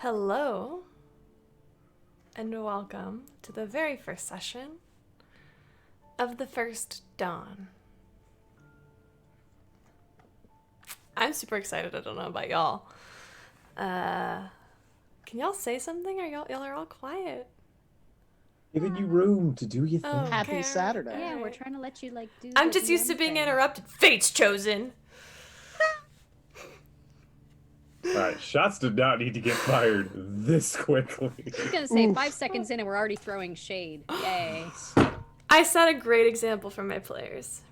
Hello, and welcome to the very first session of the First Dawn. I'm super excited. I don't know about y'all. Can y'all say something? Y'all are all quiet. Giving you room to do your thing. Oh, Happy okay, Saturday. Yeah, we're alright. trying to let you do. I'm the just used to DM being thing. interrupted. Fate's chosen. Alright, shots did not need to get fired this quickly. I was gonna say Oof. 5 seconds in and we're already throwing shade. Yay! I set a great example for my players.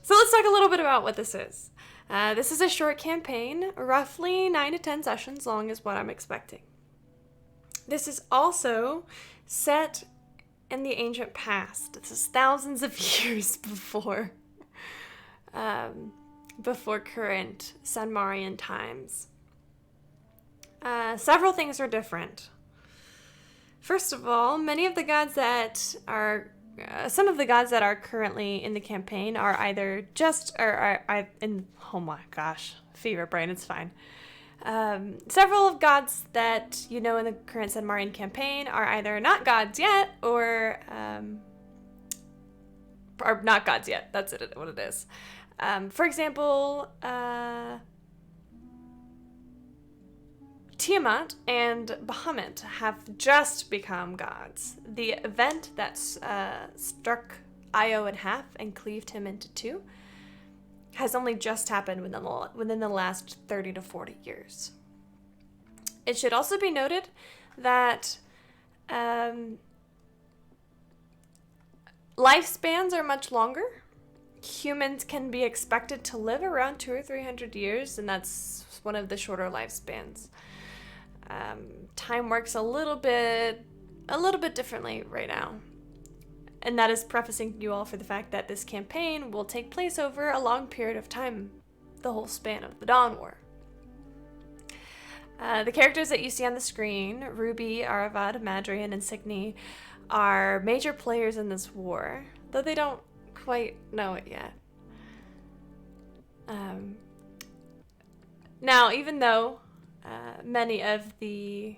So let's talk a little bit about what this is. This is a short campaign, roughly 9 to 10 sessions long is what I'm expecting. This is also set in the ancient past. This is thousands of years before current Sanmarian times. Several things are different. First of all, many of the gods that are some of the gods that are currently in the campaign are either just or are in. Oh my gosh, fever brain, it's fine. Several of gods that you know in the current Sanmarian campaign are either not gods yet or not gods yet. That's what it is. For example, Tiamat and Bahamut have just become gods. The event that struck Io in half and cleaved him into two has only just happened within the last 30 to 40 years. It should also be noted that lifespans are much longer. Humans can be expected to live around 200 or 300 years, and that's one of the shorter lifespans. Time works a little bit differently right now. And that is prefacing you all for the fact that this campaign will take place over a long period of time, the whole span of the Dawn War. The characters that you see on the screen, Ruby, Aravad, Madrian, and Signy, are major players in this war, though they don't quite know it yet. Now, even though many of the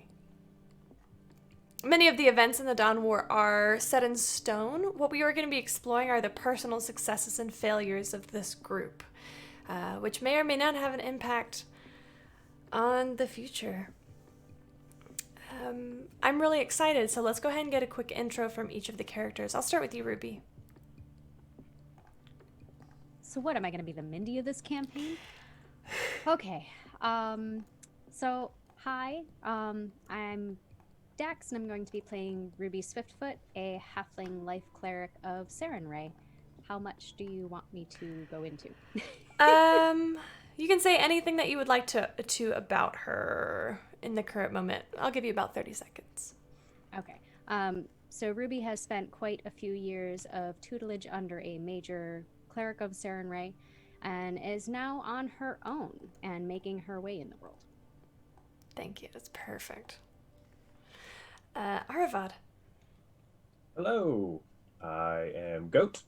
events in the Dawn War are set in stone, what we are going to be exploring are the personal successes and failures of this group, which may or may not have an impact on the future. I'm really excited, so let's go ahead and get a quick intro from each of the characters. I'll start with you, Ruby. So what am I gonna be, the Mindy of this campaign? Okay. So hi. I'm Dax, and I'm going to be playing Ruby Swiftfoot, a halfling life cleric of Sarenrae. How much do you want me to go into? You can say anything that you would like to about her in the current moment. I'll give you about 30 seconds. Okay. So Ruby has spent quite a few years of tutelage under a major cleric of Sarenrae, and is now on her own and making her way in the world. Thank you. That's perfect. Aravad. Hello, I am Goat,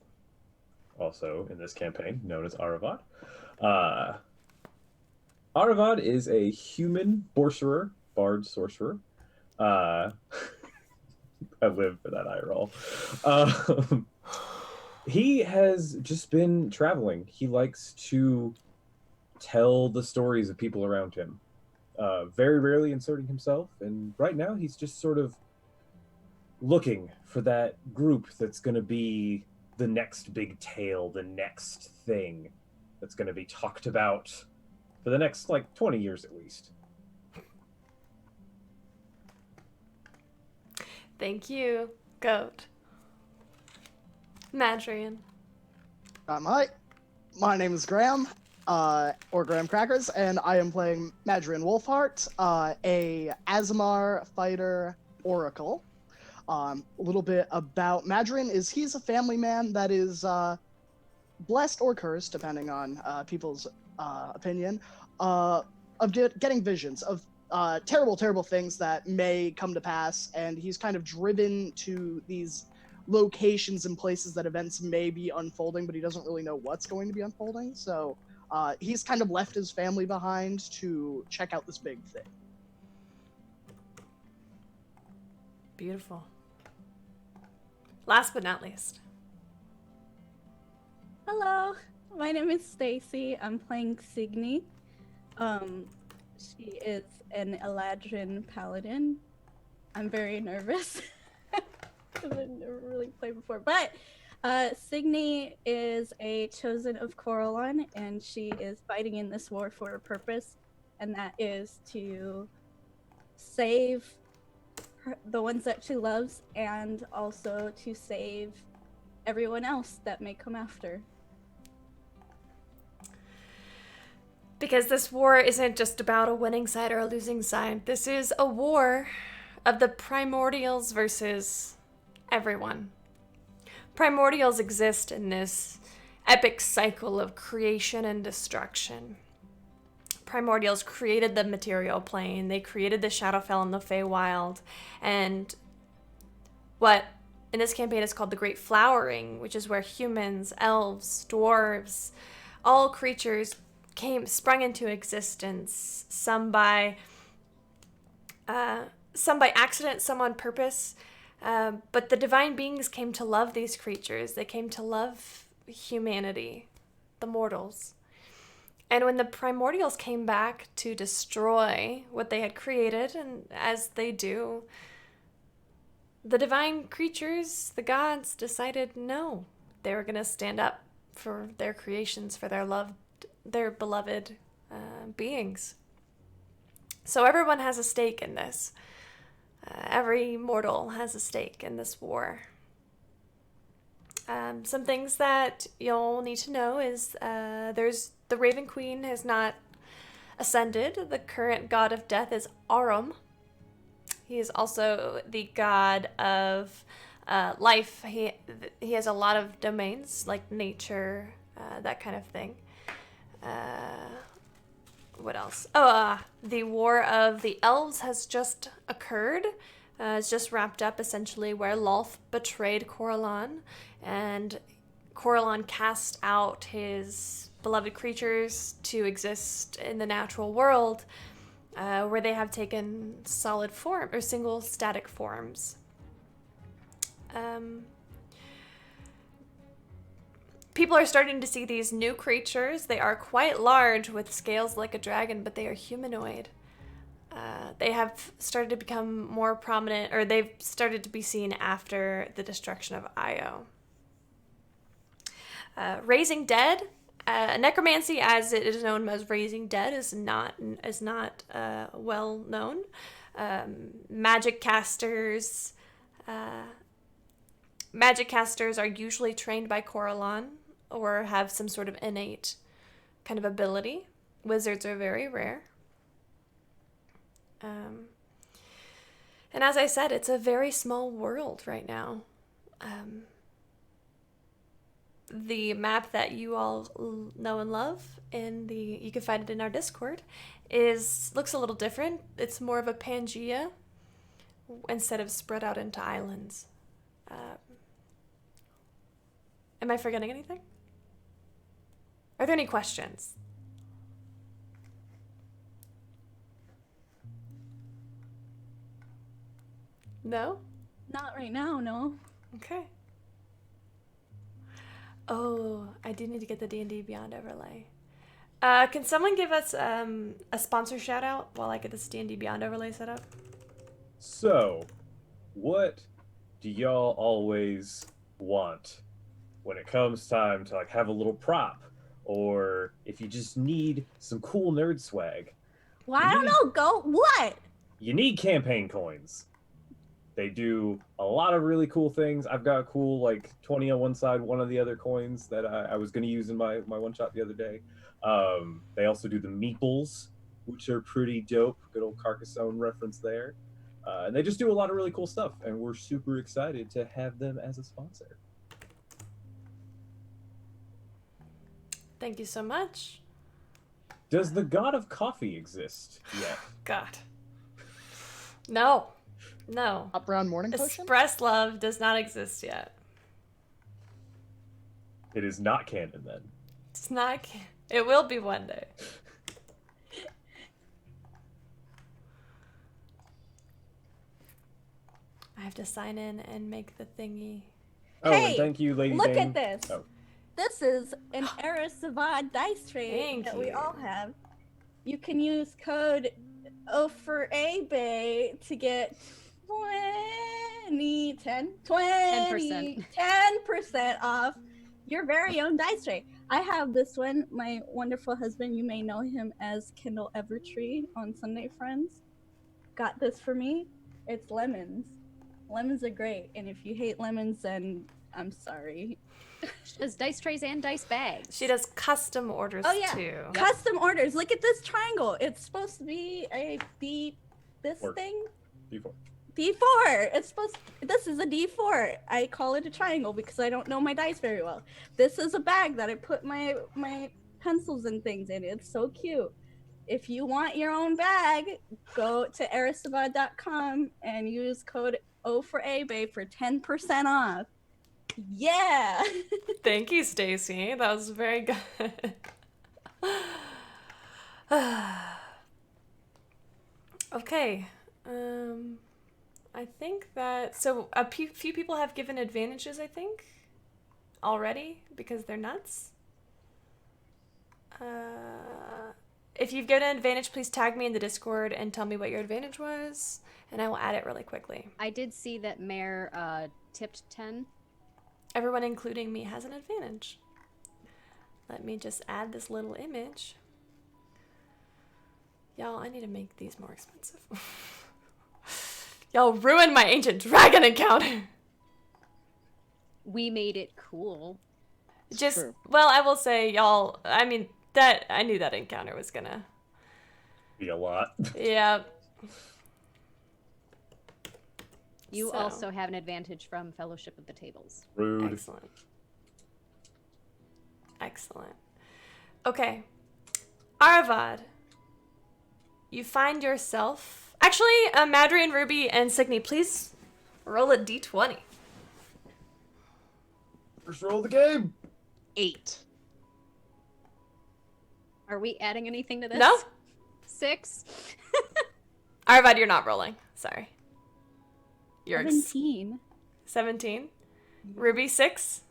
also in this campaign, known as Aravad. Aravad is a human sorcerer, bard sorcerer. I live for that eye roll. He has just been traveling. He likes to tell the stories of people around him. Very rarely inserting himself, and right now he's just sort of looking for that group that's going to be the next big tale, the next thing that's going to be talked about for the next, 20 years at least. Thank you, Goat. Madrian. Hi, my name is Graham, or Graham Crackers, and I am playing Madrian Wolfheart, a Azamar fighter oracle. A little bit about Madrian is he's a family man that is blessed or cursed, depending on people's opinion, of getting visions of terrible, terrible things that may come to pass, and he's kind of driven to these locations and places that events may be unfolding, but he doesn't really know what's going to be unfolding. So he's kind of left his family behind to check out this big thing. Beautiful. Last but not least. Hello, my name is Stacy. I'm playing Signy. She is an Eladrin paladin. I'm very nervous because I've never really played before. But Signy is a chosen of Coralon, and she is fighting in this war for a purpose, and that is to save the ones that she loves, and also to save everyone else that may come after. Because this war isn't just about a winning side or a losing side. This is a war of the primordials versus everyone. Primordials exist in this epic cycle of creation and destruction. Primordials created the material plane. They created the Shadowfell and the Feywild. And what in this campaign is called the Great Flowering, which is where humans, elves, dwarves, all creatures sprung into existence, some by accident, some on purpose, but the divine beings came to love these creatures. They came to love humanity, the mortals. And when the primordials came back to destroy what they had created, and as they do, the divine creatures, the gods, decided no, they were going to stand up for their creations, for their beloved beings. So everyone has a stake in this. Every mortal has a stake in this war. Some things that you'll need to know is the Raven Queen has not ascended. The current god of death is Arum. He is also the god of life. He has a lot of domains like nature, that kind of thing. What else? The War of the Elves has just occurred. It's just wrapped up, essentially, where Lolth betrayed Coralon, and Coralon cast out his beloved creatures to exist in the natural world, where they have taken solid form, or single static forms. People are starting to see these new creatures. They are quite large with scales like a dragon, but they are humanoid. They have started to become more prominent, or they've started to be seen after the destruction of Io. Raising Dead, necromancy, as it is known as raising dead, is not well known. Magic casters are usually trained by Coralon or have some sort of innate kind of ability. Wizards are very rare. And as I said, it's a very small world right now. The map that you all know and love, you can find it in our Discord, looks a little different. It's more of a Pangea instead of spread out into islands. Am I forgetting anything? Are there any questions? No? Not right now, no. Okay. Oh, I do need to get the D&D Beyond overlay. Can someone give us a sponsor shout out while I get this D&D Beyond overlay set up? So, what do y'all always want when it comes time to have a little prop, or if you just need some cool nerd swag? Well, I don't know. Go what? You need campaign coins. They do a lot of really cool things. I've got cool 20 on one side, one on the other coins that I was going to use in my one shot the other day. They also do the meeples, which are pretty dope. Good old Carcassonne reference there. And they just do a lot of really cool stuff, and we're super excited to have them as a sponsor. Thank you so much. Does the god of coffee exist yet? God. No. Hot brown morning potion? Express Love does not exist yet. It is not canon then. It's not. It will be one day. I have to sign in and make the thingy. Oh, Hey, and thank you, Lady Look Dane. at this. Oh. This is an Era Savad dice tray Thank that we you. all have. You can use code O for ABAY to get 10% off your very own dice tray. I have this one. My wonderful husband, you may know him as Kendall Evertree on Sunday Friends, got this for me. It's lemons. Lemons are great, and if you hate lemons, then I'm sorry. She does dice trays and dice bags. She does custom orders Oh, yeah. too. Custom orders. Look at this triangle. It's supposed to be a this Four. thing. D4. D4. It's supposed. This is a D4. I call it a triangle because I don't know my dice very well. This is a bag that I put my pencils and things in. It's so cute. If you want your own bag, go to aristobot.com and use code O for ABAY for 10% off. Yeah. Thank you, Stacy. That was very good. Okay. I think that so a few people have given advantages, I think, already because they're nuts. If you've given an advantage, please tag me in the Discord and tell me what your advantage was, and I will add it really quickly. I did see that Mare tipped 10. Everyone, including me, has an advantage. Let me just add this little image. Y'all, I need to make these more expensive. Y'all ruined my ancient dragon encounter. We made it cool. Just, True. well, I will say, y'all, I mean, that I knew that encounter was gonna. Be a lot. Yeah. You So, also have an advantage from Fellowship of the Tables. Rude. Excellent. Excellent. Okay. Aravad, you find yourself. Actually, Madrian, Ruby, and Signy, please roll a d20. First roll of the game. 8. Are we adding anything to this? No? 6. Arvad, you're not rolling. Sorry. You're 17. 17. Ruby, 6.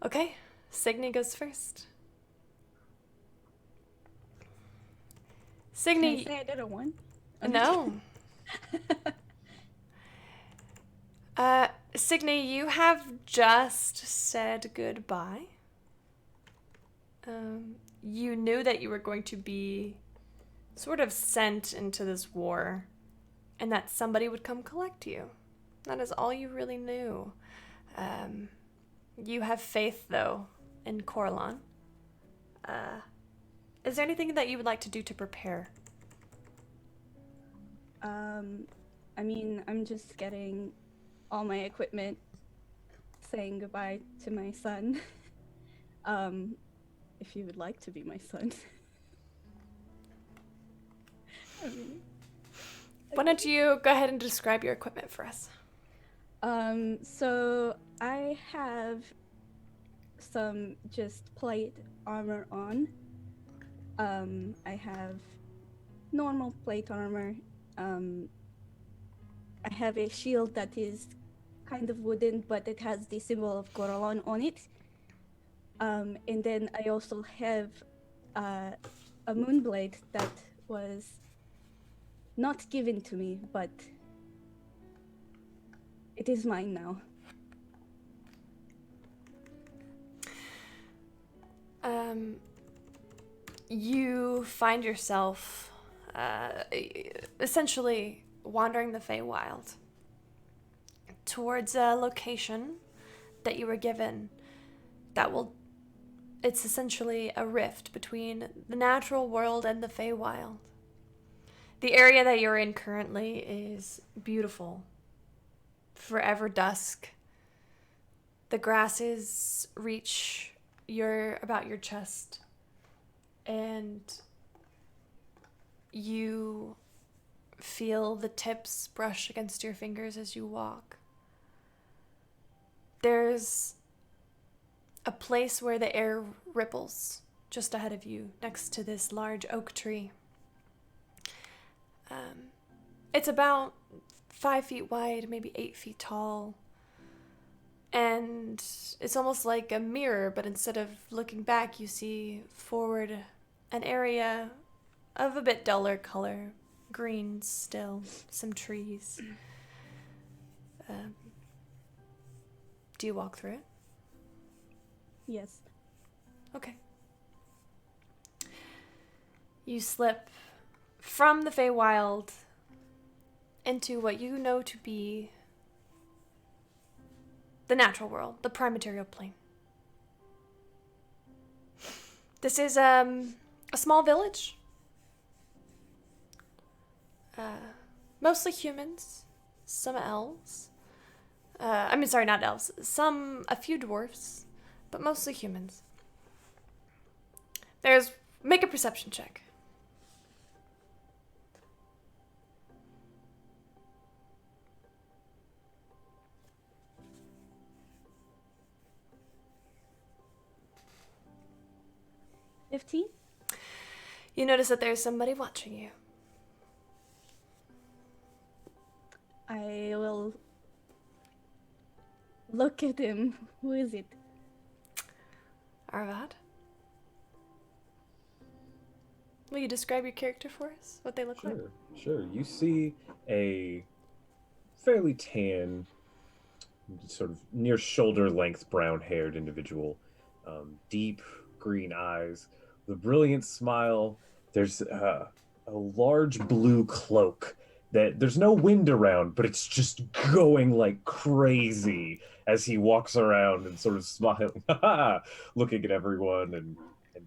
Okay. Signy goes first. Can I Signy, say I did a 1? no. Signy, you have just said goodbye. You knew that you were going to be sort of sent into this war and that somebody would come collect you. That is all you really knew. You have faith, though, in Corlon. Is there anything that you would like to do to prepare? I mean, I'm just getting all my equipment, saying goodbye to my son. If you would like to be my son. I mean, Why don't you go ahead and describe your equipment for us? so I have some just plate armor on. I have normal plate armor. I have a shield that is kind of wooden, but it has the symbol of Coralon on it. And then I also have a moonblade that was not given to me, but it is mine now. You find yourself essentially wandering the Feywild towards a location that you were given that will. It's essentially a rift between the natural world and the Feywild. The area that you're in currently is beautiful. Forever dusk. The grasses reach about your chest. And you feel the tips brush against your fingers as you walk. There's a place where the air ripples just ahead of you, next to this large oak tree. It's about 5 feet wide, maybe 8 feet tall. And it's almost like a mirror, but instead of looking back, you see forward an area of a bit duller color. Green still, some trees. Do you walk through it? Yes. Okay. You slip from the Feywild into what you know to be the natural world, the prime material plane. This is a small village. Mostly humans, some elves. Sorry, not elves. A few dwarfs, but mostly humans. Make a perception check. $15? You notice that there's somebody watching you. I will look at him. Who is it? Arvad? Will you describe your character for us? What they look like? Sure. You see a fairly tan, sort of near shoulder length brown haired individual, deep green eyes, with a brilliant smile. There's a large blue cloak that there's no wind around, but it's just going like crazy as he walks around and sort of smiling, looking at everyone and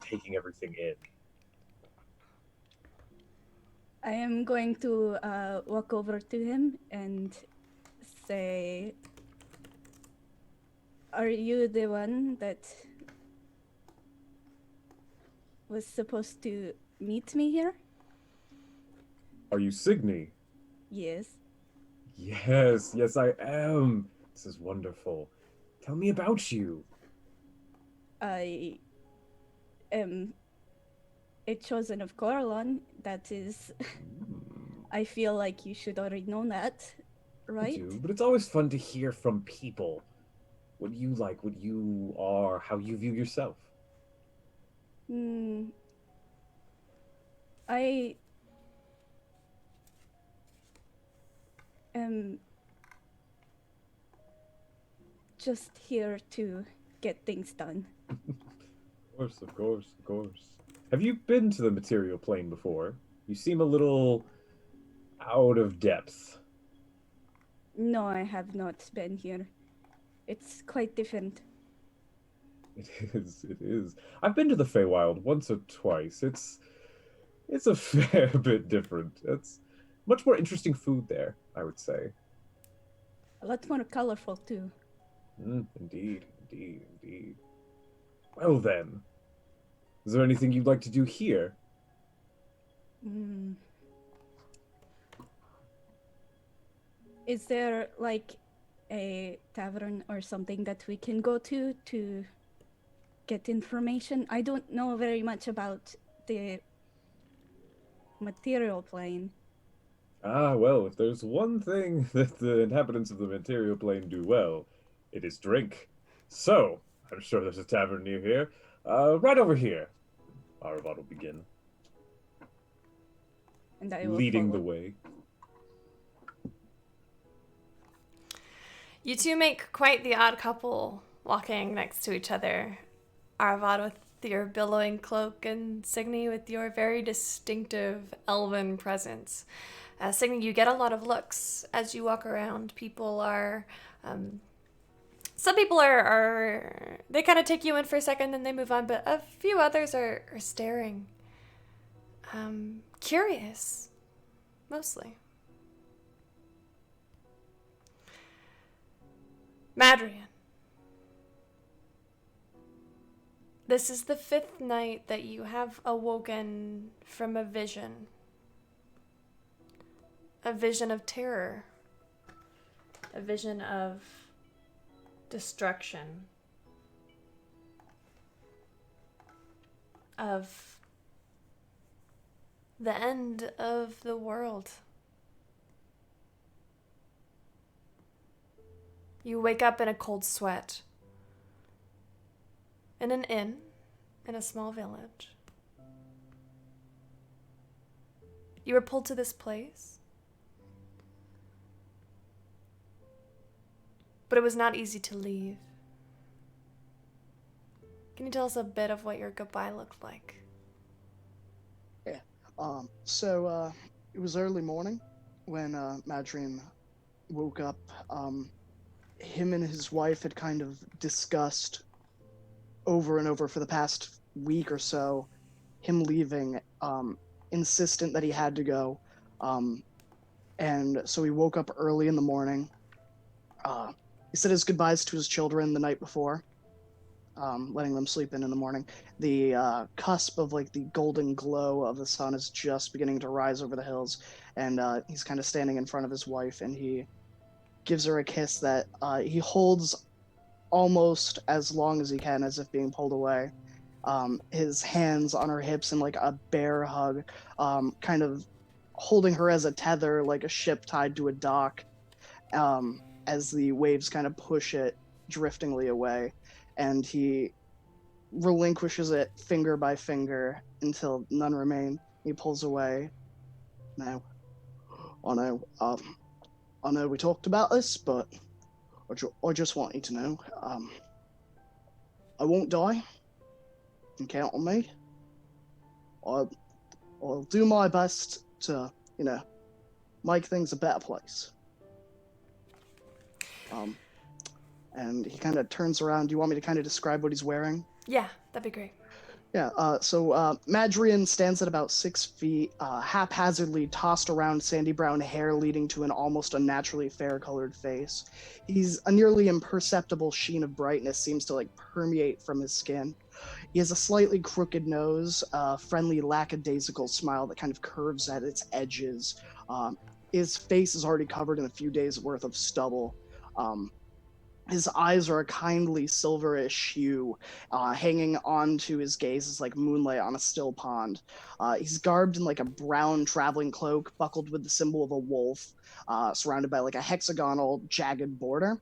taking everything in. I am going to walk over to him and say, "Are you the one that was supposed to meet me here?" Are you Signy? Yes. Yes, I am. This is wonderful. Tell me about you. I am a chosen of Coralon. That is, I feel like you should already know that, I right? do, but it's always fun to hear from people. What you like, what you are, how you view yourself. I am just here to get things done. Of course. Have you been to the material plane before? You seem a little out of depth. No, I have not been here. It's quite different. It is. I've been to the Feywild once or twice. It's a fair bit different. It's much more interesting food there, I would say. A lot more colorful too. Indeed. Well then, is there anything you'd like to do here? Is there like a tavern or something that we can go to get information? I don't know very much about the material plane. Ah, well, if there's one thing that the inhabitants of the material plane do well, it is drink. So, I'm sure there's a tavern near here. Right over here. Aravad will begin, And I will leading follow. the way. You two make quite the odd couple walking next to each other. Arvad with your billowing cloak and Signy with your very distinctive elven presence. Signy, you get a lot of looks as you walk around. People are... some people are they kind of take you in for a second, then they move on, but a few others are staring. Curious, mostly. Madrian. This is the 5th night that you have awoken from a vision. A vision of terror. A vision of destruction. Of the end of the world. You wake up in a cold sweat. In an inn, in a small village. You were pulled to this place. But it was not easy to leave. Can you tell us a bit of what your goodbye looked like? So it was early morning when Madryn woke up. Him and his wife had kind of discussed over and over for the past week or so him leaving, insistent that he had to go. And so he woke up early in the morning. He said his goodbyes to his children the night before, letting them sleep in the morning. The cusp of like the golden glow of the sun is just beginning to rise over the hills, and he's kind of standing in front of his wife, and he gives her a kiss that he holds almost as long as he can, as if being pulled away. His hands on her hips in like a bear hug, kind of holding her as a tether, like a ship tied to a dock, as the waves kind of push it driftingly away. And he relinquishes it finger by finger until none remain. He pulls away. Now, I know we talked about this, but I just want you to know, I won't die. You can count on me. I'll do my best to, make things a better place. And he kind of turns around. Do you want me to kind of describe what he's wearing? Yeah, that'd be great. Yeah, so Madryn stands at about 6 feet, haphazardly tossed around sandy brown hair leading to an almost unnaturally fair-colored face. A nearly imperceptible sheen of brightness seems to permeate from his skin. He has a slightly crooked nose, a friendly lackadaisical smile that kind of curves at its edges. His face is already covered in a few days' worth of stubble. His eyes are a kindly silverish hue, hanging onto his gaze is like moonlight on a still pond. He's garbed in a brown traveling cloak, buckled with the symbol of a wolf, surrounded by a hexagonal, jagged border.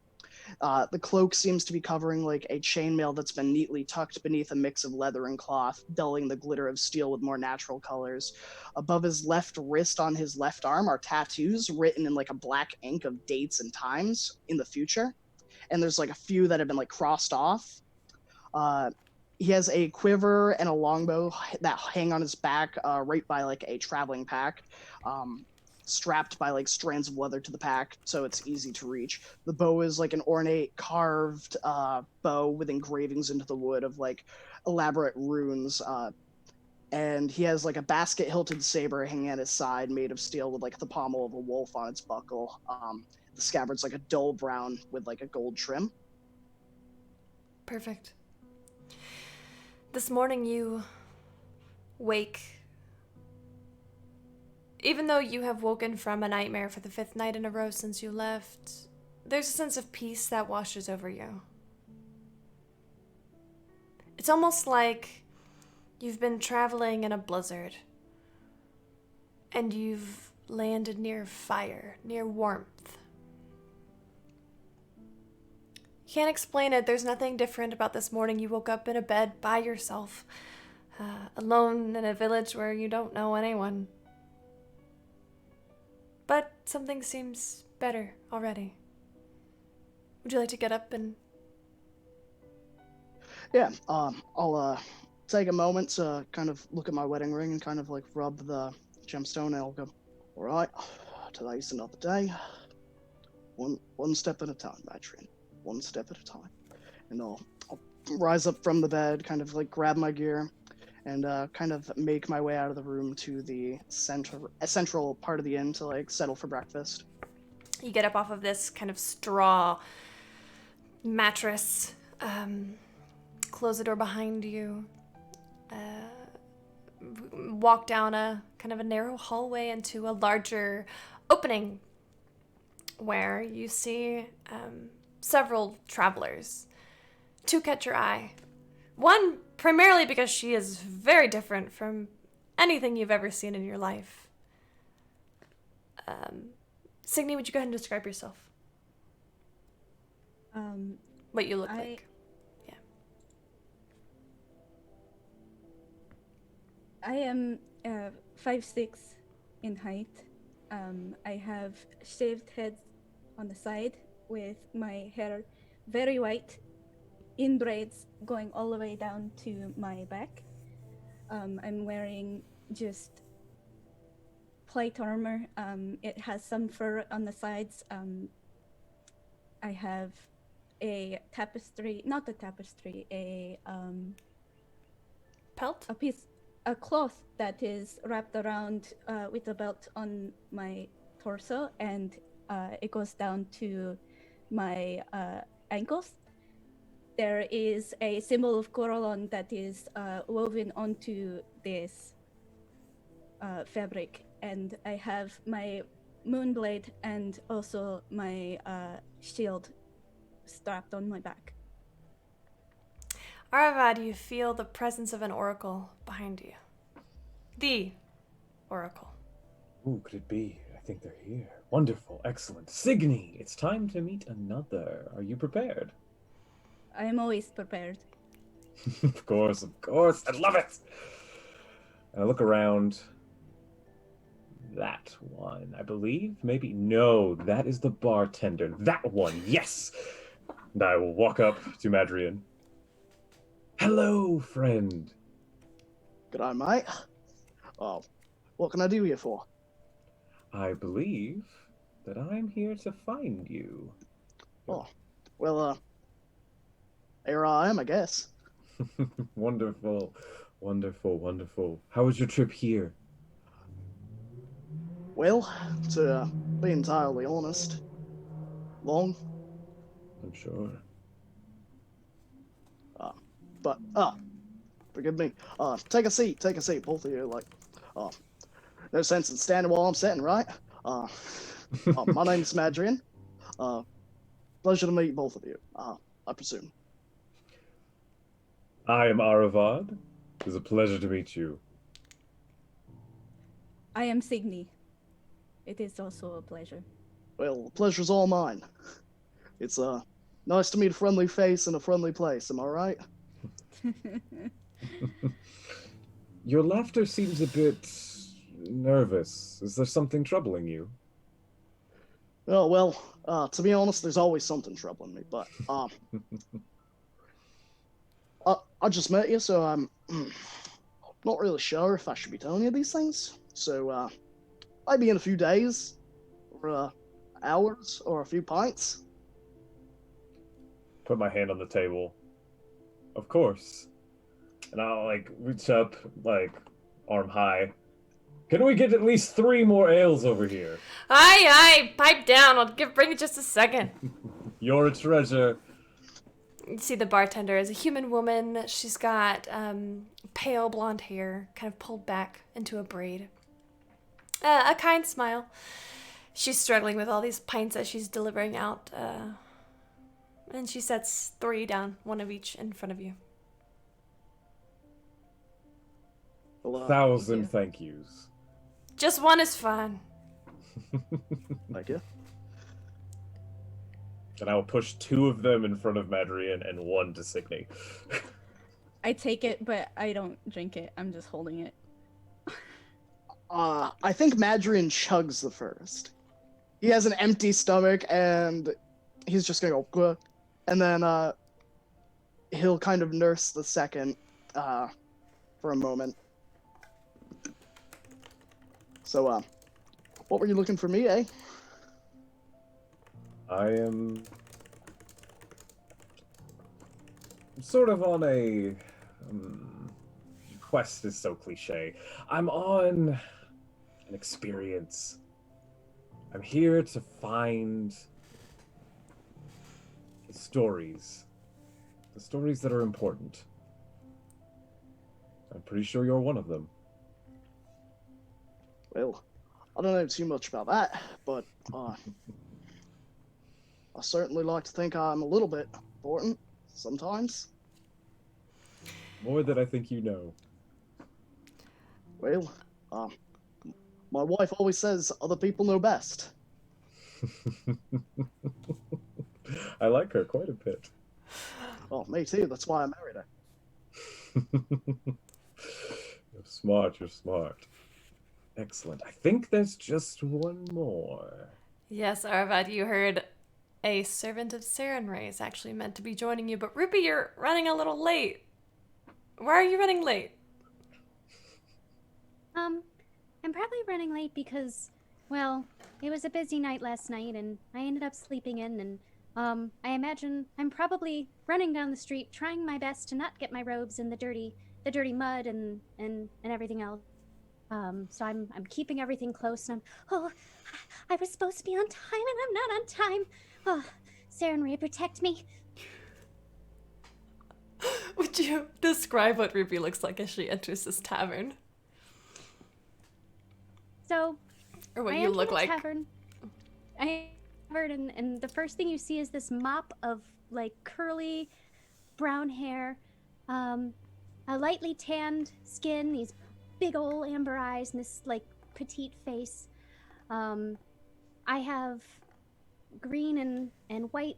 The cloak seems to be covering a chainmail that's been neatly tucked beneath a mix of leather and cloth, dulling the glitter of steel with more natural colors. Above his left wrist on his left arm are tattoos written in a black ink of dates and times in the future. And there's a few that have been crossed off. He has a quiver and a longbow that hang on his back, right by a traveling pack, strapped by strands of leather to the pack, so it's easy to reach. The bow is an ornate carved bow with engravings into the wood of elaborate runes. And he has a basket hilted saber hanging at his side, made of steel with the pommel of a wolf on its buckle. The scabbard's a dull brown with a gold trim. Perfect. This morning you wake. Even though you have woken from a nightmare for the 5th night in a row since you left, there's a sense of peace that washes over you. It's almost like you've been traveling in a blizzard and you've landed near fire, near warmth. Can't explain it. There's nothing different about this morning. You woke up in a bed by yourself, alone in a village where you don't know anyone. But something seems better already. Would you like to get up and... Yeah, I'll take a moment to kind of look at my wedding ring and kind of rub the gemstone, and I'll go, all right, today's another day. One step at a time, Madryn. One step at a time. And I'll rise up from the bed, kind of grab my gear, and kind of make my way out of the room to the central part of the inn to settle for breakfast. You get up off of this kind of straw mattress, close the door behind you, walk down a kind of a narrow hallway into a larger opening where you see several travelers. 2 catch your eye. One, primarily because she is very different from anything you've ever seen in your life. Signy, would you go ahead and describe yourself? What you look I- like. I am 5'6" in height. I have shaved head on the side with my hair very white in braids going all the way down to my back. I'm wearing just plate armor. It has some fur on the sides. I have a tapestry, not a tapestry, Pelt? a cloth that is wrapped around with a belt on my torso, and it goes down to my ankles. There is a symbol of Corellon that is woven onto this fabric, and I have my moonblade and also my shield strapped on my back. Aravad, you feel the presence of an oracle behind you. The oracle. Who could it be? I think they're here. Wonderful, excellent. Signy, it's time to meet another. Are you prepared? I am always prepared. Of course, of course. I love it. And I look around. That one, I believe. Maybe. No, that is the bartender. That one, yes. And I will walk up to Madrian. Hello, friend. G'day, mate. Oh, what can I do you for? I believe that I'm here to find you. Oh, well, here I am, I guess. Wonderful, wonderful, wonderful. How was your trip here? Well, to be entirely honest, long, I'm sure. but, forgive me. Take a seat, both of you, like, no sense in standing while I'm sitting, right? My name's Madrian. Pleasure to meet both of you, I presume. I am Aravad. It is a pleasure to meet you. I am Signy. It is also a pleasure. Well, the pleasure's all mine. It's, nice to meet a friendly face in a friendly place, am I right? Your laughter seems a bit nervous. Is there something troubling you? Oh, well, to be honest, there's always something troubling me, but, I just met you, so I'm not really sure if I should be telling you these things. So, maybe in a few days, or, hours, or a few pints. Put my hand on the table. Of course. And I'll, reach up, arm high. Can we get at least 3 more ales over here? Aye, pipe down. Bring it just a second. You're a treasure. You see the bartender is a human woman. She's got pale blonde hair, kind of pulled back into a braid. A kind smile. She's struggling with all these pints that she's delivering out. And she sets 3 down, 1 of each in front of you. Well, 1,000 thank yous. Just 1 is fine. thank you. And I will push 2 of them in front of Madrian and 1 to Signy. I take it, but I don't drink it. I'm just holding it. I think Madrian chugs the first. He has an empty stomach, and he's just gonna go, "Gwah," and then, he'll kind of nurse the second, for a moment. So, what were you looking for me, eh? I am sort of on a quest is so cliche. I'm on an experience. I'm here to find the stories that are important. I'm pretty sure you're one of them. Well, I don't know too much about that, but, I certainly like to think I'm a little bit important sometimes. More than I think you know. Well, my wife always says other people know best. I like her quite a bit. Oh, me too. That's why I married her. You're smart, you're smart. Excellent. I think there's just one more. Yes, Arvad, you heard a servant of Sarenrae is actually meant to be joining you, but Ruby, you're running a little late. Why are you running late? I'm probably running late because, well, it was a busy night last night and I ended up sleeping in and, I imagine I'm probably running down the street trying my best to not get my robes in the dirty mud and everything else. So I'm keeping everything close and I was supposed to be on time and I'm not on time. Oh, Sarenrae, protect me. Would you describe what Ruby looks like as she enters this tavern? So, Or what I you enter look the like? Tavern. And the first thing you see is this mop of like curly brown hair, a lightly tanned skin, these big old amber eyes, and this like petite face. I have green and white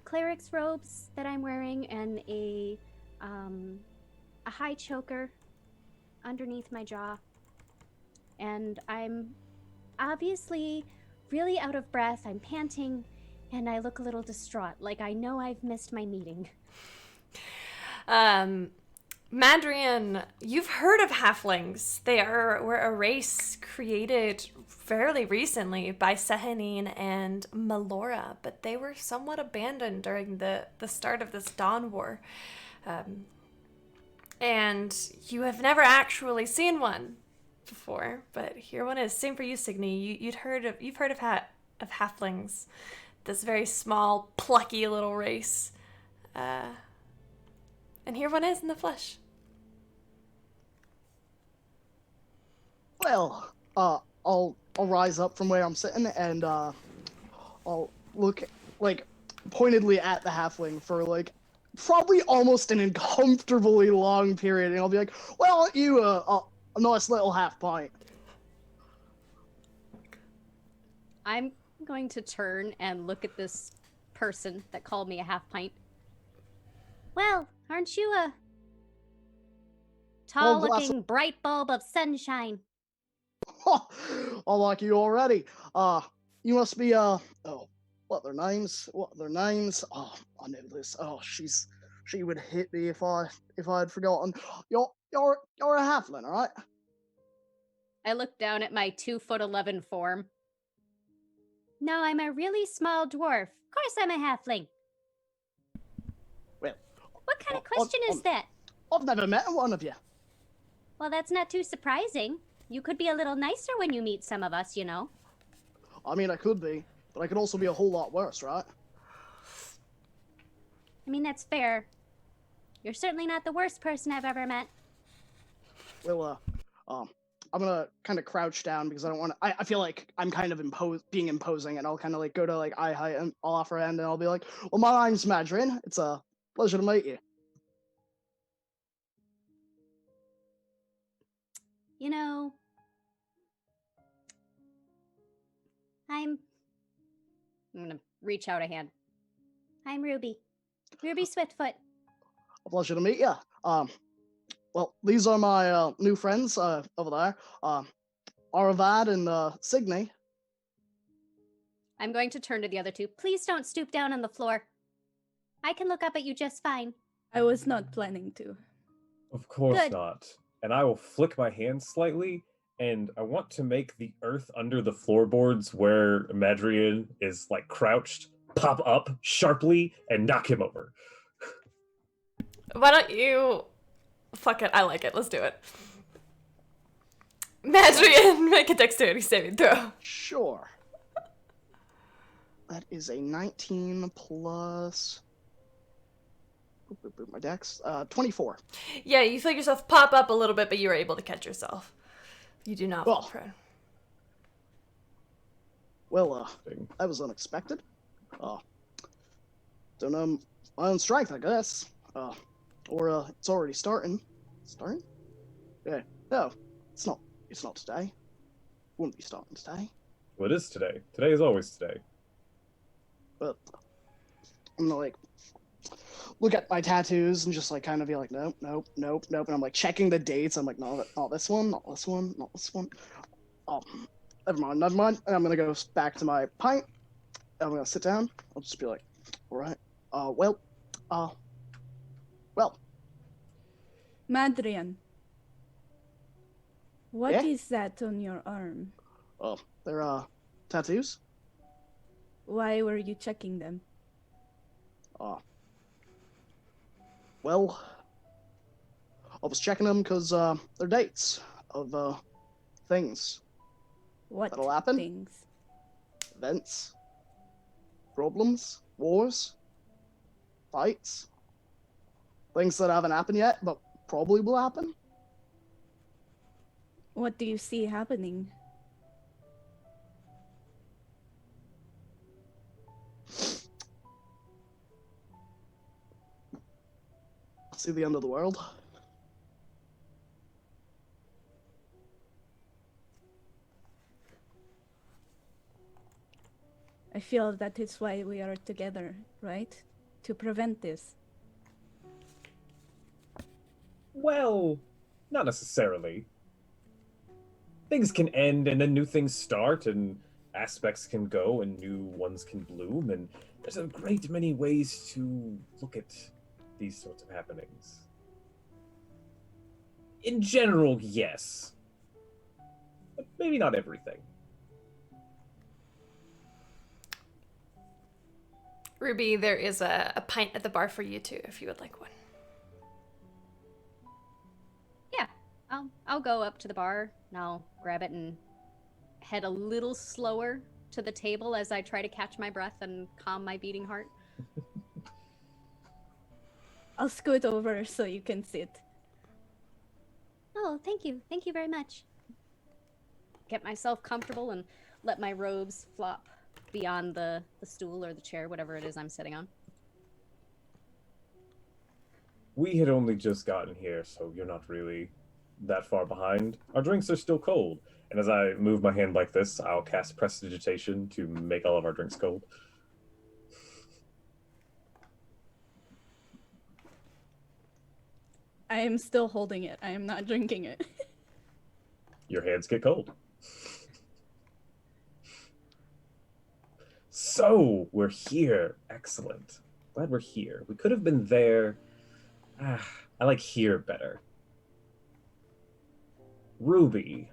cleric's robes that I'm wearing, and a high choker underneath my jaw. And I'm obviously really out of breath. I'm panting, and I look a little distraught, like I know I've missed my meeting. Madrian, you've heard of halflings. Were a race created fairly recently by Sehanine and Melora, but they were somewhat abandoned during the start of this Dawn War. And you have never actually seen one before, but here one is. Same for you, Signy. You've heard of halflings, this very small, plucky little race. And here one is in the flesh. Well, I'll rise up from where I'm sitting and I'll look like pointedly at the halfling for like probably almost an uncomfortably long period, and I'll be like, "Well, aren't you a nice little half pint?" I'm going to turn and look at this person that called me a half pint. Well, aren't you a tall-looking bright bulb of sunshine? I like you already. You must be oh, what are their names? Oh, I know this. Oh, she would hit me if I had forgotten. You're a halfling, all right? I look down at my 2'11" form. No, I'm a really small dwarf. Of course I'm a halfling. Well, What kind of question is that? I've never met one of you. Well, that's not too surprising. You could be a little nicer when you meet some of us, you know. I mean, I could be, but I could also be a whole lot worse, right? I mean, that's fair. You're certainly not the worst person I've ever met. Well, I'm gonna kind of crouch down because I don't want to. I feel like I'm kind of being imposing, and I'll kind of like go to like eye height and I'll offer a hand, and I'll be like, "Well, my name's Madrin. It's a pleasure to meet you." You know, I'm gonna reach out a hand. I'm Ruby. Ruby Swiftfoot. A pleasure to meet you. Well, these are my new friends over there, Aravad and Signy. I'm going to turn to the other two. Please don't stoop down on the floor. I can look up at you just fine. I was not planning to. Of course Good. not. And I will flick my hand slightly, and I want to make the earth under the floorboards where Madrian is like crouched pop up sharply and knock him over. Why don't you... Fuck it, I like it. Let's do it. Madrian, make a dexterity saving throw. Sure. That is a 19 plus... my dex. 24. Yeah, you feel yourself pop up a little bit, but you were able to catch yourself. You do not fall Well. prone. Well, that was unexpected. Don't know my own strength, I guess. Or it's already starting. Starting? Yeah. No, it's not. It's not today. Wouldn't be starting today. Well, it is today. Today is always today. But I'm gonna like look at my tattoos and just like kind of be like, nope, nope, nope, nope. And I'm like checking the dates. I'm like, no, not this one, not this one, not this one. Oh, never mind, never mind. And I'm gonna go back to my pint. I'm gonna sit down. I'll just be like, all right, well, Madrian, what Yeah? is that on your arm? they're tattoos. Why were you checking them? Well, I was checking them because they're dates of things, What That'll happen. things? events, problems, wars, fights, things that haven't happened yet, but probably will happen. What do you see happening? See the end of the world. I feel that is why we are together, right? To prevent this. Well, not necessarily. Things can end and then new things start, and aspects can go and new ones can bloom, and there's a great many ways to look at these sorts of happenings. In general, yes. But maybe not everything. Ruby, there is a pint at the bar for you too, if you would like one. Yeah, I'll go up to the bar and I'll grab it and head a little slower to the table as I try to catch my breath and calm my beating heart. I'll scoot over so you can sit. Oh, thank you. Thank you very much. Get myself comfortable and let my robes flop beyond the stool or the chair, whatever it is I'm sitting on. We had only just gotten here, so you're not really that far behind. Our drinks are still cold, and as I move my hand like this, I'll cast Prestidigitation to make all of our drinks cold. I am still holding it. I am not drinking it. Your hands get cold. So, we're here. Excellent. Glad we're here. We could have been there. I like here better. Ruby.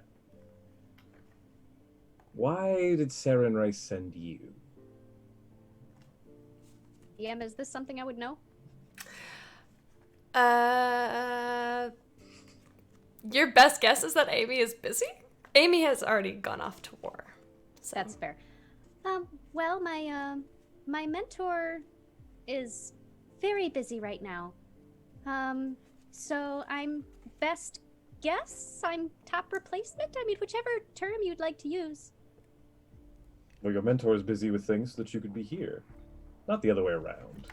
Why did Sarenrae send you? DM, is this something I would know? Your best guess is that Amy is busy? Amy has already gone off to war. So. That's fair. Well, my mentor is very busy right now. So I'm best guess? I'm top replacement? I mean, whichever term you'd like to use. Well, your mentor is busy with things so that you could be here. Not the other way around.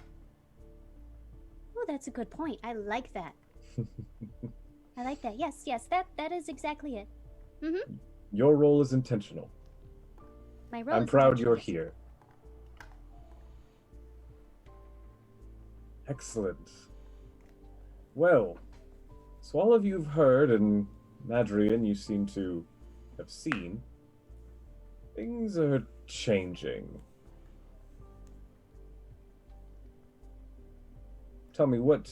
Oh, that's a good point. I like that. I like that. Yes, that is exactly it. Mm-hmm. Your role is intentional. My role I'm is proud you're intentional. here. Excellent. Well, so all of you have heard, and Madrian, you seem to have seen, things are changing. Tell me, what...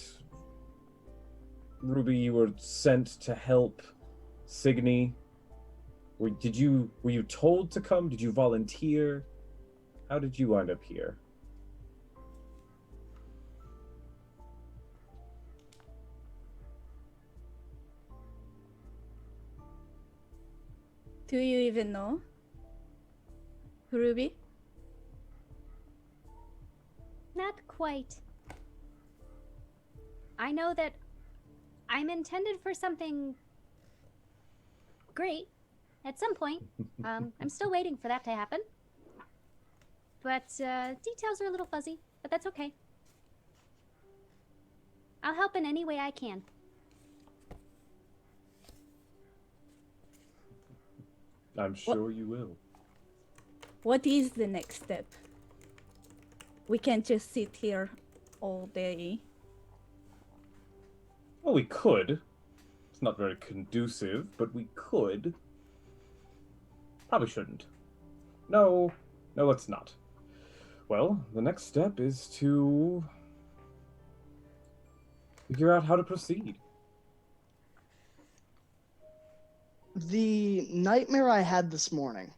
Ruby, you were sent to help Signy. Were you told to come? Did you volunteer? How did you wind up here? Do you even know? Ruby? Not quite. I know that I'm intended for something great at some point. I'm still waiting for that to happen. But details are a little fuzzy, but that's okay. I'll help in any way I can. I'm sure you will. What is the next step? We can't just sit here all day. Well, we could. It's not very conducive, but we could. Probably shouldn't. No, let's not. Well, the next step is to figure out how to proceed. The nightmare I had this morning,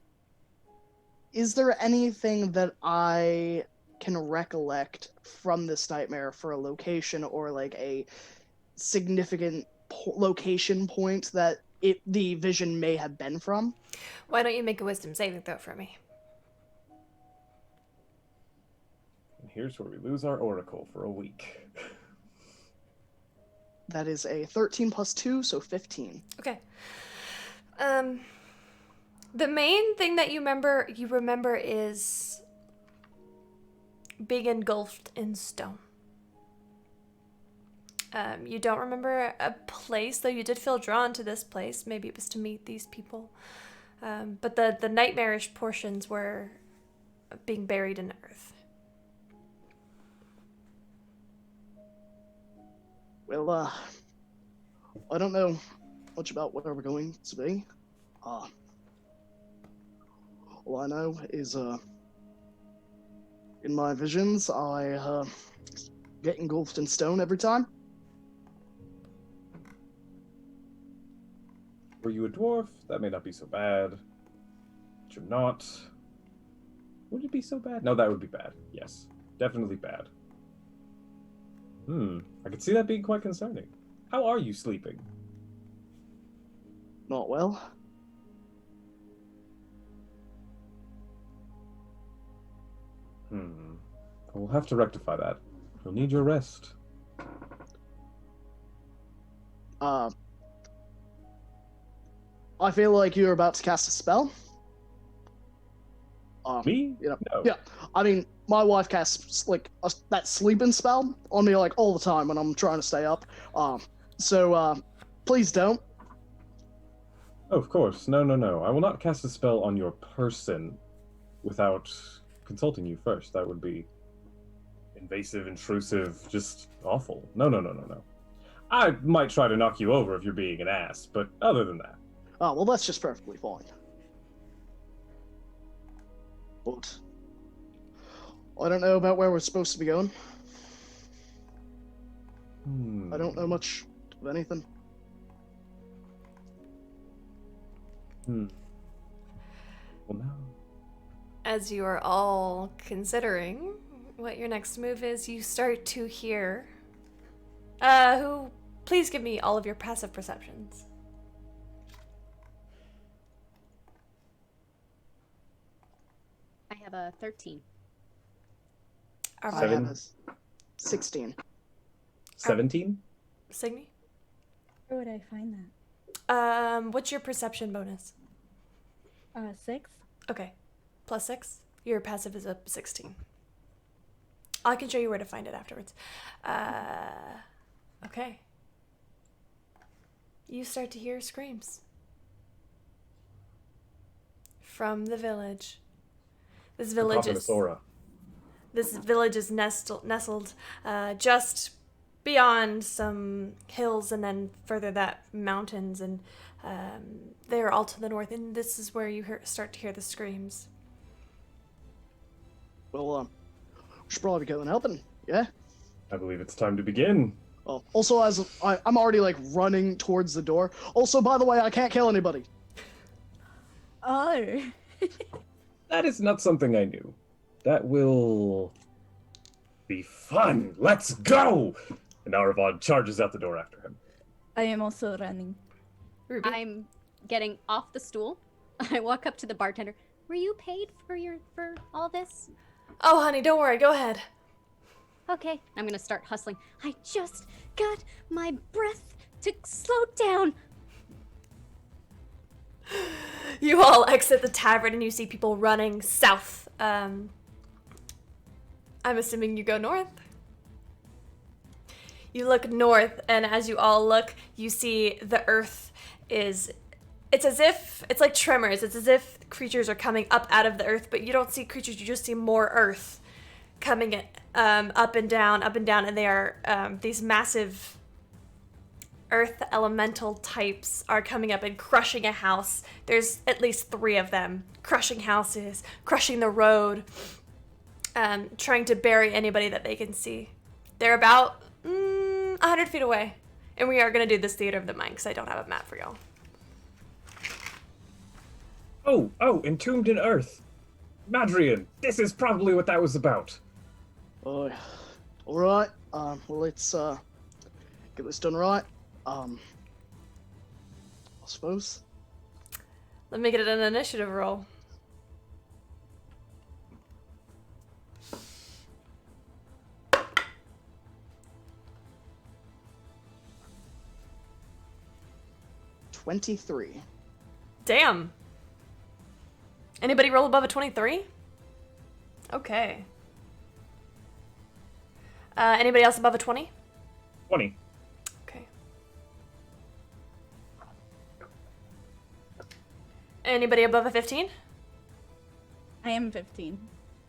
is there anything that I can recollect from this nightmare for a location or like a significant location point that the vision may have been from? Why don't you make a wisdom saving throw for me? And here's where we lose our oracle for a week. That is a 13 plus 2, so 15. Okay. The main thing that you remember is being engulfed in stone. You don't remember a place, though you did feel drawn to this place. Maybe it was to meet these people. But the nightmarish portions were being buried in earth. Well, I don't know much about where we're going to be. All I know is, in my visions, I get engulfed in stone every time. Were you a dwarf? That may not be so bad. But you're not. Would it be so bad? No, that would be bad. Yes. Definitely bad. I could see that being quite concerning. How are you sleeping? Not well. We'll have to rectify that. You'll need your rest. I feel like you're about to cast a spell. Me? You know, No. yeah. I mean, my wife casts like that sleeping spell on me like all the time when I'm trying to stay up. So please don't. Oh, of course. No. I will not cast a spell on your person without consulting you first. That would be invasive, intrusive, just awful. No. I might try to knock you over if you're being an ass, but other than that. Oh, well, that's just perfectly fine. But I don't know about where we're supposed to be going. I don't know much of anything. Well, now. As you are all considering what your next move is, you start to hear. Please give me all of your passive perceptions. I have a 13. I Seven. have a 16. 17? Signy? Where would I find that? What's your perception bonus? 6. Okay. Plus 6. Your passive is a 16. I can show you where to find it afterwards. Okay. You start to hear screams from the village. This village is nestled just beyond some hills and then further that mountains, and they're all to the north, and this is where you start to hear the screams. Well, we should probably go and help him, yeah? I believe it's time to begin. Also, as I'm already, like, running towards the door. Also, by the way, I can't kill anybody. Oh. That is not something I knew. That will be fun. Let's go! And Aravon charges out the door after him. I am also running. Ruby? I'm getting off the stool. I walk up to the bartender. Were you paid for all this? Oh, honey, don't worry. Go ahead. Okay, I'm gonna start hustling. I just got my breath to slow down. You all exit the tavern and you see people running south. I'm assuming you go north. You look north, and as you all look, you see the earth it's like tremors. It's as if creatures are coming up out of the earth, but you don't see creatures, you just see more earth coming up and down, and they are these massive earth elemental types are coming up and crushing a house. There's at least 3 of them, crushing houses, crushing the road, trying to bury anybody that they can see. They're about 100 feet away, and we are going to do this Theater of the Mind because I don't have a map for y'all. Oh, entombed in earth. Madrian, this is probably what that was about. All right. Well, let's get this done right. I suppose. Let me get an initiative roll. $23. Damn. Anybody roll above a 23? Okay. Anybody else above a 20? 20. Okay. Anybody above a 15? I am 15.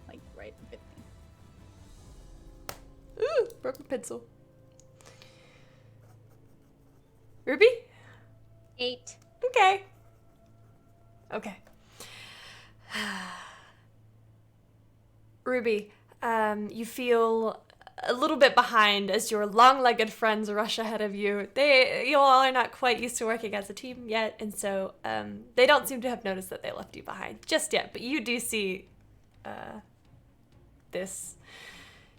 Like, right, 15. Ooh, broken pencil. Ruby? 8. Okay. Okay. Ruby, you feel a little bit behind as your long-legged friends rush ahead of you. You all are not quite used to working as a team yet, and so they don't seem to have noticed that they left you behind just yet. But you do see this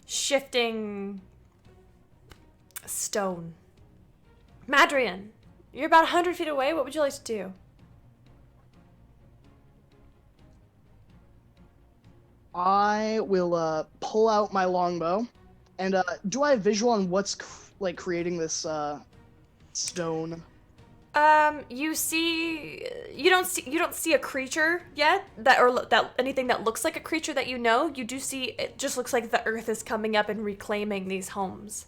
shifting stone. Madrian, you're about 100 feet away. What would you like to do? I will pull out my longbow, and do I have visual on what's creating this stone? You don't see a creature yet that anything that looks like a creature that you know. You do see it just looks like the earth is coming up and reclaiming these homes.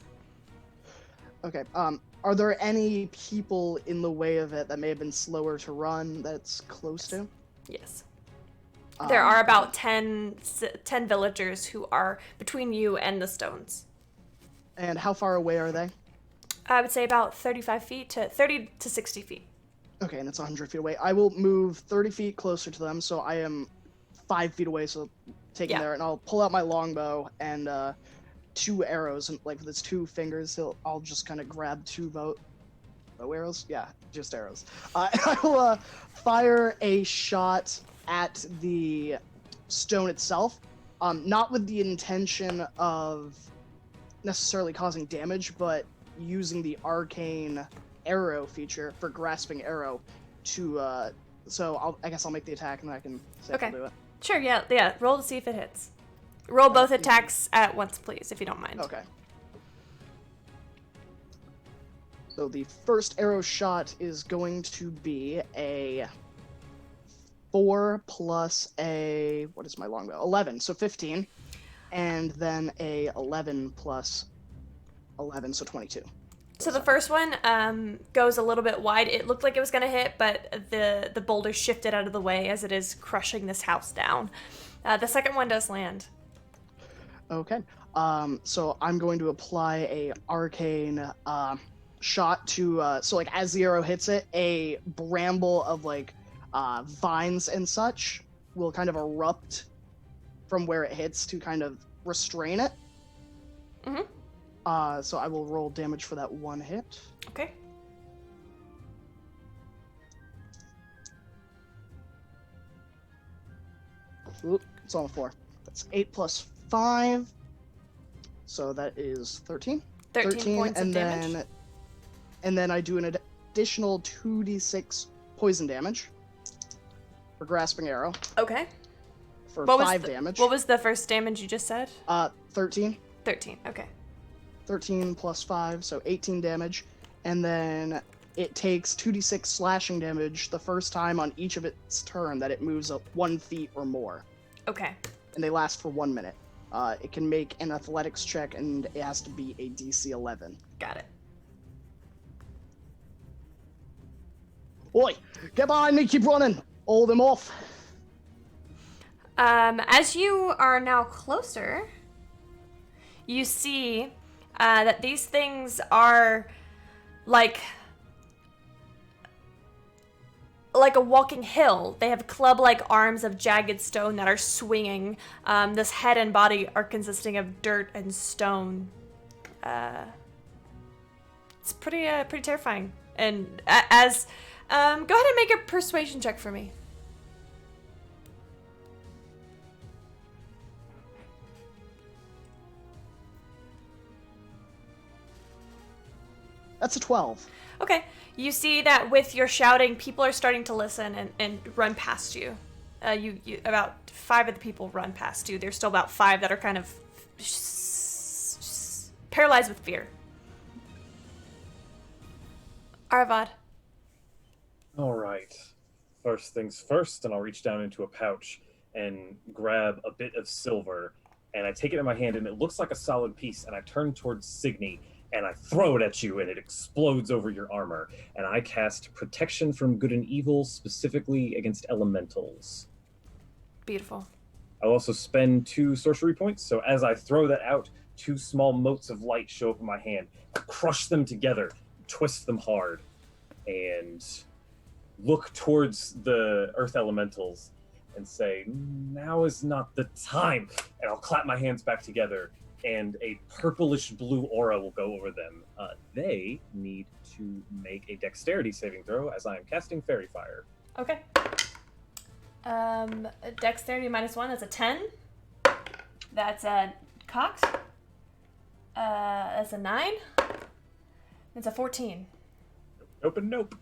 Okay. Are there any people in the way of it that may have been slower to run that's close to? Yes. There are about 10 villagers who are between you and the stones. And how far away are they? I would say about 30 to 60 feet. Okay, and it's 100 feet away. I will move 30 feet closer to them, so I am 5 feet away, so taking there, and I'll pull out my longbow and 2 arrows, and like with its 2 fingers, I'll just kind of grab 2 bow arrows? Yeah, just arrows. I will fire a shot at the stone itself, not with the intention of necessarily causing damage, but using the arcane arrow feature for grasping arrow to I guess I'll make the attack and then I can safely do it. Sure, yeah. Roll to see if it hits. Roll both attacks at once, please, if you don't mind. Okay. So the first arrow shot is going to be a 4 plus a, what is my longbow? 11, so 15. And then a 11 plus 11, so 22. So the first one goes a little bit wide. It looked like it was going to hit, but the boulder shifted out of the way as it is crushing this house down. The second one does land. Okay. So I'm going to apply a arcane shot to, so like as the arrow hits it, a bramble of like vines and such will kind of erupt from where it hits to kind of restrain it. Mm-hmm. So I will roll damage for that 1 hit. Okay. Oop, it's on a 4. That's 8 plus 5. So that is 13. 13 points of damage. And then I do an additional 2d6 poison damage for grasping arrow. Okay. For 5 damage. What was the first damage you just said? 13. 13, okay. 13 plus 5, so 18 damage. And then it takes 2d6 slashing damage the first time on each of its turn that it moves up 1 feet or more. Okay. And they last for 1 minute. It can make an athletics check, and it has to be a DC 11. Got it. Oi! Get behind me, keep running! All them off! As you are now closer, you see that these things are like a walking hill. They have club-like arms of jagged stone that are swinging. This head and body are consisting of dirt and stone. It's pretty terrifying. And go ahead and make a persuasion check for me. That's a 12. Okay, you see that with your shouting, people are starting to listen and run past you. You about 5 of the people run past you. There's still about 5 that are kind of paralyzed with fear. Arvad. All right. First things first, and I'll reach down into a pouch and grab a bit of silver, and I take it in my hand, and it looks like a solid piece, and I turn towards Signy, and I throw it at you, and it explodes over your armor, and I cast Protection from Good and Evil, specifically against elementals. Beautiful. I'll also spend 2 sorcery points, so as I throw that out, 2 small motes of light show up in my hand. I crush them together, twist them hard, and look towards the earth elementals and say, now is not the time. And I'll clap my hands back together, and a purplish blue aura will go over them. They need to make a dexterity saving throw as I am casting Fairy Fire. Okay. Dexterity -1, that's a 10. That's a Cox. That's a 9. It's a 14. Nope and nope.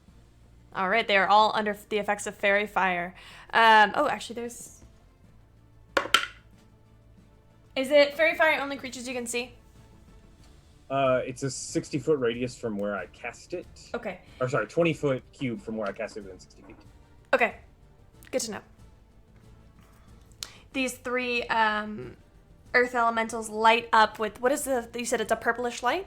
All right, they are all under the effects of fairy fire. Actually, there's... Is it fairy fire only creatures you can see? It's a 60-foot radius from where I cast it. Okay. Or sorry, 20-foot cube from where I cast it within 60 feet. Okay. Good to know. These 3 earth elementals light up with... What is the... You said it's a purplish light?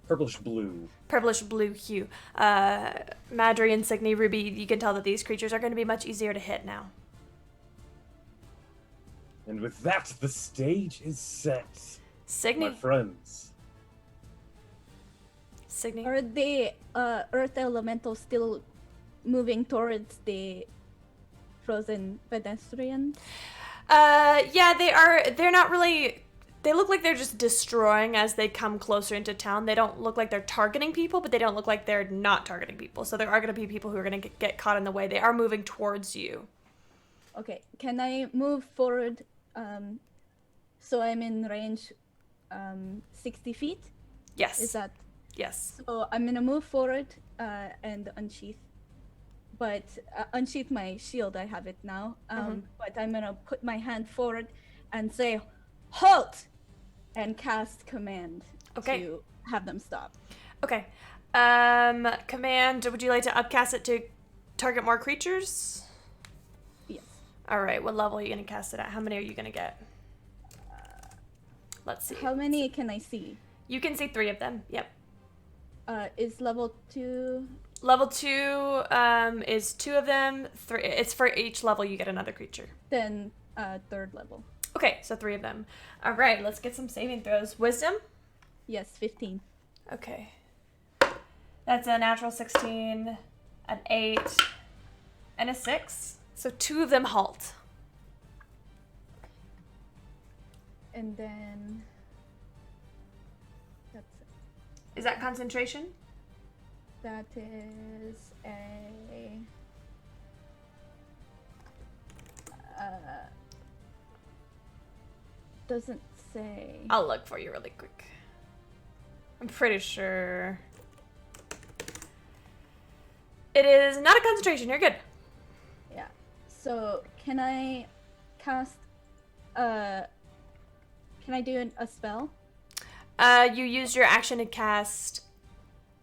Purplish blue. Purplish blue hue. Madry and Signy, Ruby, you can tell that these creatures are going to be much easier to hit now. And with that, the stage is set. Signy. My friends. Signy. Are the earth elementals still moving towards the frozen pedestrians? Yeah, they are. They're not really... They look like they're just destroying as they come closer into town. They don't look like they're targeting people, but they don't look like they're not targeting people. So there are going to be people who are going to get caught in the way. They are moving towards you. Okay, can I move forward so I'm in range 60 feet? Yes. Is that... Yes. So I'm gonna move forward and unsheath. But unsheath my shield, I have it now. But I'm gonna put my hand forward and say, halt! And cast command to have them stop. Okay. Command, would you like to upcast it to target more creatures? Yes. All right, what level are you going to cast it at? How many are you going to get? Let's see. How many can I see? You can see 3 of them. Yep. Is level 2? Level 2 is 2 of them. 3. It's for each level you get another creature. Then 3rd level. Okay, so 3 of them. All right, let's get some saving throws. Wisdom? Yes, 15. Okay. That's a natural 16, an 8, and a 6. So 2 of them halt. And then... That's it. Is that concentration? That is a... doesn't say. I'll look for you really quick. I'm pretty sure... It is not a concentration. You're good. Yeah. So can I cast? Can I do a spell? You use your action to cast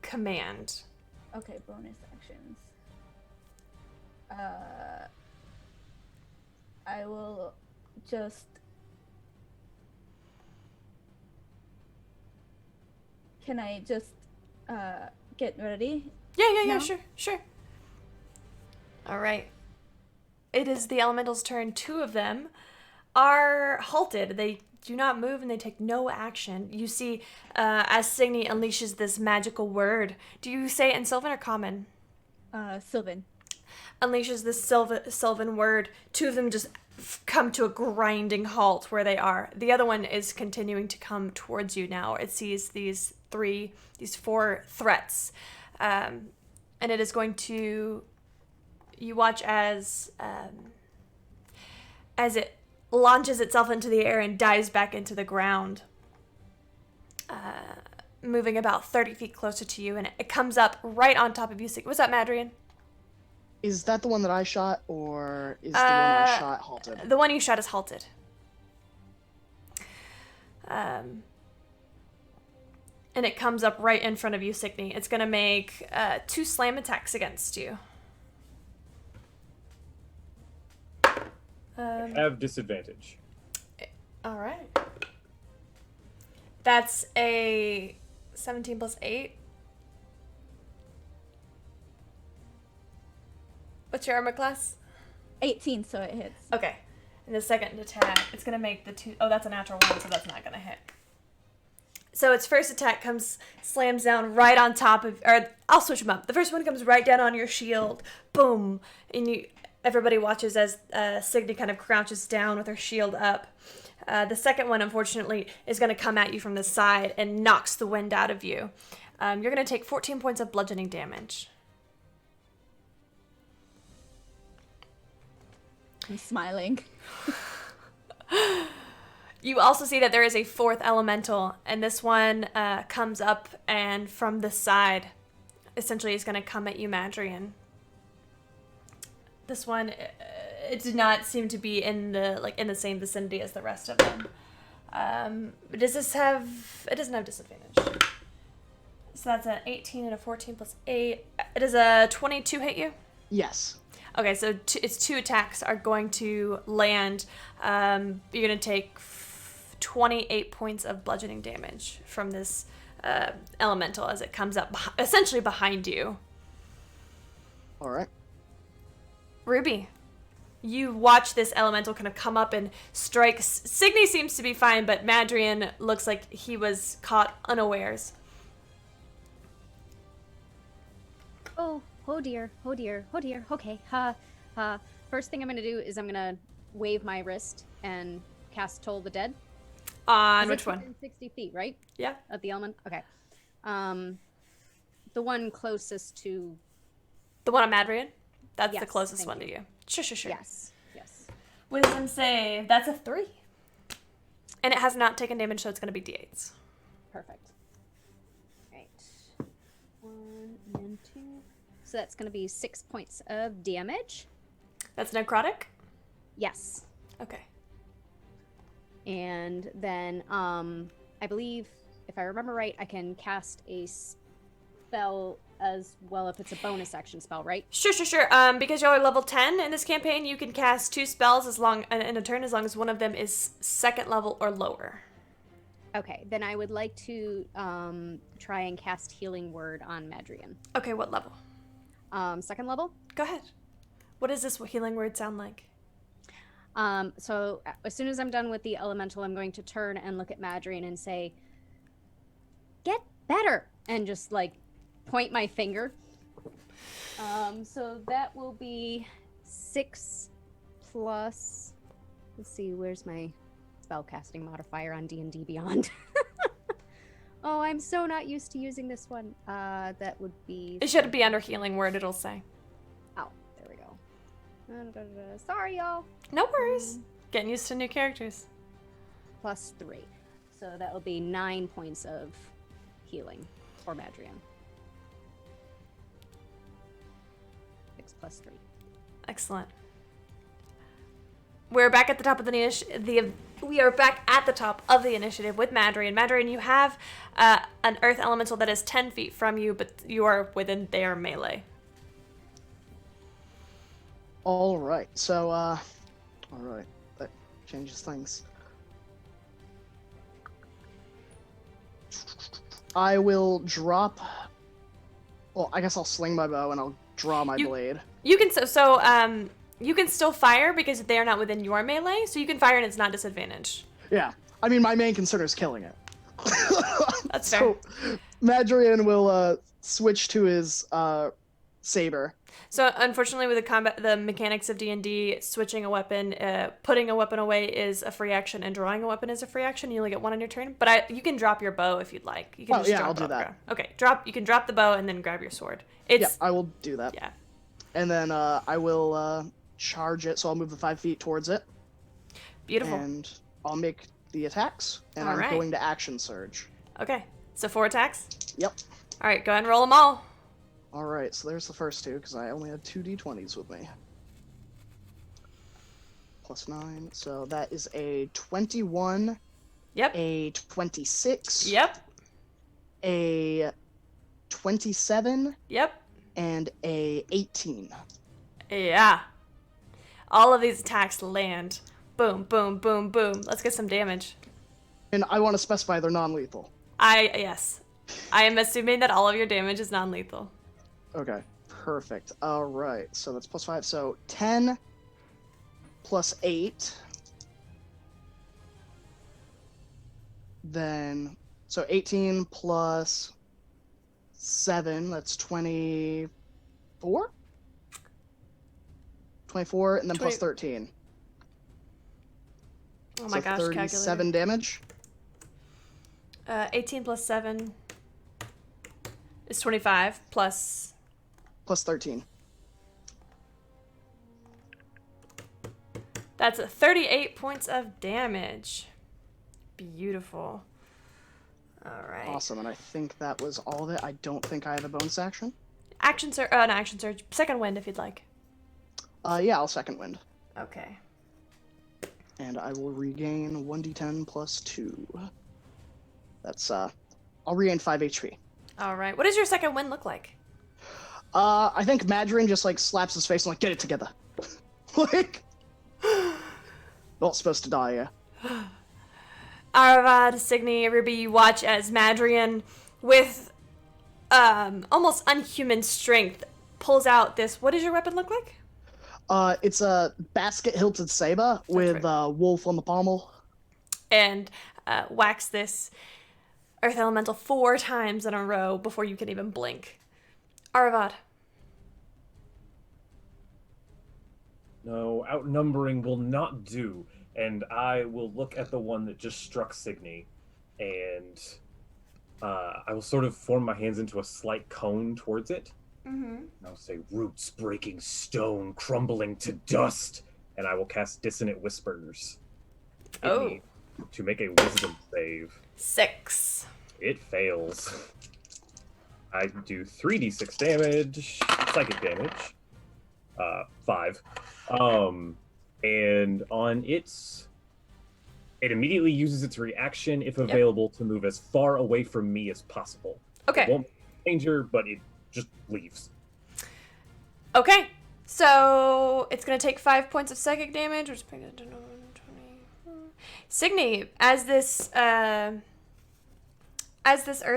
command. Okay, bonus actions. I will just. Can I just get ready? Yeah, No? sure. All right. It is the elemental's turn. 2 of them are halted. They do not move and they take no action. You see, as Signy unleashes this magical word, do you say it in Sylvan or Common? Sylvan. Unleashes this Sylvan word. Two of them just come to a grinding halt where they are. The other one is continuing to come towards you now. It sees these four threats. And it is going to... You watch as it launches itself into the air and dives back into the ground, moving about 30 feet closer to you, and it comes up right on top of you. What's up, Madrian? Is that the one that I shot, or is the one I shot halted? The one you shot is halted. And it comes up right in front of you, Signy. It's going to make 2 slam attacks against you. Have disadvantage. All right. That's a 17 plus 8. What's your armor class? 18, so it hits. Okay. And the second attack, it's going to make the 2... Oh, that's a natural 1, so that's not going to hit. So its first attack slams down right on top of... Or, I'll switch them up. The first one comes right down on your shield. Boom. And everybody watches as Signy kind of crouches down with her shield up. The second one, unfortunately, is going to come at you from the side and knocks the wind out of you. You're going to take 14 points of bludgeoning damage. I'm smiling. You also see that there is a 4th elemental, and this one comes up and from the side, essentially is going to come at you, Madrian. This one, it did not seem to be in the same vicinity as the rest of them. Does this have? It doesn't have disadvantage. So that's an 18 and a 14 plus 8. Does a 22 hit you? Yes. Okay, so its 2 attacks are going to land. You're going to take 28 points of bludgeoning damage from this elemental as it comes up essentially behind you. All right. Ruby, you watch this elemental kind of come up and strike. Signy seems to be fine, but Madrian looks like he was caught unawares. Oh dear. Okay. First thing I'm gonna do is I'm gonna wave my wrist and cast Toll the Dead. On which one? Within 60 feet, right? Yeah. Of the element. Okay. The one closest to. The one on Madrian? That's the Yes, closest thank one to you. Sure. Yes. Wisdom save. That's a 3. And it has not taken damage, so it's going to be d8s. Perfect. Right. 1 and 2. So that's going to be 6 points of damage. That's necrotic? Yes. Okay. And then I believe, if I remember right, I can cast a spell as well if it's a bonus action spell, right? Sure. Because y'all are level 10 in this campaign, you can cast 2 spells in a turn as long as one of them is 2nd level or lower. Okay, then I would like to try and cast Healing Word on Madrian. Okay, what level? 2nd level. Go ahead. What does this healing word sound like? So as soon as I'm done with the elemental, I'm going to turn and look at Madrian and say, "Get better," and just point my finger. So that will be 6 plus. Let's see, where's my spellcasting modifier on D&D Beyond? Oh, I'm so not used to using this one. That would be. It should be under healing word, it'll say. Oh, there we go. Sorry, y'all. No worries. Getting used to new characters. Plus 3. So that will be 9 points of healing for Madrian. 6 plus 3. Excellent. We're back at the top of we are back at the top of the initiative with Madrian. Madrian, you have an earth elemental that is 10 feet from you, but you are within their melee. All right. So, all right. That changes things. I will drop. Well, I guess I'll sling my bow and I'll draw my blade. You can you can still fire because they are not within your melee, so you can fire and it's not disadvantaged. Yeah. I mean, my main concern is killing it. That's So, Madrian will switch to his saber. So unfortunately, with the mechanics of D&D, switching a weapon, putting a weapon away is a free action, and drawing a weapon is a free action. You only get one on your turn. But you can drop your bow if you'd like. You can Yeah, drop I'll it do on the that. ground. Okay, you can drop the bow and then grab your sword. Yeah, I will do that. Yeah. And then I will charge it, so I'll move the 5 feet towards it. Beautiful. And I'll make the attacks, and All I'm right. going to action surge. Okay, so 4 attacks. Yep. All right, go ahead and roll them all. All right, so there's the first 2, because I only had 2 d20s with me. Plus 9, so that is a 21, Yep. a 26, Yep. a 27, Yep. and a 18. Yeah. All of these attacks land. Boom, boom, boom, boom. Let's get some damage. And I want to specify they're non-lethal. Yes. I am assuming that all of your damage is non-lethal. Okay, perfect. All right, so that's plus 5. So 10 plus 8. Then, so 18 plus 7, that's 24? 24, and then plus 13. Oh my So gosh, 37 damage. 18 plus 7 is 25 plus... Plus 13. That's 38 points of damage. Beautiful. All right. Awesome, and I think that was all of it. I don't think I have a bonus action. Action surge. An action surge. Second wind if you'd like. Yeah, I'll second wind. Okay. And I will regain 1d10 plus 2. That's, I'll regain 5 HP. All right. What does your second wind look like? I think Madrin just, like, slaps his face and, like, get it together. Like, not supposed to die, yeah. Aravad, Signy, Ruby, you watch as Madrian, with almost unhuman strength, pulls out this. What does your weapon look like? It's a basket-hilted saber with wolf on the pommel. And whacks this earth elemental 4 times in a row before you can even blink. Aravad. No, outnumbering will not do. And I will look at the one that just struck Signy, and I will sort of form my hands into a slight cone towards it. Mm-hmm. And I'll say, roots breaking stone, crumbling to dust. And I will cast Dissonant Whispers. Oh. To make a wisdom save. 6. It fails. I do 3d6 damage, psychic damage. 5. And on it immediately uses its reaction, if available, to move as far away from me as possible. Okay. It won't be danger, but it just leaves. Okay. So it's gonna take 5 points of psychic damage, which is 20. Signy, as this earth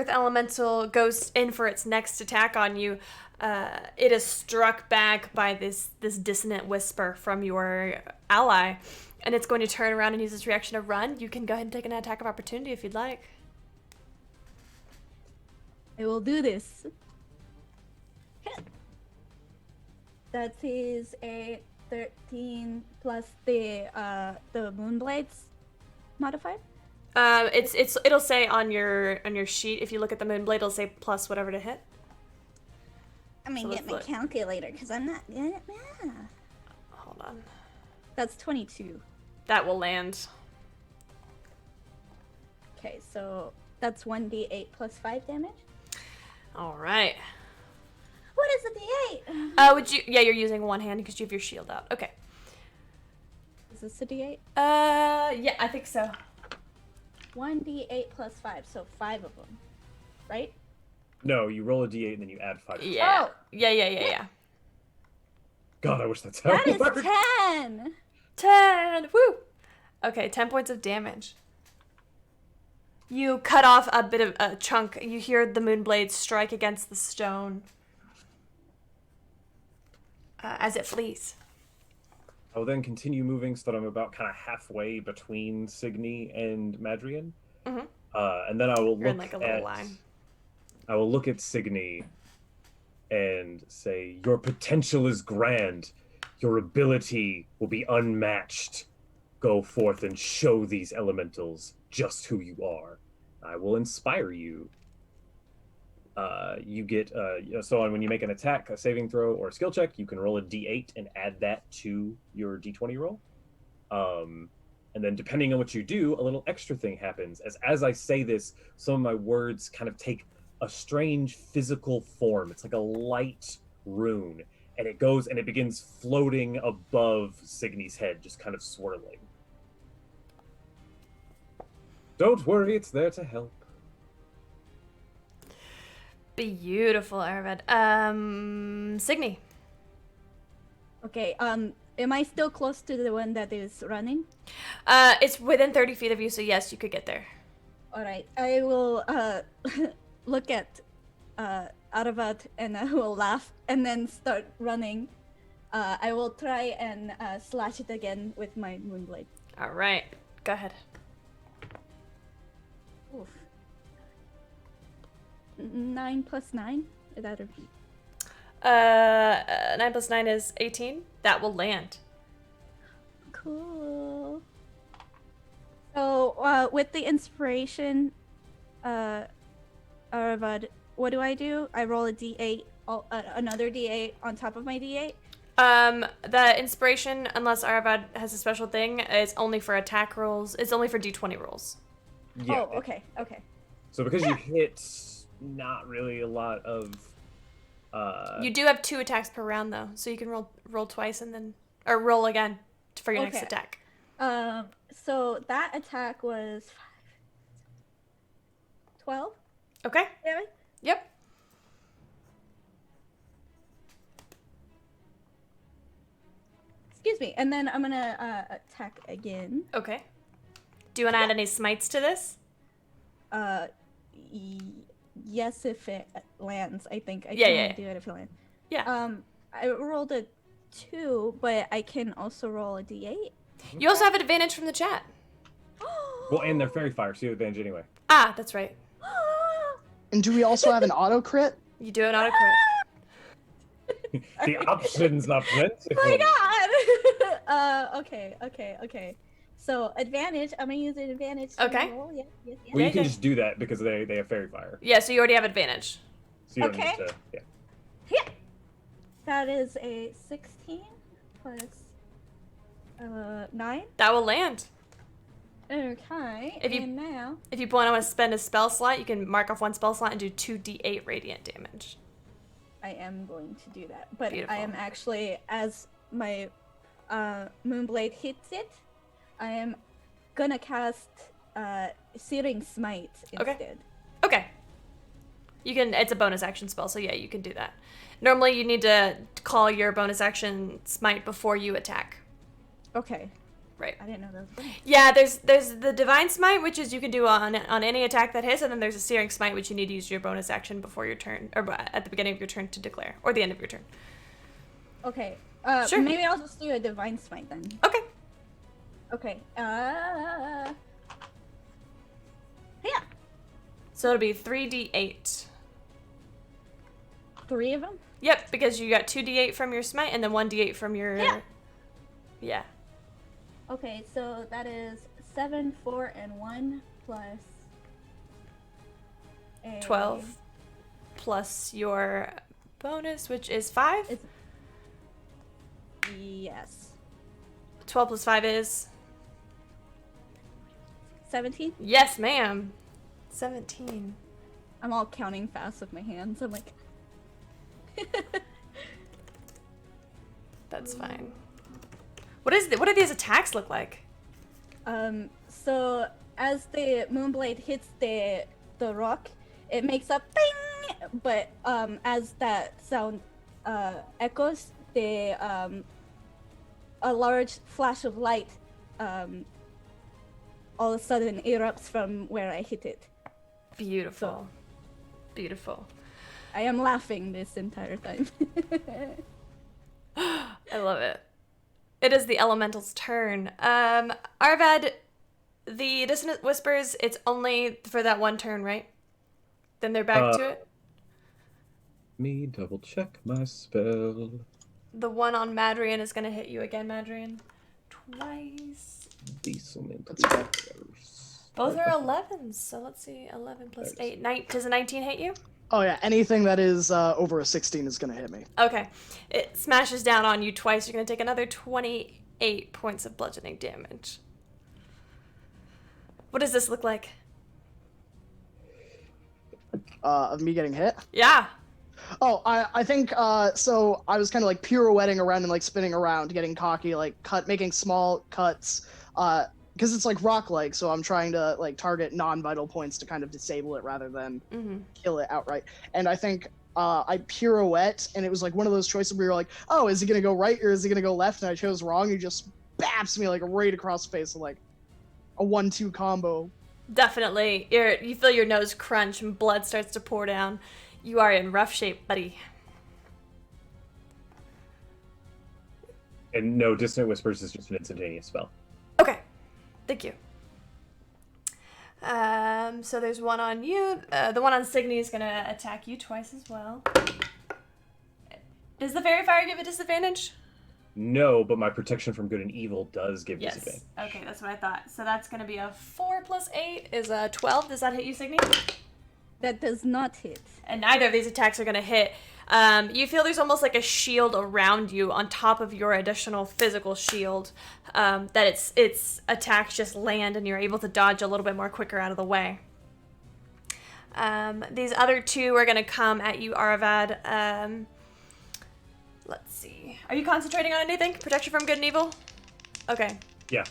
elemental goes in for its next attack on you, it is struck back by this dissonant whisper from your ally, and it's going to turn around and use its reaction to run. You can go ahead and take an attack of opportunity if you'd like. I will do this. That is a 13 plus the Moonblades modifier. It'll say on your sheet, if you look at the Moonblade, it'll say plus whatever to hit. I'm gonna So get let's my look. calculator because I'm not good at math. Hold on. That's 22. That will land. Okay, so that's 1d8 plus 5 damage. All right. What is a d8? Would you? Yeah, you're using one hand because you have your shield out. Okay. Is this a d8? Yeah, I think so. 1d8 plus 5, so 5 of them, right? No, you roll a d8 and then you add 5. Yeah. Oh. Yeah. God, I wish that's how That it is worked. 10! 10. Woo. Okay, 10 points of damage. You cut off a bit of a chunk. You hear the Moonblade strike against the stone as it flees. I will then continue moving so that I'm about kind of halfway between Signy and Madrian. Mhm. And then I will You're in, look like, a little at line. I will look at Signy and say, "Your potential is grand. Your ability will be unmatched. Go forth and show these elementals just who you are. I will inspire you." You get so when you make an attack, a saving throw, or a skill check, you can roll a d8 and add that to your d20 roll. And then depending on what you do, a little extra thing happens. As I say this, some of my words kind of take a strange physical form. It's like a light rune, and it goes and it begins floating above Signy's head, just kind of swirling. Don't worry, it's there to help. Beautiful, Arvid. Signy. Okay, am I still close to the one that is running? It's within 30 feet of you, so yes, you could get there. Alright, I will look at Aravat and I will laugh and then start running. I will try and slash it again with my Moonblade. All right, go ahead. Oof. 9 plus 9? Is that a... 9 plus 9 is 18. That will land. Cool. So, with the inspiration, Aravad, what do? I roll a d8, another d8 on top of my d8? The inspiration, unless Aravad has a special thing, is only for attack rolls. It's only for d20 rolls. Yeah. Oh, okay, okay. So because you hit not really a lot of You do have 2 attacks per round, though, so you can roll twice and then... Or roll again for your next Okay. attack. So that attack was 12 Okay? damage? Yep. Excuse me, and then I'm gonna attack again. Okay. Do you want to add any smites to this? Yes, if it lands, I think. I Yeah, can yeah, only yeah. do it if it lands. Yeah. I rolled a 2, but I can also roll a d8. You also have an advantage from the chat. well, and they're fairy fire, so you have advantage anyway. Ah, that's right. And do we also have an auto crit? You do an auto crit. The options are plentiful. Oh my god! Okay. So advantage. I'm gonna use an advantage. To Okay. roll. Yes. Well, Yeah, you can yeah. just do that because they have fairy fire. Yeah, so you already have advantage. So you don't Okay. need to. Yeah. Yeah. That is a 16 plus 9. That will land. Okay. If you- and now. If you want to spend a spell slot, you can mark off 1 spell slot and do 2d8 radiant damage. I am going to do that, but Beautiful. I am actually, as my Moonblade hits it, I am gonna cast Searing Smite Okay. instead. Okay. You can. It's a bonus action spell, so yeah, you can do that. Normally, you need to call your bonus action smite before you attack. Okay. Right. I didn't know that was bonus. Yeah, there's the divine smite, which is you can do on any attack that hits, and then there's a searing smite, which you need to use your bonus action before your turn, or at the beginning of your turn to declare, or the end of your turn. Okay. Sure. Maybe I'll just do a Divine Smite then. Okay. Okay. Yeah. So it'll be 3d8. 3 of them? Yep, because you got 2d8 from your smite and then 1d8 from your. Yeah. Yeah. Okay, so that is 7, 4, and 1 plus. 12 plus your bonus, which is 5. It's- Yes. 12 plus 5 is. 17? Yes, ma'am. 17. I'm all counting fast with my hands. I'm like. That's fine. What do these attacks look like? So as the Moonblade hits the rock, it makes a bing. But as that sound echoes, a large flash of light all of a sudden erupts from where I hit it. Beautiful. Beautiful. I am laughing this entire time. I love it. It is the elemental's turn. Arvad, the Dissonant Whispers, it's only for that one turn, right? Then they're back to it? Me double check my spell. The one on Madrian is going to hit you again, Madrian. Twice. Dissonant That's right. Whispers. Both are 11s, so let's see. 11 plus 8. Does a 19 hit you? Oh yeah, anything that is over a 16 is gonna hit me. Okay. It smashes down on you twice. You're going to take another 28 points of bludgeoning damage. What does this look like? Of me getting hit. Yeah. Oh, I think so. I was kind of like pirouetting around and like spinning around, getting cocky, like making small cuts. Because it's like rock-like, so I'm trying to like target non-vital points to kind of disable it rather than kill it outright. And I think I pirouette, and it was like one of those choices where you're like, oh, is he gonna go right or is he gonna go left? And I chose wrong. He just baps me like right across the face, like a 1-2 combo. Definitely. You feel your nose crunch and blood starts to pour down. You are in rough shape, buddy. And no, Dissonant Whispers is just an instantaneous spell. Okay. Thank you. So there's one on you. The one on Signy is going to attack you twice as well. Does the Fairy Fire give a disadvantage? No, but my protection from good and evil does give Yes. disadvantage. Okay, that's what I thought. So that's going to be a 4 plus 8 is a 12. Does that hit you, Signy? That does not hit. And neither of these attacks are going to hit. You feel there's almost like a shield around you on top of your additional physical shield, that its attacks just land and you're able to dodge a little bit more quicker out of the way. These other two are going to come at you, Aravad. Let's see. Are you concentrating on anything? Protection from good and evil? Okay. Yeah.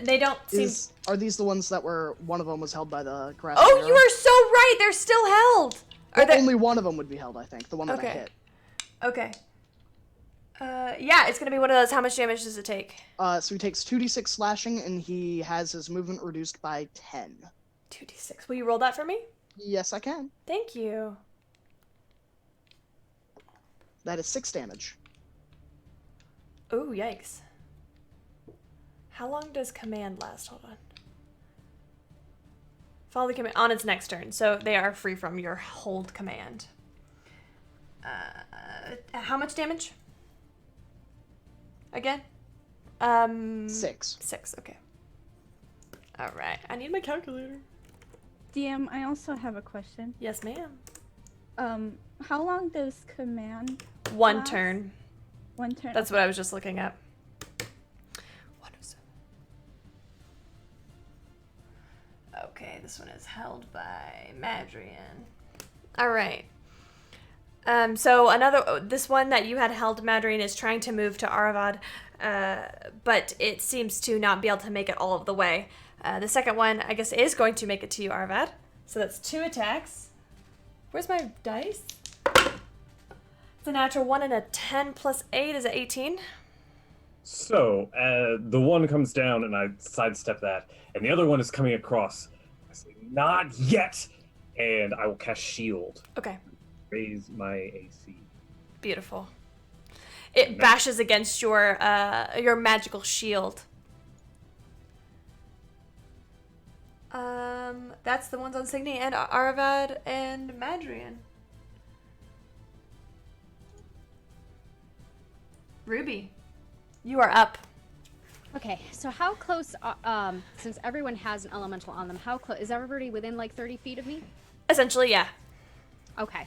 They don't seem... Are these the ones that were one of them was held by the grass? Oh, you are so right! They're still held! Are they... Only one of them would be held, I think. The one that I hit. Okay. Yeah, it's gonna be one of those. How much damage does it take? So he takes 2d6 slashing, and he has his movement reduced by 10. 2d6. Will you roll that for me? Yes, I can. Thank you. That is 6 damage. Oh, yikes. How long does command last? Hold on. Follow the command on its next turn, so they are free from your hold command. How much damage? Again? 6. 6, okay. Alright, I need my calculator. DM, I also have a question. Yes, ma'am. How long does command One last? turn. One turn. That's what I was just looking at. 107. Okay, this one is held by Madrian. All right. So this one that you had held, Madrian, is trying to move to Aravad, but it seems to not be able to make it all of the way. The second one, I guess, is going to make it to you, Arvad. So that's 2 attacks. Where's my dice? It's a natural 1 and a 10 plus 8 is 18. So, the one comes down and I sidestep that, and the other one is coming across. I say, not yet! And I will cast Shield. Okay. Raise my AC. Beautiful. It bashes against your magical shield. That's the ones on Signy and Arvad and Madrian. Ruby, you are up. Okay, so how close, since everyone has an elemental on them, how close, is everybody within like 30 feet of me? Essentially, yeah. Okay.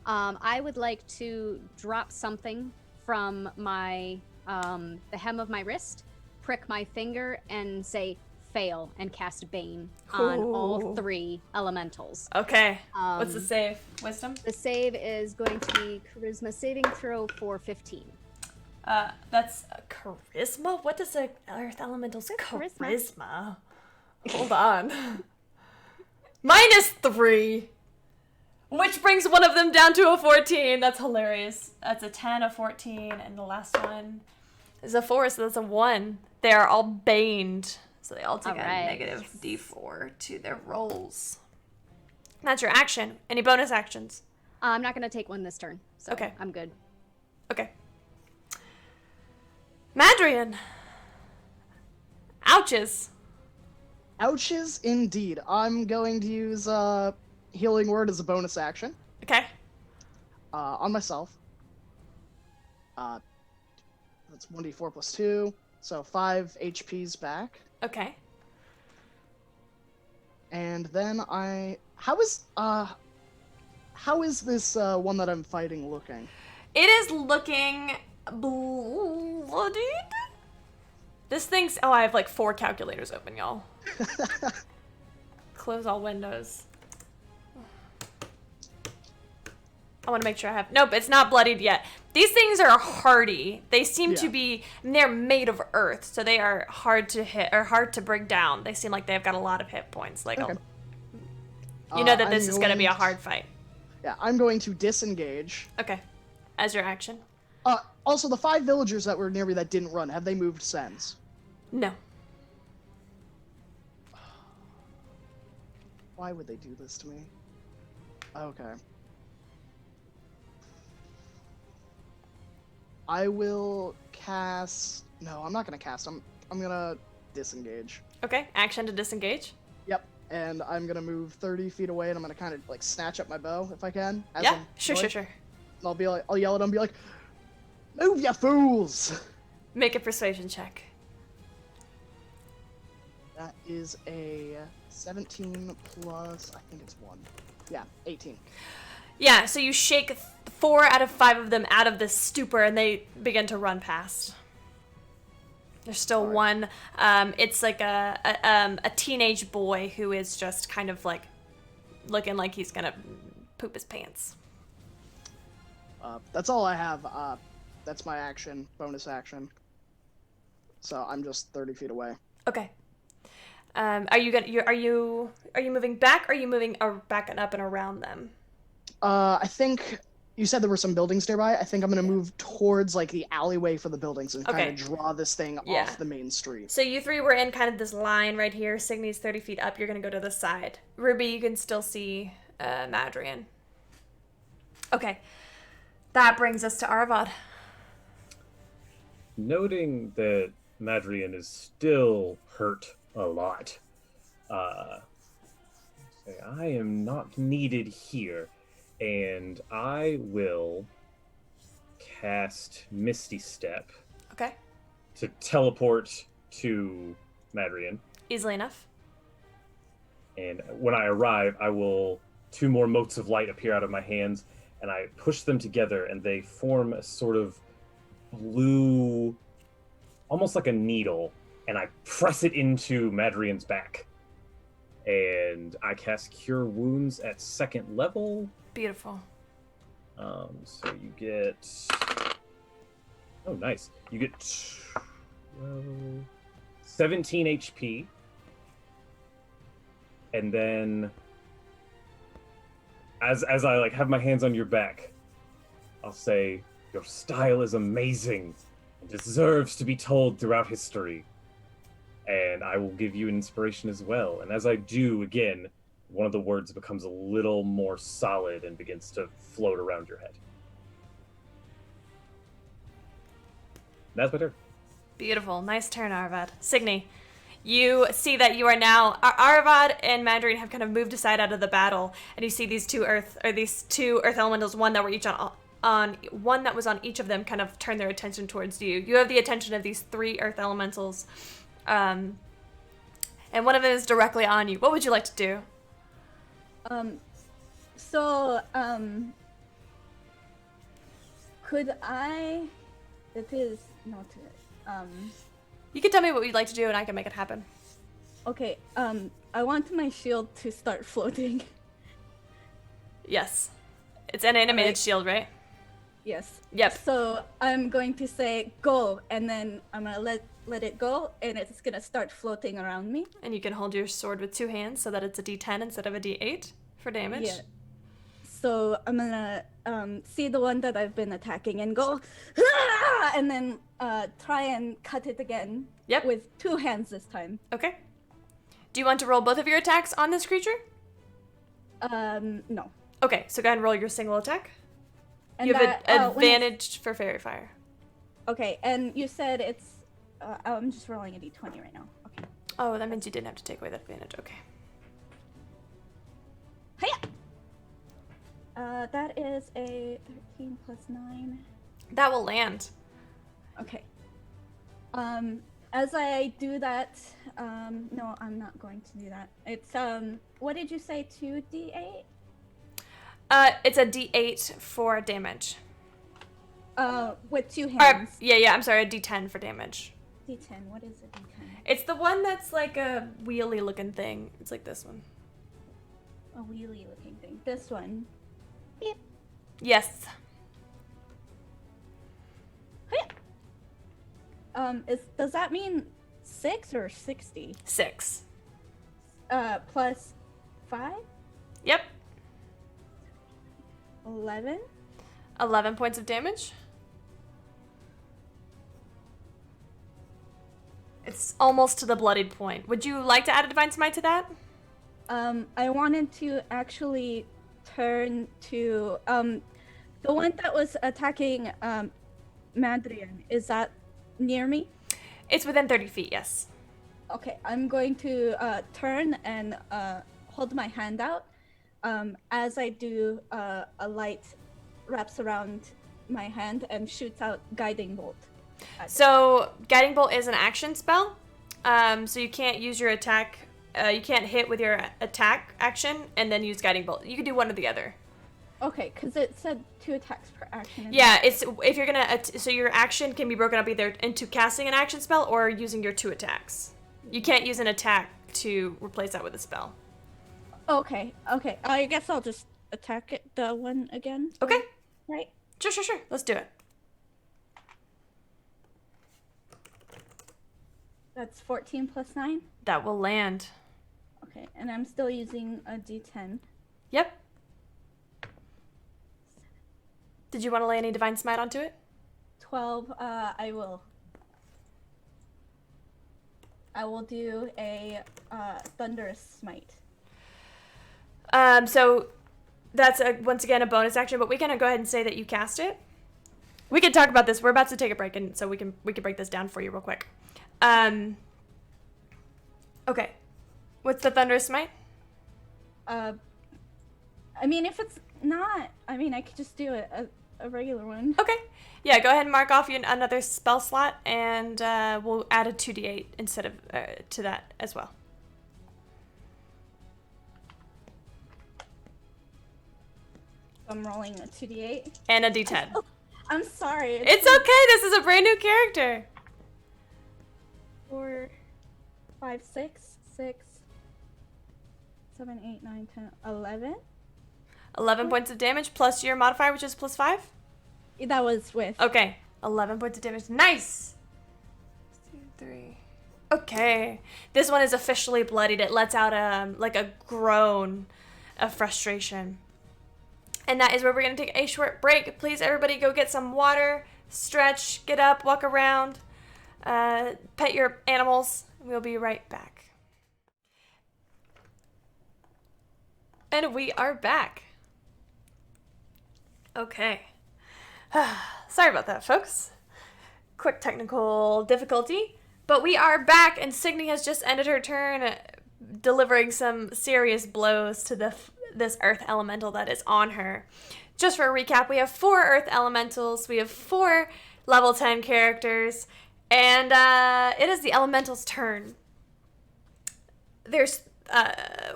I would like to drop something from my, the hem of my wrist, prick my finger, and say, fail, and cast Bane on all 3 elementals. Okay. What's the save? Wisdom? The save is going to be Charisma saving throw for 15. That's charisma? What does a earth elemental's Charisma. charisma? Hold on. -3. Which brings one of them down to a 14. That's hilarious. That's a 10, a 14, and the last one is a 4, so that's a 1. They are all baned, so they all take a negative D4 to their rolls. That's your action. Any bonus actions? I'm not going to take one this turn, so Okay. I'm good. Okay. Madrian. Ouches. Ouches, indeed. I'm going to use Healing Word as a bonus action Okay. on myself. That's 1d4 plus 2, so 5 HP's back. Okay. And then how is this one that I'm fighting looking? It is looking bloodied. This thing's... Oh, I have like 4 calculators open, y'all. Close all windows. I want to make sure I have... Nope, it's not bloodied yet. These things are hardy. They seem to be... They're made of earth, so they are hard to hit, or hard to bring down. They seem like they've got a lot of hit points. Like, Okay. you know that I'm this is going to be a going hard fight. Yeah, I'm going to disengage. Okay. As your action. Also, the 5 villagers that were near me that didn't run, have they moved since? No. Why would they do this to me? Okay. I will cast... No, I'm not going to cast. I'm going to disengage. Okay, action to disengage. Yep. And I'm going to move 30 feet away, and I'm going to kind of, like, snatch up my bow, if I can. As Yeah, I'm sure. And I'll be like... I'll yell at them and be like, move, ya fools! Make a persuasion check. That is a 17 plus... I think it's 1. Yeah, 18. Yeah, so you shake 4 out of 5 of them out of this stupor, and they begin to run past. There's still one. It's like a teenage boy who is just kind of like looking like he's gonna poop his pants. That's all I have. That's my action, bonus action. So I'm just 30 feet away. Okay. Are you moving back? Or are you moving back and up and around them? I think you said there were some buildings nearby. I think I'm gonna move towards like the alleyway for the buildings and kind of draw this thing off the main street. So you 3 were in kind of this line right here. Signy's 30 feet up. You're gonna go to the side. Ruby, you can still see Madrian. Okay. That brings us to Arvad. Noting that Madrian is still hurt a lot, say, I am not needed here, and I will cast Misty Step Okay. to teleport to Madrian. Easily enough. And when I arrive, I will 2 more motes of light appear out of my hands, and I push them together, and they form a sort of blue, almost like a needle, and I press it into Madrian's back. And I cast Cure Wounds at 2nd level. Beautiful. So you get... Oh, nice. You get 17 HP. And then... As I like have my hands on your back, I'll say, your style is amazing and deserves to be told throughout history. And I will give you an inspiration as well. And as I do, again, one of the words becomes a little more solid and begins to float around your head. That's my turn. Beautiful. Nice turn, Arvad. Signy, you see that you are now... Arvad and Mandarin have kind of moved aside out of the battle, and you see these two earth elementals, one that were each on one that was on each of them, kind of turn their attention towards you. You have the attention of these 3 earth elementals, and one of them is directly on you. What would you like to do? Could I... It is not... You can tell me what you'd like to do, and I can make it happen. Okay, I want my shield to start floating. Yes. It's an animated Alright. shield, right? Yes. Yep. So I'm going to say go, and then I'm gonna let it go, and it's gonna start floating around me. And you can hold your sword with 2 hands so that it's a d10 instead of a d8 for damage. Yeah. So I'm gonna see the one that I've been attacking and go, "Ah!" and then try and cut it again. Yep. With 2 hands this time. Okay. Do you want to roll both of your attacks on this creature? No. Okay, so go ahead and roll your single attack. And You have when it's- advantage for Fairy Fire. Okay, and you said it's. I'm just rolling a d20 right now. Okay. Oh, that means you didn't have to take away that advantage. Okay. Hiya! That is a 13 plus 9. That will land. Okay. As I do that, no, I'm not going to do that. It's, what did you say, 2d8? It's a D8 for damage. With two Or, hands. yeah, I'm sorry, a D10 for damage. D10, what is a D10? It's the one that's like a wheelie looking thing. It's like this one. A wheelie looking thing. This one. Beep. Yes. Hiya! Does that mean 6 or 60? 6. Plus 5? Yep. 11? 11 points of damage. It's almost to the bloodied point. Would you like to add a Divine Smite to that? I wanted to actually turn to, the one that was attacking, Madrian. Is that near me? It's within 30 feet, yes. Okay, I'm going to, turn and, hold my hand out. As I do, a light wraps around my hand and shoots out Guiding Bolt. So, Guiding Bolt is an action spell. So you can't use your attack. You can't hit with your attack action and then use Guiding Bolt. You can do one or the other. Okay, because it said 2 attacks per action. Yeah, it's if you're gonna. So your action can be broken up either into casting an action spell or using your 2 attacks. You can't use an attack to replace that with a spell. Okay. I guess I'll just attack it, the one again. Okay. Right? Sure. Let's do it. That's 14 plus 9. That will land. Okay, and I'm still using a d10. Yep. Did you want to lay any Divine Smite onto it? 12, I will do a Thunderous Smite. So that's once again a bonus action, but we can go ahead and say that you cast it. We can talk about this. We're about to take a break, and so we can break this down for you real quick. Okay. What's the Thunderous Smite? I mean, if it's not, I mean, I could just do a regular one. Okay. Yeah, go ahead and mark off another spell slot, and we'll add a 2d8 instead of to that as well. I'm rolling a 2d8. And a d10. Oh, I'm sorry. It's okay. This is a brand new character. 4, 5, 6, 7, 8, 9, 10, 11. 11 points of damage plus your modifier, which is plus 5. That was with. Okay. 11 points of damage. Nice. 2, 3. Okay. This one is officially bloodied. It lets out like a groan of frustration. And that is where we're going to take a short break. Please, everybody, go get some water, stretch, get up, walk around, pet your animals. We'll be right back. And we are back. Okay. Sorry about that, folks. Quick technical difficulty. But we are back, and Signy has just ended her turn, delivering some serious blows to this earth elemental that is on her. Just for a recap, we have 4 earth elementals, we have 4 level 10 characters, and it is the elemental's turn. There's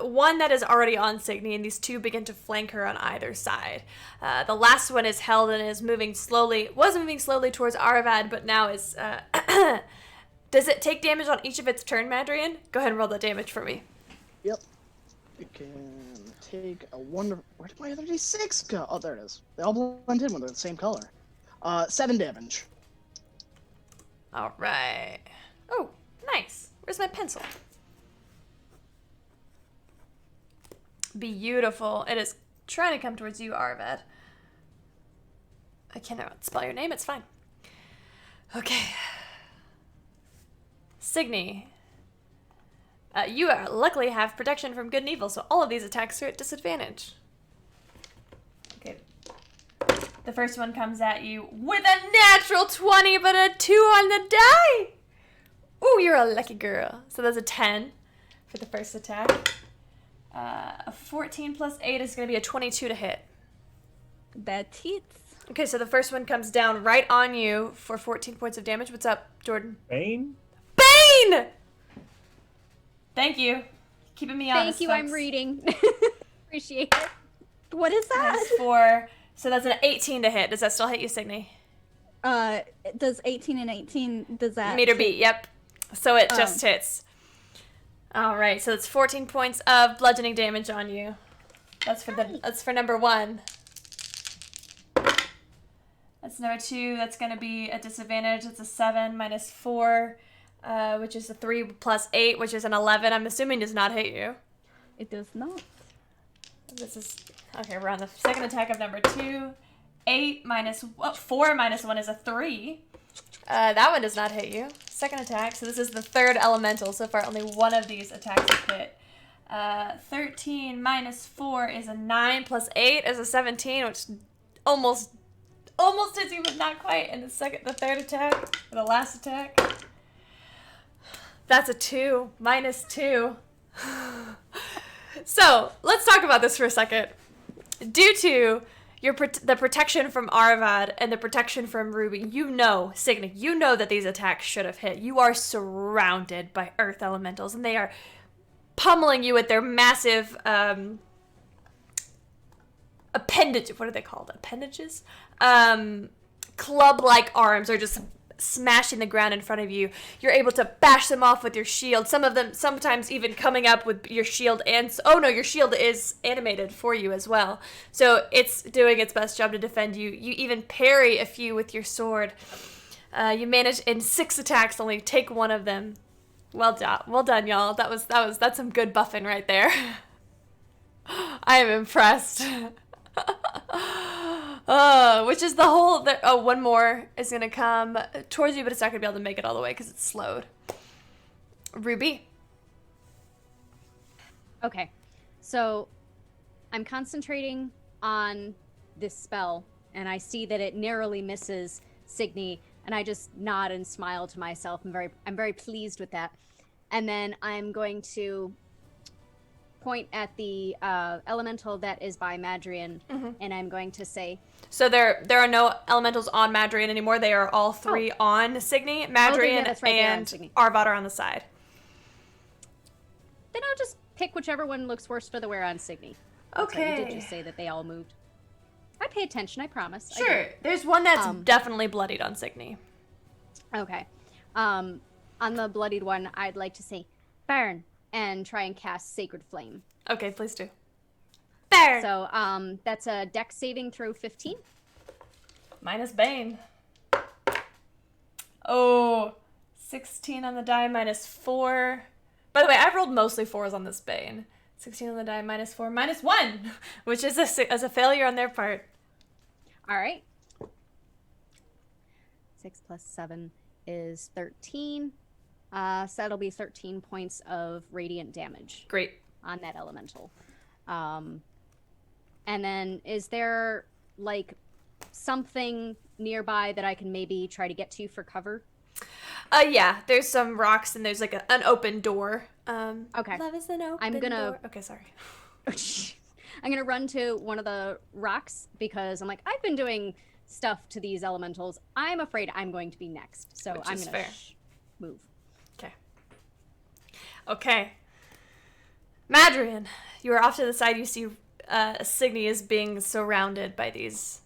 one that is already on Signy, and these 2 begin to flank her on either side. The last one is held and is moving slowly, was moving slowly towards Aravad, but now is... Does it take damage on each of its turn, Madrian? Go ahead and roll the damage for me. Yep. You can take a wonder. Where did my other d6 go? Oh, there it is. They all blend in when they're the same color. 7 damage. All right. Oh, nice. Where's my pencil? Beautiful. It is trying to come towards you, Arvad. I cannot spell your name. It's fine. Okay. Signy. You luckily have protection from good and evil, so all of these attacks are at disadvantage. Okay. The first one comes at you with a natural 20, but a 2 on the die. Ooh, you're a lucky girl. So that's a 10 for the first attack. A 14 plus 8 is going to be a 22 to hit. That hits. Okay, so the first one comes down right on you for 14 points of damage. What's up, Jordan? Bane? Bane! Thank you. Keeping me honest, Thank you, I'm folks. reading. Appreciate it. What is that? That's 4. So that's an 18 to hit. Does that still hit you, Signy? Does 18 and 18, does that Meter hit? beat, yep. So it just hits. Alright, so it's 14 points of bludgeoning damage on you. That's for number 1. That's number 2. That's going to be a disadvantage. It's a 7 minus 4, which is a 3 plus 8, which is an 11. I'm assuming does not hit you. It does not. This is... Okay, we're on the second attack of number 2. 4 minus 1 is a 3. That one does not hit you. Second attack. So this is the third elemental. So far, only one of these attacks have hit. 13 minus 4 is a 9 plus 8 is a 17, which almost hits you, but not quite. And the third attack, the last attack, that's a 2 minus 2. So let's talk about this for a second. Due to the protection from Arvad and the protection from Ruby, Signy, you know that these attacks should have hit. You are surrounded by earth elementals, and they are pummeling you with their massive appendage. What are they called? Appendages? Club-like arms are just smashing the ground in front of you. You're able to bash them off with your shield. Some of them sometimes even coming up with your shield, and your shield is animated for you as well. So it's doing its best job to defend you. You even parry a few with your sword. You manage in 6 attacks only take 1 of them. Well done, y'all. That's some good buffing right there. I am impressed. Which is the whole... one more is going to come towards you, but it's not going to be able to make it all the way because it's slowed. Ruby? Okay, so I'm concentrating on this spell, and I see that it narrowly misses Signy, and I just nod and smile to myself. I'm very pleased with that. And then I'm going to point at the elemental that is by Madrian, and I'm going to say... So there are no elementals on Madrian anymore. They are all 3 on Signy. Madrian that's right, they're on and Signy. Arvad are on the side. Then I'll just pick whichever one looks worse for the wear on Signy. Okay. You did just say that they all moved. I pay attention, I promise. I Sure. There's one that's definitely bloodied on Signy. do. Okay. On the bloodied one, I'd like to say, burn, and try and cast Sacred Flame. Okay, please do. There! So, that's a dex saving throw 15. Minus Bane. Oh, 16 on the die, minus 4. By the way, I've rolled mostly 4s on this Bane. 16 on the die, minus 4, minus 1, which is a failure on their part. All right. 6 plus 7 is 13. So that'll be 13 points of radiant damage Great. on that elemental. And then is there, like, something nearby that I can maybe try to get to for cover? Yeah, there's some rocks and there's like an open door. Okay. Love is an open I'm gonna- door. Okay, sorry. I'm going to run to one of the rocks because I'm like, I've been doing stuff to these elementals. I'm afraid I'm going to be next. So Which I'm is going fair. to move. Okay. Madrian, you are off to the side. You see Signy is being surrounded by these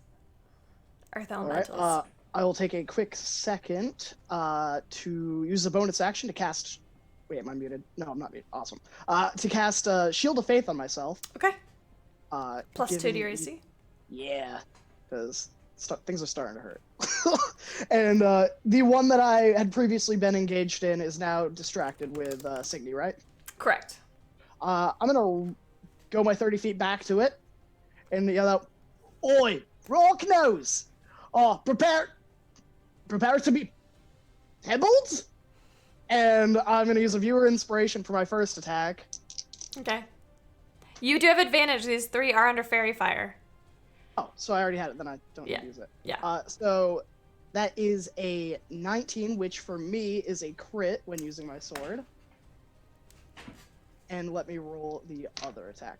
earth All elementals. right. I will take a quick second to use the bonus action to cast. Wait, am I muted? No, I'm not muted. Awesome. To cast Shield of Faith on myself. Okay. Plus 2 to given- your AC. Yeah, because things are starting to hurt. And the one that I had previously been engaged in is now distracted with Signy, right? Correct. I'm gonna go my 30 feet back to it and yell out, "Oi, Rock Nose! Oh, prepare to be pebbled!" And I'm gonna use a viewer inspiration for my first attack. Okay. You do have advantage. These 3 are under fairy fire. Oh, so I already had it. Then I don't need Yeah. to use it. Yeah. So that is a 19, which for me is a crit when using my sword. And let me roll the other attack.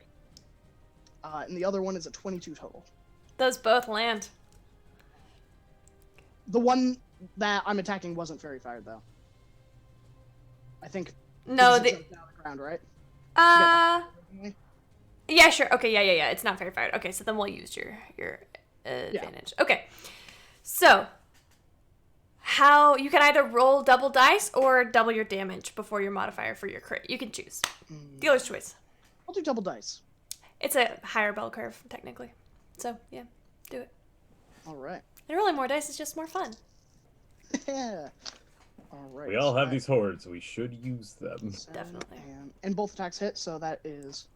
And the other one is a 22 total. Those both land. The one that I'm attacking wasn't fairy fired though. I think. No, because it the jumped out of the ground, right? yeah, sure. Okay, yeah. It's not fairy fired. Okay, so then we'll use your advantage. Okay. So how you can either roll double dice or double your damage before your modifier for your crit. You can choose. Dealer's choice. I'll do double dice. It's a higher bell curve technically. So, yeah. Do it. All right. And rolling more dice is just more fun. Yeah. All right. We all so have that- these hordes. We should use them. Definitely. And both attacks hit, so that is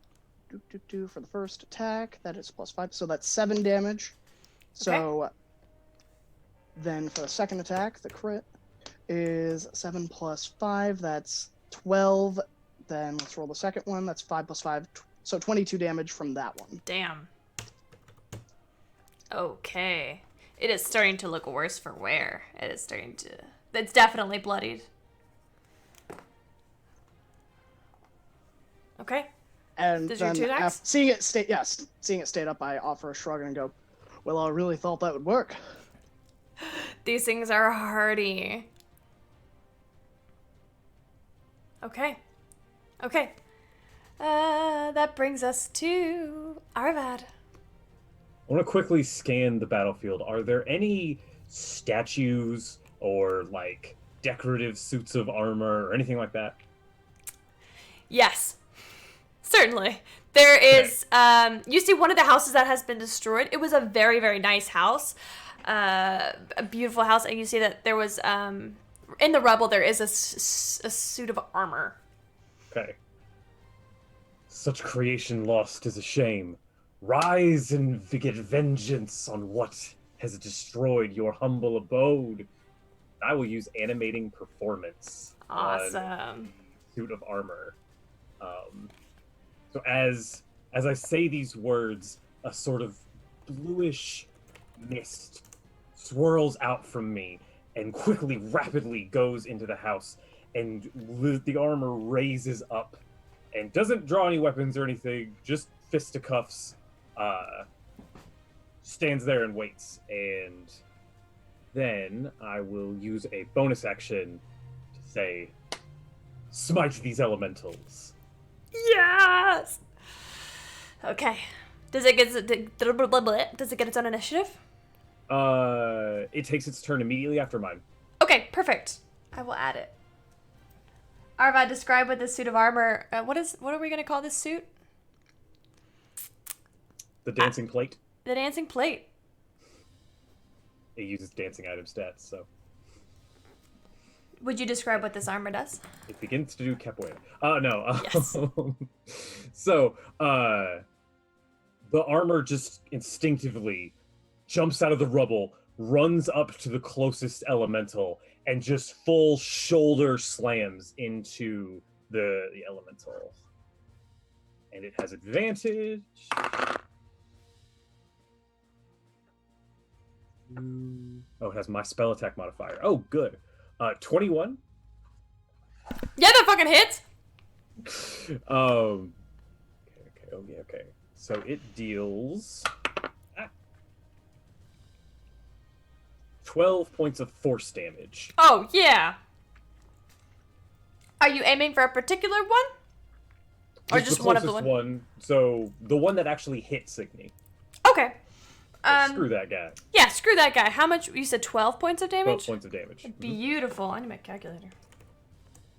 for the first attack. That is +5, so that's 7 damage. So then for the second attack, the crit is 7 + 5. That's 12. Then let's roll the second one. That's 5 + 5, so 22 damage from that one. Damn. Okay. It is starting to look worse for wear. It is starting to... It's definitely bloodied. Okay. And Does your then two attacks? seeing it stayed up, I offer a shrug and go, "Well, I really thought that would work." These things are hardy. Okay. Okay. That brings us to Arvad. I want to quickly scan the battlefield. Are there any statues or like decorative suits of armor or anything like that? Yes. Certainly. There is, you see one of the houses that has been destroyed. It was a very, very nice house. A beautiful house. And you see that there was, in the rubble, there is a suit of armor. Okay. Such creation lost is a shame. Rise and get vengeance on what has destroyed your humble abode. I will use animating performance on Awesome. suit of armor. So as I say these words, a sort of bluish mist swirls out from me and quickly, rapidly goes into the house, and the armor raises up and doesn't draw any weapons or anything, just fisticuffs, stands there and waits. And then I will use a bonus action to say, smite these elementals. Yes! Okay. Does it get its own initiative? It takes its turn immediately after mine. Okay, perfect. I will add it. Arvad, describe what this suit of armor. What are we gonna call this suit? The dancing plate. The dancing plate. It uses dancing item stats, so Would you describe what this armor does? it begins to do capoeira. No. Yes. So, the armor just instinctively jumps out of the rubble, runs up to the closest elemental, and just full shoulder slams into the elemental. And it has advantage. Oh, it has my spell attack modifier. Oh, good. 21. Yeah, that fucking hits. Okay. So it deals 12 points of force damage. Oh yeah. Are you aiming for a particular one? Or just the one of the closest one? So the one that actually hit Signy. Okay. Screw that guy. Yeah, screw that guy. How much? You said 12 points of 12 damage? points of damage. Beautiful. I need my calculator.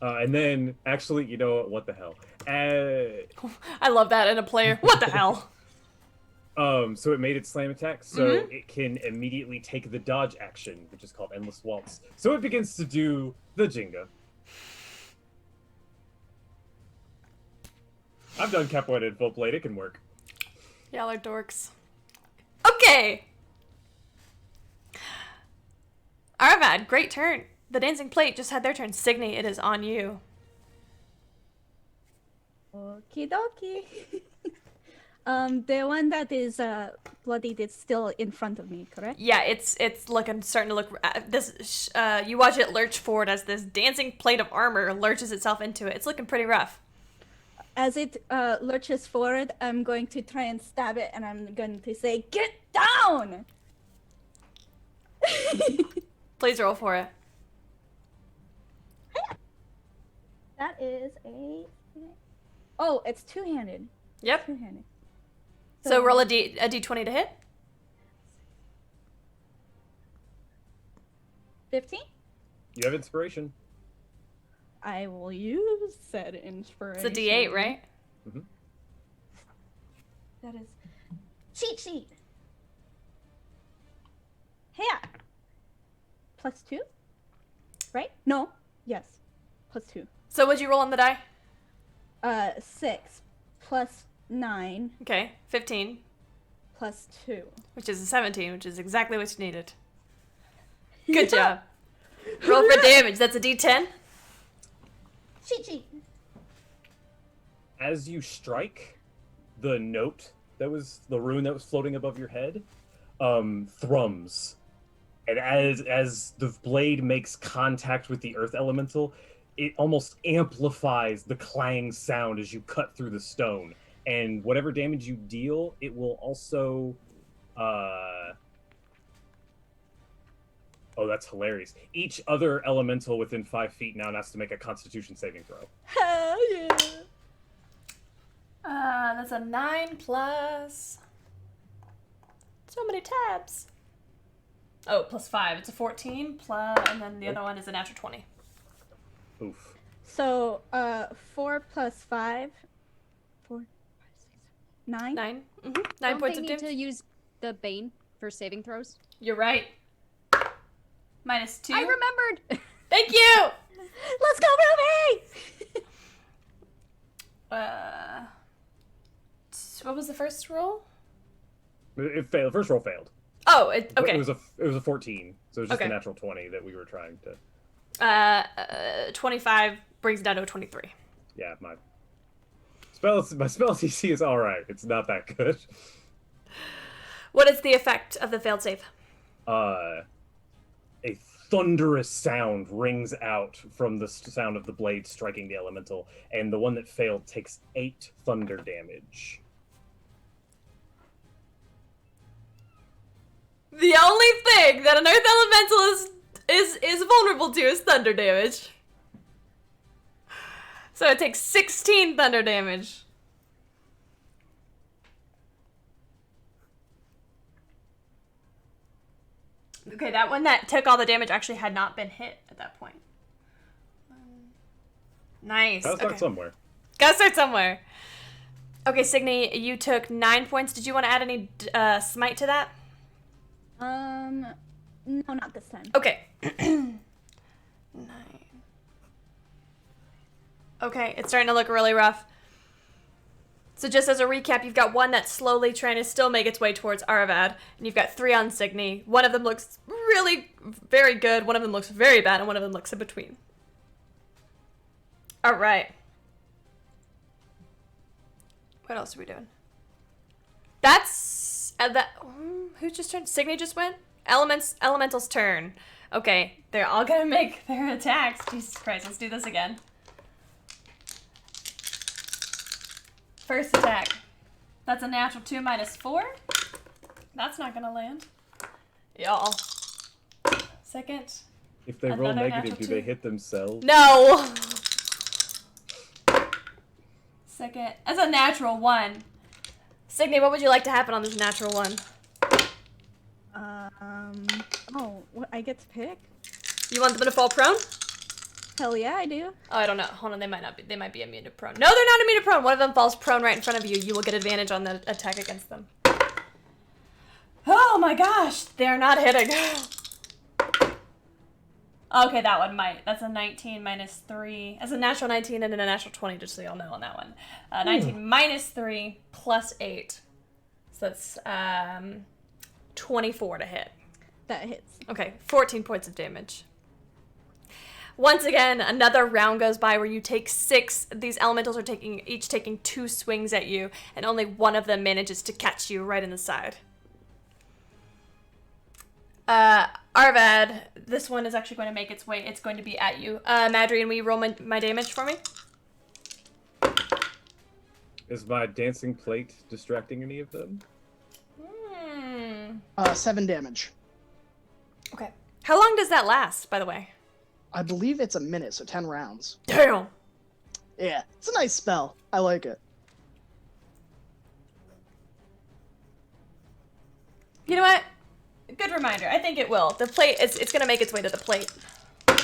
And then, actually, you know what the hell? I love that in a player. What the hell? So it made its slam attack, so it can immediately take the dodge action, which is called Endless Waltz. So it begins to do the Jenga. I've done capoeira in full plate, it can work. Y'all are dorks. Okay. Arvad, great turn. The dancing plate just had their turn. Signy, it is on you. Okie dokie. The one that is bloodied is still in front of me, correct? Yeah, it's starting to look this. You watch it lurch forward as this dancing plate of armor lurches itself into it. It's looking pretty rough. As it lurches forward, I'm going to try and stab it, and I'm going to say, "Get down!" Please roll for it. That is a... Oh, it's two-handed. Yep. Two-handed. So roll a d20 to hit. 15? You have inspiration. I will use said inspiration. It's a d8, right? Mm-hmm. That is cheat sheet. Yeah. Plus 2? Right? No. Yes. Plus 2. So what'd you roll on the die? 6 plus 9 Okay, 15, plus 2. which is a 17, which is exactly what you needed. Good job. Roll for damage. That's a d10. Cheat sheet. As you strike, the note that was the rune that was floating above your head thrums, and as the blade makes contact with the earth elemental, it almost amplifies the clang sound as you cut through the stone. And whatever damage you deal, it will also oh, that's hilarious. Each other elemental within 5 feet now has to make a Constitution saving throw. Hell yeah. That's a 9 plus... So many tabs. Oh, plus 5. It's a 14 plus... And then the other one is a natural 20. Oof. So, 4 plus 5. 4, 5, 6, 9? 9. Mm-hmm. 9 Don't points they of need damage. to use the Bane for saving throws? You're right. Minus 2. I remembered! Thank you! Let's go, Ruby! What was the first roll? It failed. First roll failed. Oh, okay. It was a 14, so it was just Okay. a natural 20 that we were trying to. 25 brings it down to a 23. Yeah, my spell DC is all right. It's not that good. What is the effect of the failed save? A thunderous sound rings out from the sound of the blade striking the elemental, and the one that failed takes 8 thunder damage. The only thing that an earth elemental is vulnerable to is thunder damage. So it takes 16 thunder damage. Okay, that one that took all the damage actually had not been hit at that point. Nice. Gotta start Okay. somewhere. Gotta start somewhere. Okay, Signy, you took 9 points. Did you want to add any smite to that? No, not this time. Okay. 9. Okay, it's starting to look really rough. So just as a recap, you've got one that's slowly trying to still make its way towards Aravad, and you've got 3 on Signy. One of them looks really very good, one of them looks very bad, and one of them looks in between. All right. What else are we doing? That's who just turned? Signy just went. Elemental's turn. Okay, they're all gonna make their attacks. Jesus Christ, let's do this again. First attack. That's a natural 2 minus 4. That's not gonna land. Y'all. Second. If they roll Another negative, natural do they 2. hit themselves? No! Second. That's a natural 1. Signy, what would you like to happen on this natural 1? Oh, what, I get to pick? You want them to fall prone? Hell yeah, I do. Oh, I don't know. Hold on, they might be immune to prone. No, they're not immune to prone. One of them falls prone right in front of you. You will get advantage on the attack against them. Oh my gosh, they're not hitting. Okay, that one might. That's a 19 minus 3. That's a natural 19 and then a natural 20, just so y'all know on that one. 19 minus 3 plus 8. So that's 24 to hit. That hits. Okay, 14 points of damage. Once again, another round goes by where you take 6. These elementals are each taking 2 swings at you, and only one of them manages to catch you right in the side. Arvad, this one is actually going to make its way. It's going to be at you. Madrian, will you roll my damage for me? Is my dancing plate distracting any of them? 7 damage. Okay. How long does that last, by the way? I believe it's a minute, so 10 rounds. Damn! Yeah, it's a nice spell. I like it. You know what? Good reminder. I think it will. The plate, it's going to make its way to the plate. It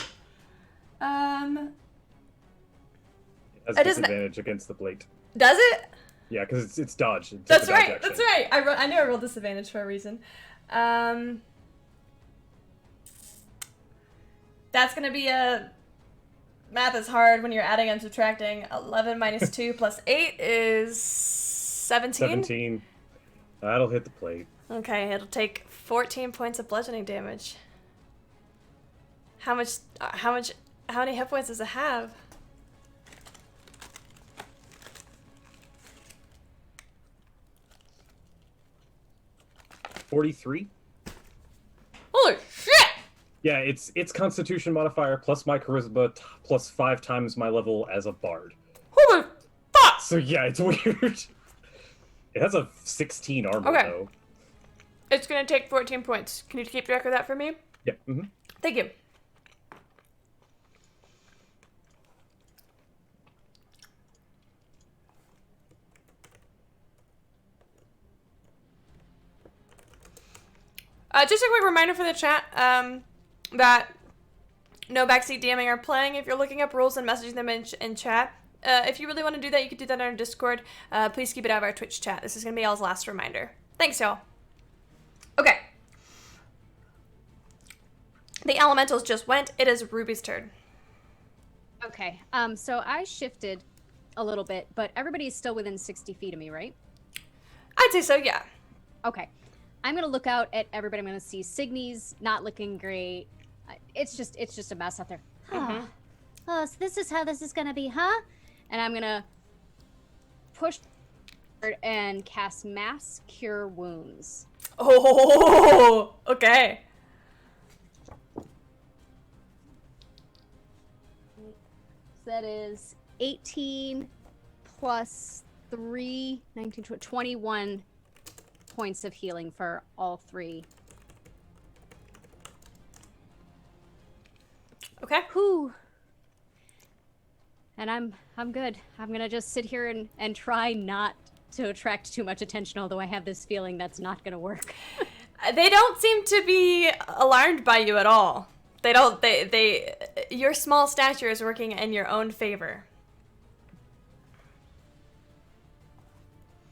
has It isn't- disadvantage against the plate. Does it? Yeah, because it's dodge. It's That's a dodge right. action. That's right. I knew I rolled disadvantage for a reason. That's gonna be a. Math is hard when you're adding and subtracting. 11 minus 2 plus 8 is 17. 17. That'll hit the plate. Okay, it'll take 14 points of bludgeoning damage. How many hit points does it have? $43. Holy shit! Yeah, it's Constitution modifier plus my charisma plus 5 times my level as a bard. Holy fuck! So yeah, it's weird. It has a 16 armor Okay. though. It's gonna take 14 points. Can you keep track of that for me? Yeah. Mm-hmm. Thank you. Just a quick reminder for the chat that no backseat DMing are playing. If you're looking up rules and messaging them in chat, if you really want to do that, you can do that on our Discord. Please keep it out of our Twitch chat. This is going to be y'all's last reminder. Thanks, y'all. Okay. The elementals just went. It is Ruby's turn. Okay. So I shifted a little bit, but everybody's still within 60 feet of me, right? I'd say so, yeah. Okay. I'm gonna look out at everybody. I'm gonna see Signy's not looking great. It's just a mess out there. Mhm. Oh, so this is how this is gonna be, huh? And I'm gonna push and cast Mass Cure Wounds. Oh, okay. So that is 18 plus 3, 19, 21 points of healing for all 3. Okay. Whew. And I'm good. I'm gonna just sit here and try not to attract too much attention, although I have this feeling that's not gonna work. They don't seem to be alarmed by you at all. They don't, your small stature is working in your own favor.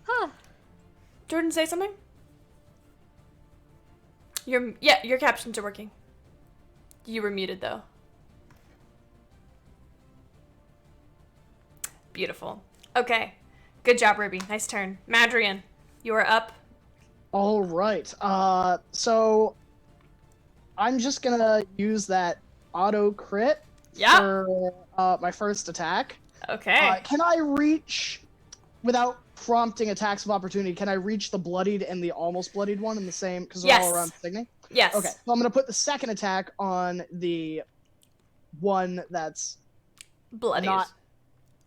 Huh. Jordan, say something? Your captions are working. You were muted though. Beautiful. Okay. Good job, Ruby. Nice turn. Madrian, you are up. All right. So I'm just gonna use that auto crit Yeah. for my first attack. Okay. Can I reach, without prompting attacks of opportunity, can I reach the bloodied and the almost bloodied one in the same, because they're all Yes. around Signy? Yes. Okay, so I'm gonna put the second attack on the one that's Bloodied. not.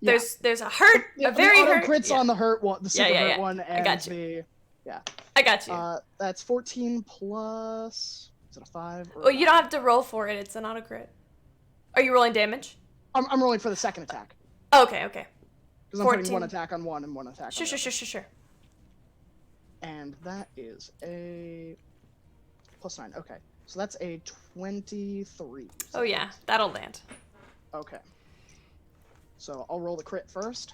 Yeah. There's a hurt, Yeah, a very the auto hurt. crits yeah. on the hurt one, the super yeah, hurt yeah. one, and got you. the I got you. that's 14 plus. Is it a 5? Or Oh, you don't have to roll for it. It's an auto crit. Are you rolling damage? I'm rolling for the second attack Okay. because I'm putting 14. one attack on one and one attack. Sure. on the other. And that is a +9. Okay, so that's a 23. Oh yeah, that'll land. Okay. So I'll roll the crit first.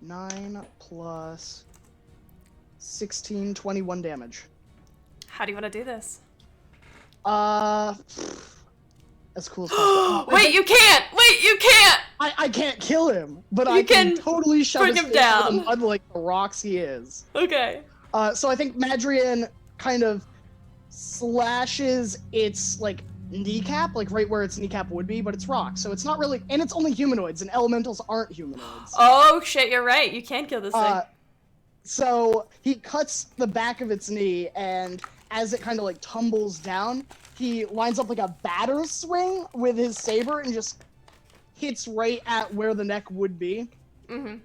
9 plus 16, 21 damage. How do you want to do this? As cool as possible. Wait, you can't! Wait, you can't! I can't kill him, but You I can can totally shove bring his him face into the down. mud like the rocks he is. Okay. So I think Madrian kind of slashes its like kneecap, like right where its kneecap would be, but it's rock, so it's not really, and it's only humanoids, and elementals aren't humanoids. Oh shit, you're right. You can't kill this thing. So he cuts the back of its knee, and as it kind of like tumbles down, he lines up like a batter's swing with his saber and just hits right at where the neck would be. Mm-hmm.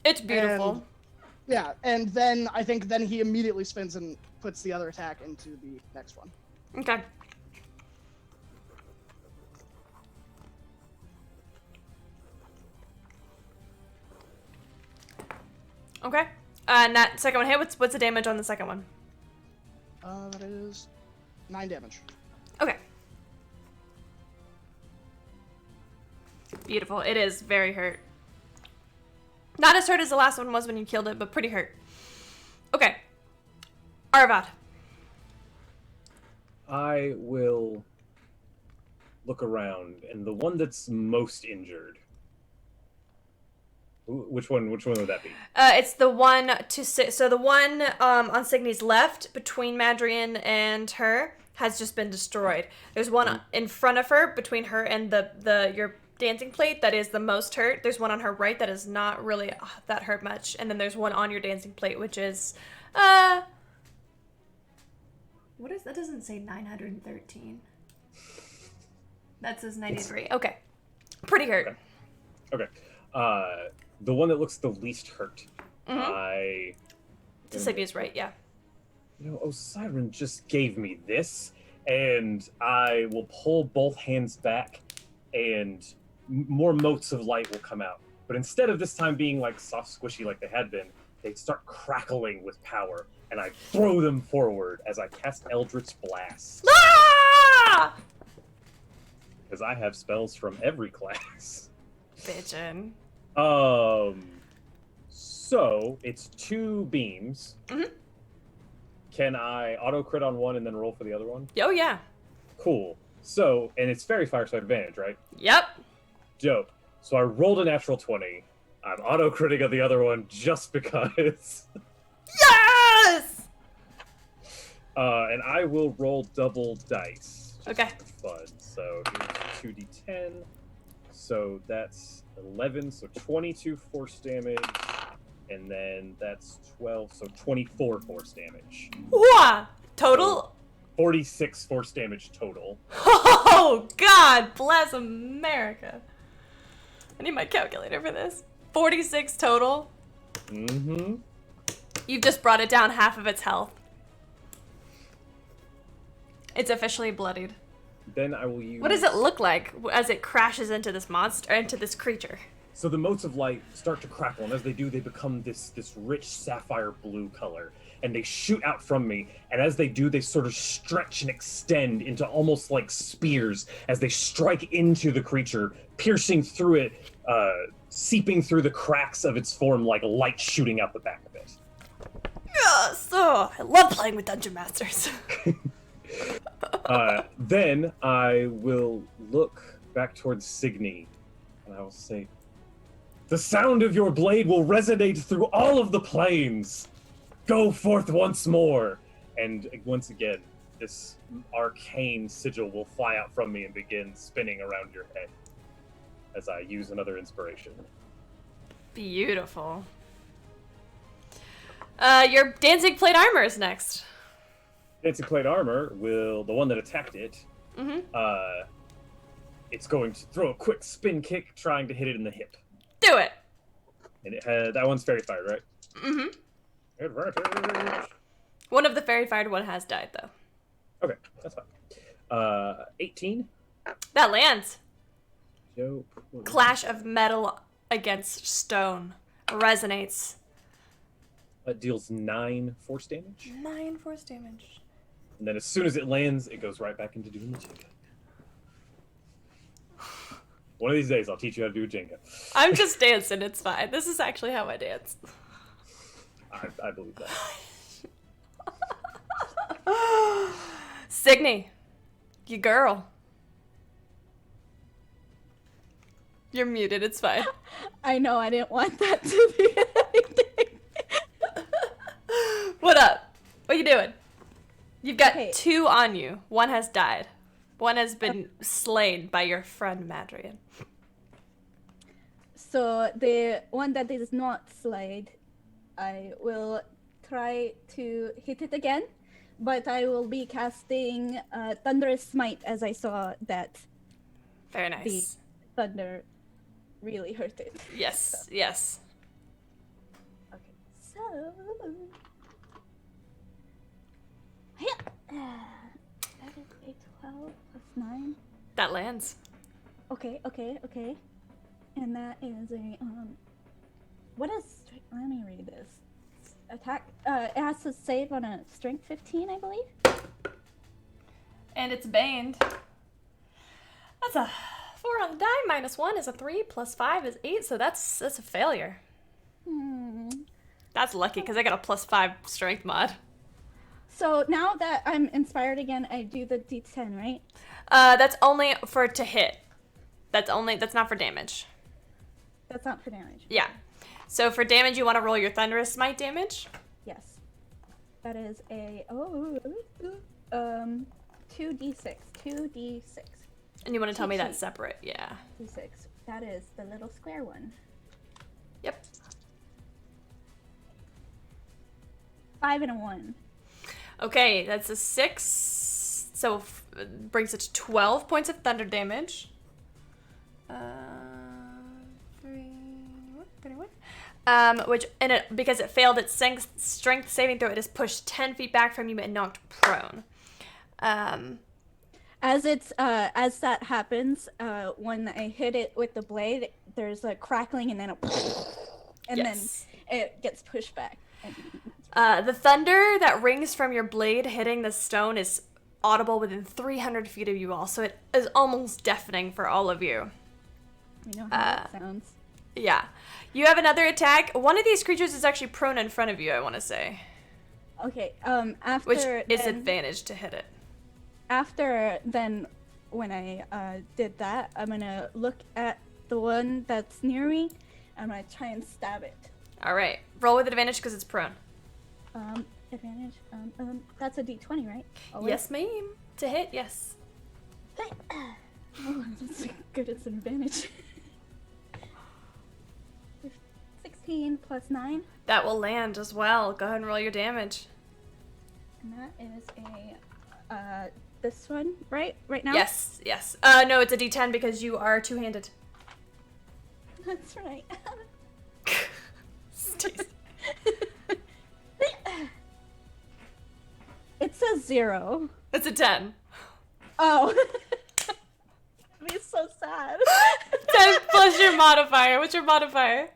It's beautiful. And, yeah, and then I think then he immediately spins and puts the other attack into the next one. Okay. Okay. And that second one hit. What's the damage on the second one? That is 9 damage. Okay. Beautiful. It is very hurt. Not as hurt as the last one was when you killed it, but pretty hurt. Okay. Arvad. I will look around, and the one that's most injured. Which one would that be? It's the one so the one on Signy's left between Madrian and her has just been destroyed. There's one in front of her between her and your dancing plate that is the most hurt. There's one on her right that is not really that hurt much, and then there's one on your dancing plate which is what is that? Doesn't say 913. That says 93. Okay. Pretty hurt. Okay. The one that looks the least hurt. Signy's right, yeah. You know, Osiren just gave me this, and I will pull both hands back, and more motes of light will come out. But instead of this time being like soft, squishy like they had been, they start crackling with power, and I throw them forward as I cast Eldritch Blast. Ah! Because I have spells from every class. Bitchin'. So it's 2 beams. Mhm. Can I auto crit on one and then roll for the other one? Oh, yeah. Cool. So, and it's Fairy Fire, so advantage, right? Yep. Dope. So I rolled a natural 20. I'm auto critting on the other one just because. Yes! And I will roll double dice. Just Okay. for fun. So here's 2d10. So that's 11, so 22 force damage. And then that's 12, so 24 force damage. Wah! Total? 46 force damage total. Oh, God bless America. I need my calculator for this. 46 total. Mm-hmm. You've just brought it down half of its health. It's officially bloodied. Then I will use... What does it look like as it crashes into this monster, into this creature? So the motes of light start to crackle, and as they do, they become this rich sapphire blue color, and they shoot out from me, and as they do, they sort of stretch and extend into almost like spears as they strike into the creature, piercing through it, seeping through the cracks of its form like light shooting out the back of it. Yes! Oh, I love playing with Dungeon Masters. Then I will look back towards Signy, and I will say, "The sound of your blade will resonate through all of the planes. Go forth once more." And once again, this arcane sigil will fly out from me and begin spinning around your head as I use another inspiration. Beautiful. Your dancing plate armor is next. Dancing plate armor will, the one that attacked it, it's going to throw a quick spin kick trying to hit it in the hip. Do it. And it had, that one's fairy fired, right? Mm-hmm. Advantage. One of the fairy fired one has died, though. Okay, that's fine. 18. That lands. Dope. Clash of metal against stone. Resonates. That deals 9 force damage. 9 force damage. And then as soon as it lands, it goes right back into doing the Jenga. One of these days, I'll teach you how to do a Jenga. I'm just dancing, it's fine. This is actually how I dance. I believe that. Signy, you girl. You're muted, it's fine. I know, I didn't want that to be anything. What up? What you doing? You've got Okay. 2 on you. 1 has died. 1 has been slain by your friend Madrian. So the one that is not slide, I will try to hit it again, but I will be casting Thunderous Smite as I saw that Very nice. thunder really hurt it. Yes, yes. Okay, so that is a 12 plus 9. That lands. Okay. And that is a what is let me read this. Attack it has to save on a strength 15, I believe. And it's baned. That's a 4 on the die. -1 is a 3. Plus 5 is 8. So that's a failure. That's lucky because I got a +5 strength mod. So now that I'm inspired again, I do the D10, right? That's only for to hit. That's not for damage. That's not for damage. Yeah. So for damage, you want to roll your Thunderous Smite damage. Yes. That is a 2d6. 2d6. And you want to tell me Cheat that's sheet. separate. Yeah. D6. That is the little square one. Yep. 5 and a 1. Okay, that's a 6. So brings it to 12 points of thunder damage. 31. Because it failed its strength saving throw, it is pushed 10 feet back from you and knocked prone. As that happens, when I hit it with the blade, there's a crackling and then Yes. then it gets pushed back. The thunder that rings from your blade hitting the stone is audible within 300 feet of you all, so it is almost deafening for all of you. We know how that sounds. Yeah. You have another attack. One of these creatures is actually prone in front of you, I want to say. Okay. After Which is then, advantage to hit it. after then, when I did that, I'm gonna look at the one that's near me. I'm gonna try and stab it. Alright. Roll with advantage because it's prone. Advantage. That's a D20, right? Oh, wait. Yes, ma'am. To hit, yes. Oh, that's good. It's an advantage. 16 plus 9, That will land as well. Go ahead and roll your damage. and that is a this one, right? Right now. Yes, yes. No, it's a D10 because you are two-handed. That's right. It says 0. It's a 10. Oh. Be so sad. 10 plus your modifier. What's your modifier?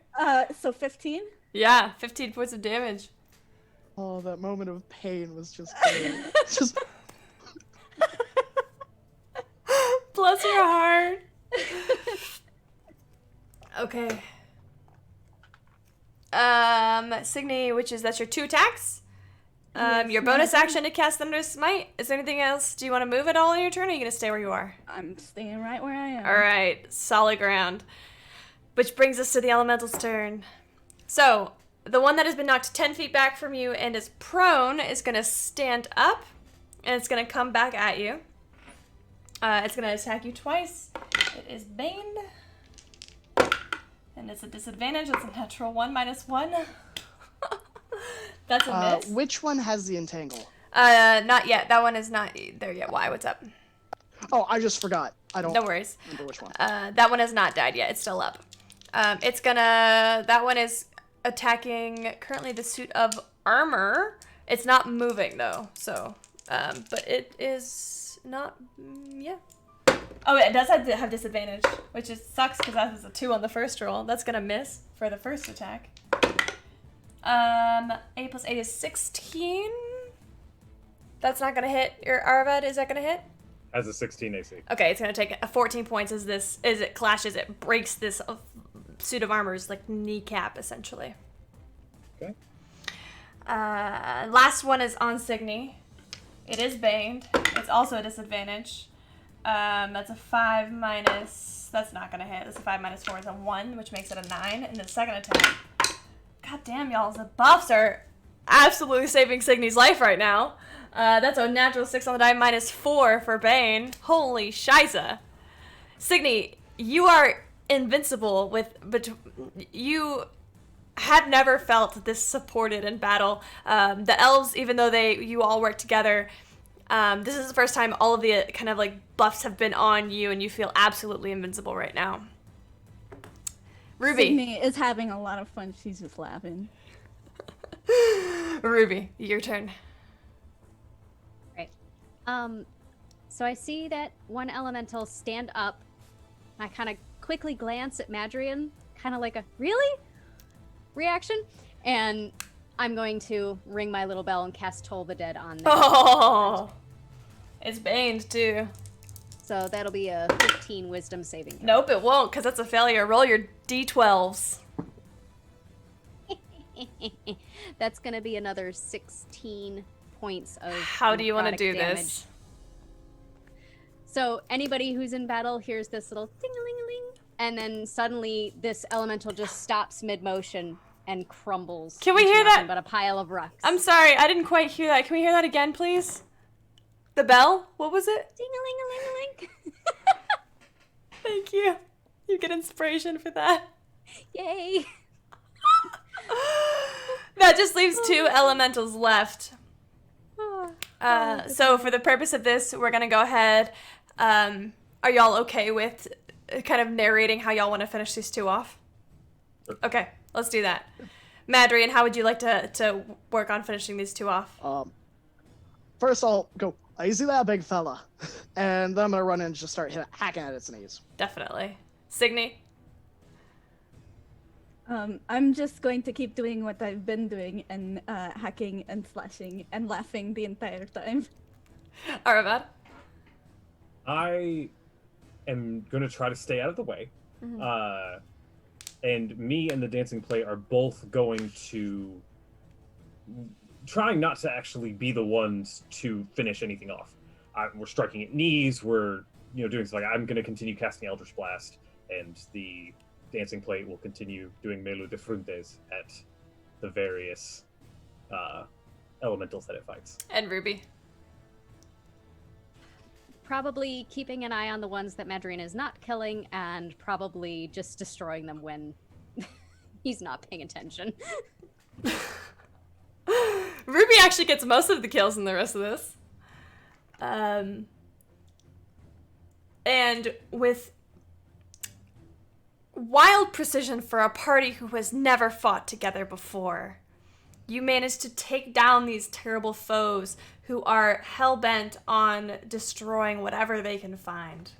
So 15. Yeah, 15 points of damage. Oh, that moment of pain was just just Bless your heart. Okay. Signy, that's your 2 attacks. Your bonus action to cast Thunderous Smite. Is there anything else? Do you want to move at all in your turn, or are you going to stay where you are? I'm staying right where I am. Alright, solid ground. Which brings us to the elemental's turn. So, the one that has been knocked 10 feet back from you and is prone is going to stand up, and it's going to come back at you. It's going to attack you twice. It is baned. And it's a disadvantage. It's a natural 1 minus 1. That's a miss. which one has the entangle? Not yet. That one is not there yet. Why? What's up? Oh, I just forgot. I don't No worries. remember which one. That one has not died yet. It's still up. That one is attacking currently the suit of armor. It's not moving though, so, but it is not, yeah. Oh, it does have disadvantage, which sucks because that is a 2 on the first roll. That's gonna miss for the first attack. 8 plus 8 is 16. That's not gonna hit. Your Arvad, is that gonna hit? Has a 16 AC. Okay, it's gonna take 14 points as it clashes. It breaks this suit of armor's like kneecap essentially. Okay. Last one is on Signy. It is baned. It's also a disadvantage. That's a 5 minus. That's not gonna hit. That's a 5 minus 4 is a 1, which makes it a 9. And the second attack. God damn, y'all, the buffs are absolutely saving Signy's life right now. That's a natural 6 on the die, -4 for Bane. Holy shiza. Signy, you are invincible but you had never felt this supported in battle. The elves, even though you all work together, this is the first time all of the kind of like buffs have been on you, and you feel absolutely invincible right now. Ruby. Sydney is having a lot of fun. She's just laughing. Ruby, your turn. Right. So I see that one elemental stand up. I kind of quickly glance at Madrian, kind of like a really reaction, and I'm going to ring my little bell and cast Toll the Dead on them. Oh, it's baned too. So that'll be a 15 wisdom saving throw. Nope, it won't, because that's a failure. Roll your d12s. That's gonna be another 16 points of How do you want to necrotic do damage. this? So anybody who's in battle hears this little ding-a-ling-a-ling, and then suddenly this elemental just stops mid-motion and crumbles. Can we into hear nothing that? But a pile of rocks. I'm sorry, I didn't quite hear that. Can we hear that again, please? The bell? What was it? Ding-a-ling-a-ling-a-ling. Thank you. You get inspiration for that. Yay! That just leaves 2 elementals left. Oh, So for the purpose of this, we're gonna go ahead. Are y'all okay with kind of narrating how y'all want to finish these 2 off? Okay, let's do that. Madrian, how would you like to work on finishing these 2 off? First I'll go, easy there, big fella. And then I'm gonna run in and just start hacking at its knees. Definitely. Signy? I'm just going to keep doing what I've been doing and hacking and slashing and laughing the entire time. Aravad? I am going to try to stay out of the way. And me and the dancing play are both going to trying not to actually be the ones to finish anything off. We're striking at knees, we're doing something. I'm going to continue casting Eldritch Blast, and the dancing plate will continue doing Melu de Fruntes at the various elementals that it fights. And Ruby? Probably keeping an eye on the ones that Madrian is not killing, and probably just destroying them when he's not paying attention. Ruby actually gets most of the kills in the rest of this. And with wild precision for a party who has never fought together before, you manage to take down these terrible foes who are hell-bent on destroying whatever they can find.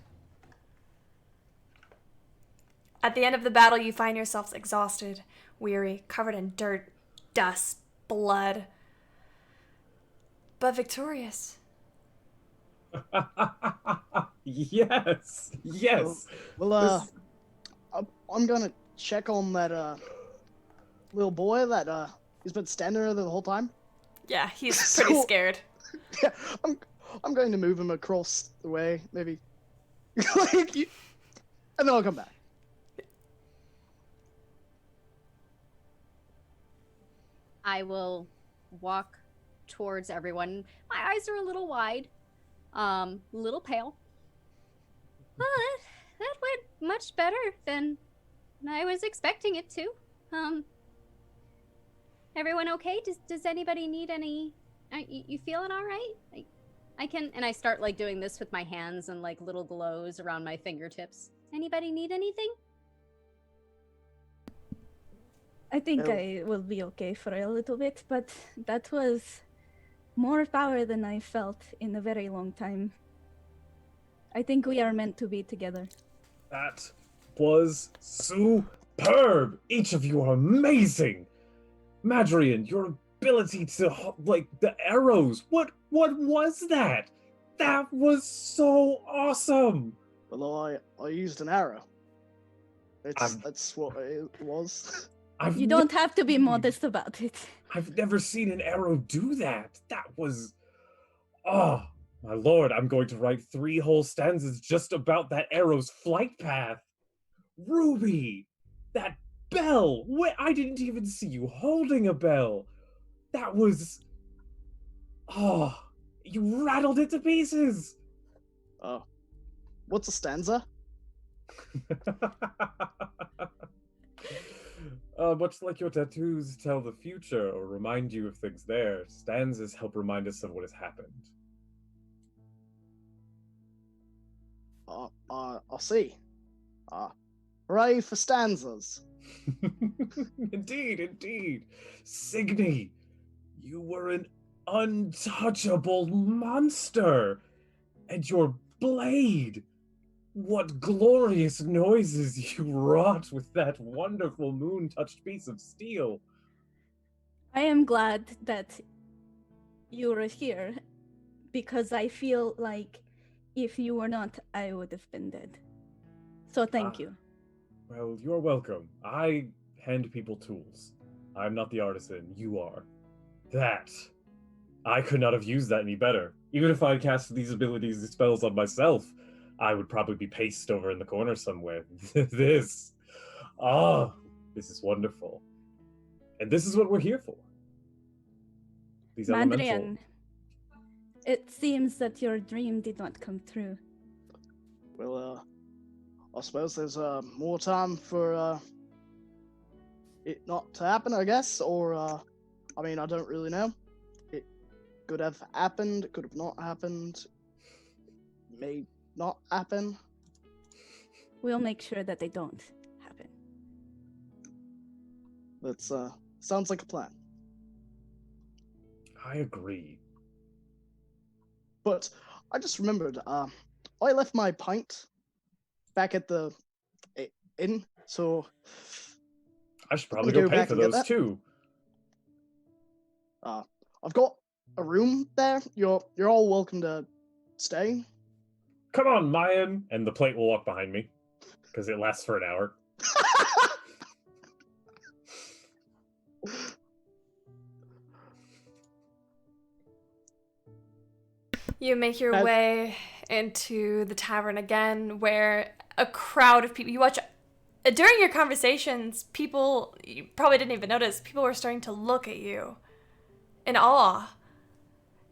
At the end of the battle, you find yourselves exhausted, weary, covered in dirt, dust, blood, but victorious. Yes. Well, I'm gonna check on that little boy that he's been standing there the whole time. Yeah, he's pretty So- scared. Yeah, I'm going to move him across the way, maybe. And then I'll come back. I will walk towards everyone. My eyes are a little wide, a little pale. But that went much better than I was expecting it to. Everyone okay? Does anybody need any? You feeling all right? I can, and I start like doing this with my hands and like little glows around my fingertips. Anybody need anything? I think Oh. I will be okay for a little bit, but that was more power than I felt in a very long time. I think we are meant to be together. That was superb. Each of you are amazing. Madrian, your ability to the arrows. What was that? That was so awesome. Well, I used an arrow. I'm- That's what it was. You don't have to be modest about it. I've never seen an arrow do that. That was... Oh, my lord, I'm going to write 3 whole stanzas just about that arrow's flight path. Ruby! That bell! I didn't even see you holding a bell. That was... Oh, you rattled it to pieces! What's a stanza? Much like your tattoos tell the future or remind you of things there, stanzas help remind us of what has happened. I'll see. Hooray for stanzas. Indeed, indeed. Signy, you were an untouchable monster. And your blade. What glorious noises you wrought with that wonderful moon-touched piece of steel. I am glad that you are here because I feel like if you were not, I would have been dead. So thank you. Well, you're welcome. I hand people tools. I'm not the artisan, you are. That. I could not have used that any better. Even if I cast these abilities and spells on myself, I would probably be pasted over in the corner somewhere. This. Ah, this is wonderful. And this is what we're here for. These elemental... Madrian, it seems that your dream did not come true. Well, I suppose there's more time for it not to happen, I guess, or I mean, I don't really know. It could have happened, it could have not happened, may not happen. We'll make sure that they don't happen. That's sounds like a plan. I agree. But I just remembered, I left my pint back at the inn, so I should probably Go go pay back for and get those that. too. I've got a room there. You're all welcome to stay. Come on, Mayan! And the plate will walk behind me. Because it lasts for an hour. You make your way into the tavern again, where a crowd of people, you watch, during your conversations, people, you probably didn't even notice, people were starting to look at you in awe.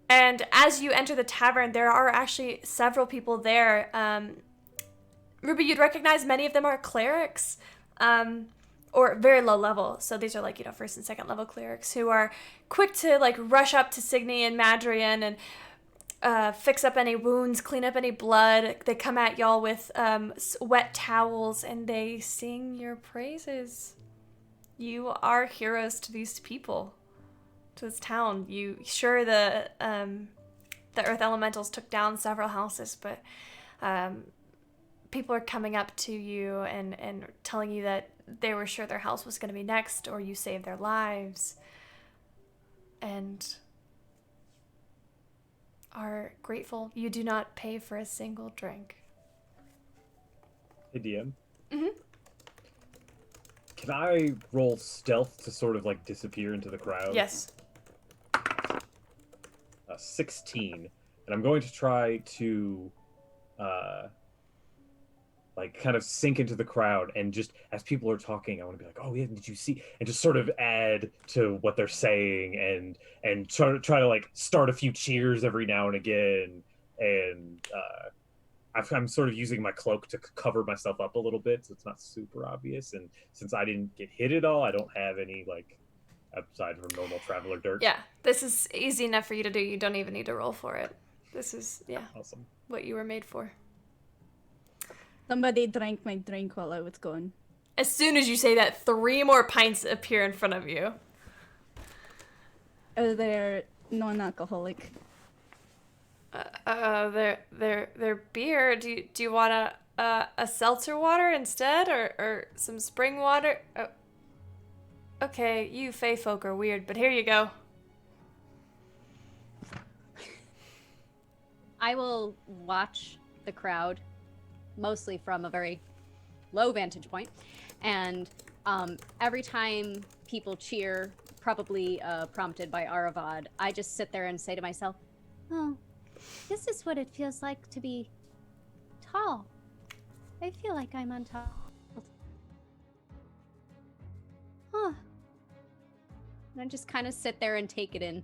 And as you enter the tavern, there are actually several people there. Ruby, you'd recognize many of them are clerics, or very low level. So these are like, first and second level clerics who are quick to like rush up to Signy and Madrian and fix up any wounds, clean up any blood. They come at y'all with wet towels and they sing your praises. You are heroes to these people, to this town. The earth elementals took down several houses, but people are coming up to you and telling you that they were sure their house was going to be next, or you saved their lives, and are grateful you do not pay for a single drink. Hey, DM. Mm-hmm. Can I roll stealth to sort of like disappear into the crowd? Yes. 16. And I'm going to try to like kind of sink into the crowd, and just as people are talking, I want to be like, oh yeah, did you see? And just sort of add to what they're saying and try to like start a few cheers every now and again. And I'm sort of using my cloak to cover myself up a little bit so it's not super obvious. And since I didn't get hit at all, I don't have any like outside from normal traveler dirt. Yeah, this is easy enough for you to do. You don't even need to roll for it. This is, Awesome. what you were made for. Somebody drank my drink while I was gone. As soon as you say that, 3 more pints appear in front of you. They're non-alcoholic. They're beer. Do you want a seltzer water instead, or some spring water? Oh. Okay, you Fey folk are weird, but here you go. I will watch the crowd, mostly from a very low vantage point, and every time people cheer, probably prompted by Aravad, I just sit there and say to myself, oh, this is what it feels like to be tall. I feel like I'm on top. Huh. And I just kind of sit there and take it in.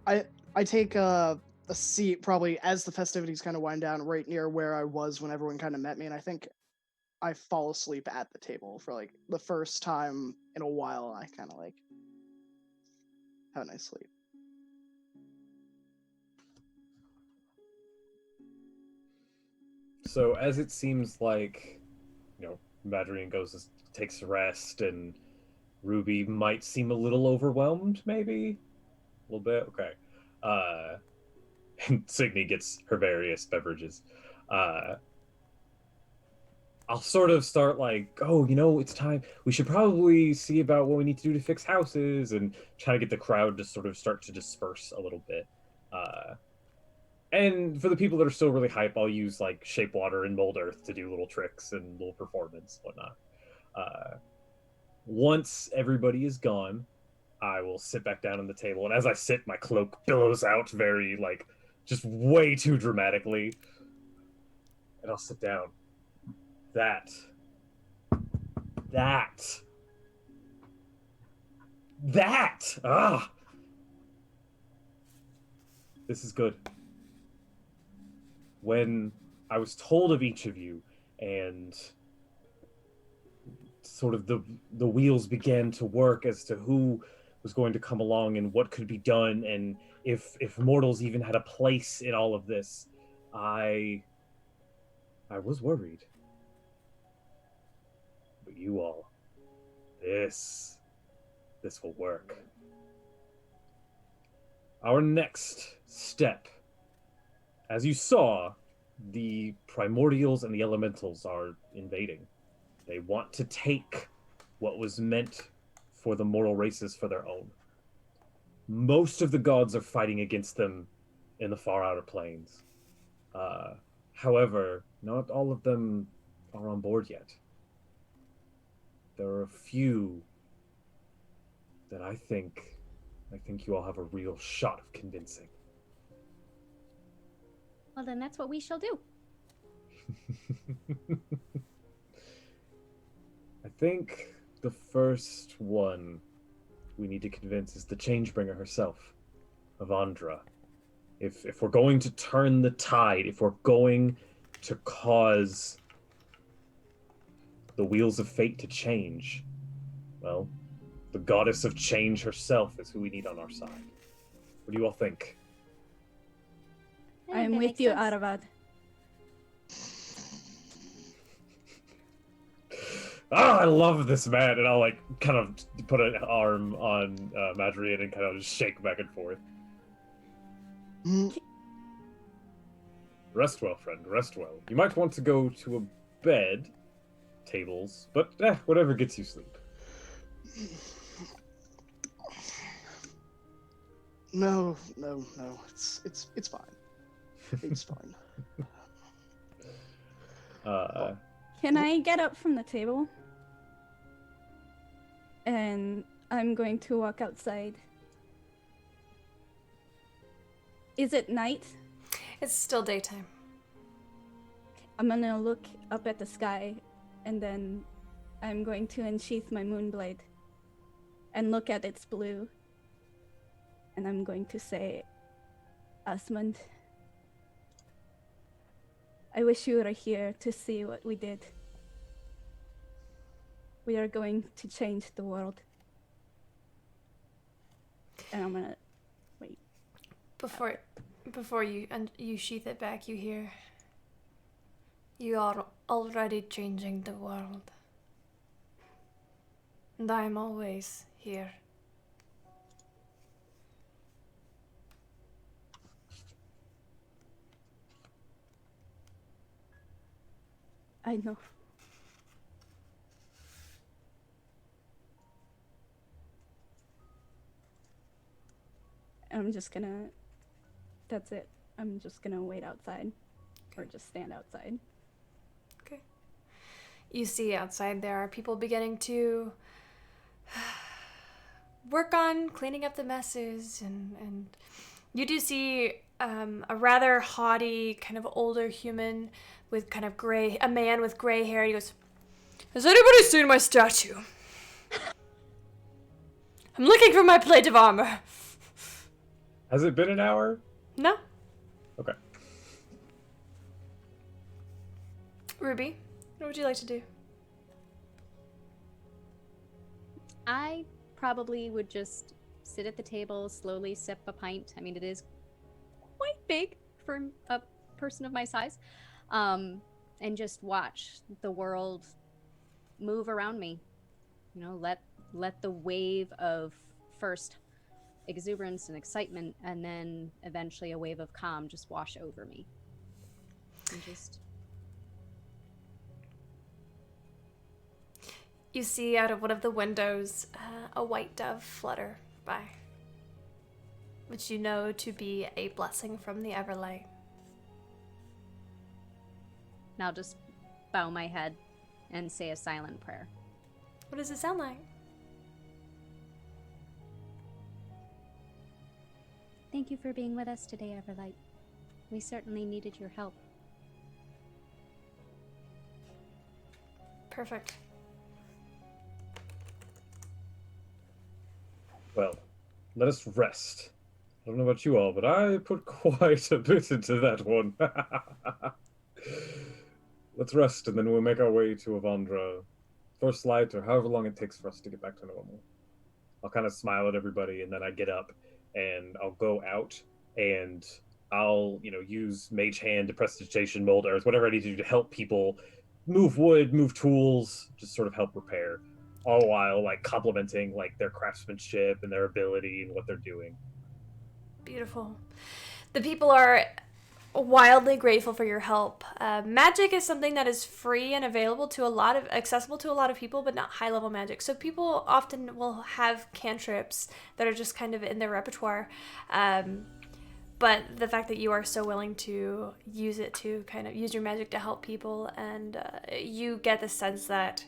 I take a seat probably as the festivities kind of wind down, right near where I was when everyone kind of met me, and I think I fall asleep at the table for like the first time in a while, and I kind of like have a nice sleep. So as it seems like, Madrine takes a rest, and Ruby might seem a little overwhelmed, maybe? A little bit? Okay. And Signy gets her various beverages. I'll sort of start like, oh, it's time. We should probably see about what we need to do to fix houses, and try to get the crowd to sort of start to disperse a little bit. And for the people that are still really hype, I'll use like shape water and mold earth to do little tricks and little performance, whatnot. Once everybody is gone, I will sit back down on the table, and as I sit, my cloak billows out very, like, just way too dramatically. And I'll sit down. That. Ah! This is good. When I was told of each of you, and sort of the wheels began to work as to who was going to come along and what could be done, and if mortals even had a place in all of this, I was worried. But you all, this will work. Our next step, as you saw, the primordials and the elementals are invading. They want to take what was meant for the mortal races for their own. Most of the gods are fighting against them in the far outer planes. However, not all of them are on board yet. There are a few that I think you all have a real shot of convincing. Well, then that's what we shall do. I think the first one we need to convince is the Changebringer herself, Avandra. If we're going to turn the tide, if we're going to cause the wheels of fate to change, well, the goddess of change herself is who we need on our side. What do you all think? I think I'm that with makes you, sense. Aravad. I love this man, and I'll like kind of put an arm on Madrian and kind of just shake back and forth. Mm, Rest well, friend, rest well. You might want to go to a bed, tables, but whatever gets you sleep. No, it's fine. It's fine. Can I get up from the table? And I'm going to walk outside. Is it night? It's still daytime. I'm gonna look up at the sky, and then I'm going to unsheath my moonblade and look at its blue. And I'm going to say, Asmund, I wish you were here to see what we did. We are going to change the world. And I'm gonna wait. Before you sheath it back, you hear, you are already changing the world. And I'm always here. I know. I'm just gonna. That's it. I'm just gonna wait outside. Or just stand outside. Okay. You see outside there are people beginning to work on cleaning up the messes and You do see a rather haughty, kind of older human with kind of a man with gray hair. He goes, "Has anybody seen my statue? I'm looking for my plate of armor." Has it been an hour? No? Okay. Ruby, what would you like to do? I probably would just sit at the table, slowly sip a pint. I mean, it is quite big for a person of my size. And just watch the world move around me. You know, let the wave of first exuberance and excitement, and then eventually a wave of calm just wash over me. And just... You see out of one of the windows a white dove flutter by, which you know to be a blessing from the Everlight. And I'll just bow my head and say a silent prayer. What does it sound like? Thank you for being with us today, Everlight. We certainly needed your help. Perfect. Well, let us rest. I don't know about you all, but I put quite a bit into that one. Let's rest, and then we'll make our way to Avandra. First light, or however long it takes for us to get back to normal. I'll kind of smile at everybody, and then I get up, and I'll go out, and I'll, use Mage Hand, Prestidigitation, Mold Earth, whatever I need to do to help people move wood, move tools, just sort of help repair. All while, complimenting, their craftsmanship and their ability and what they're doing. Beautiful. The people are wildly grateful for your help. Magic is something that is free and available to accessible to a lot of people, but not high-level magic. So people often will have cantrips that are just kind of in their repertoire. But the fact that you are so willing to use it to kind of use your magic to help people, and you get the sense that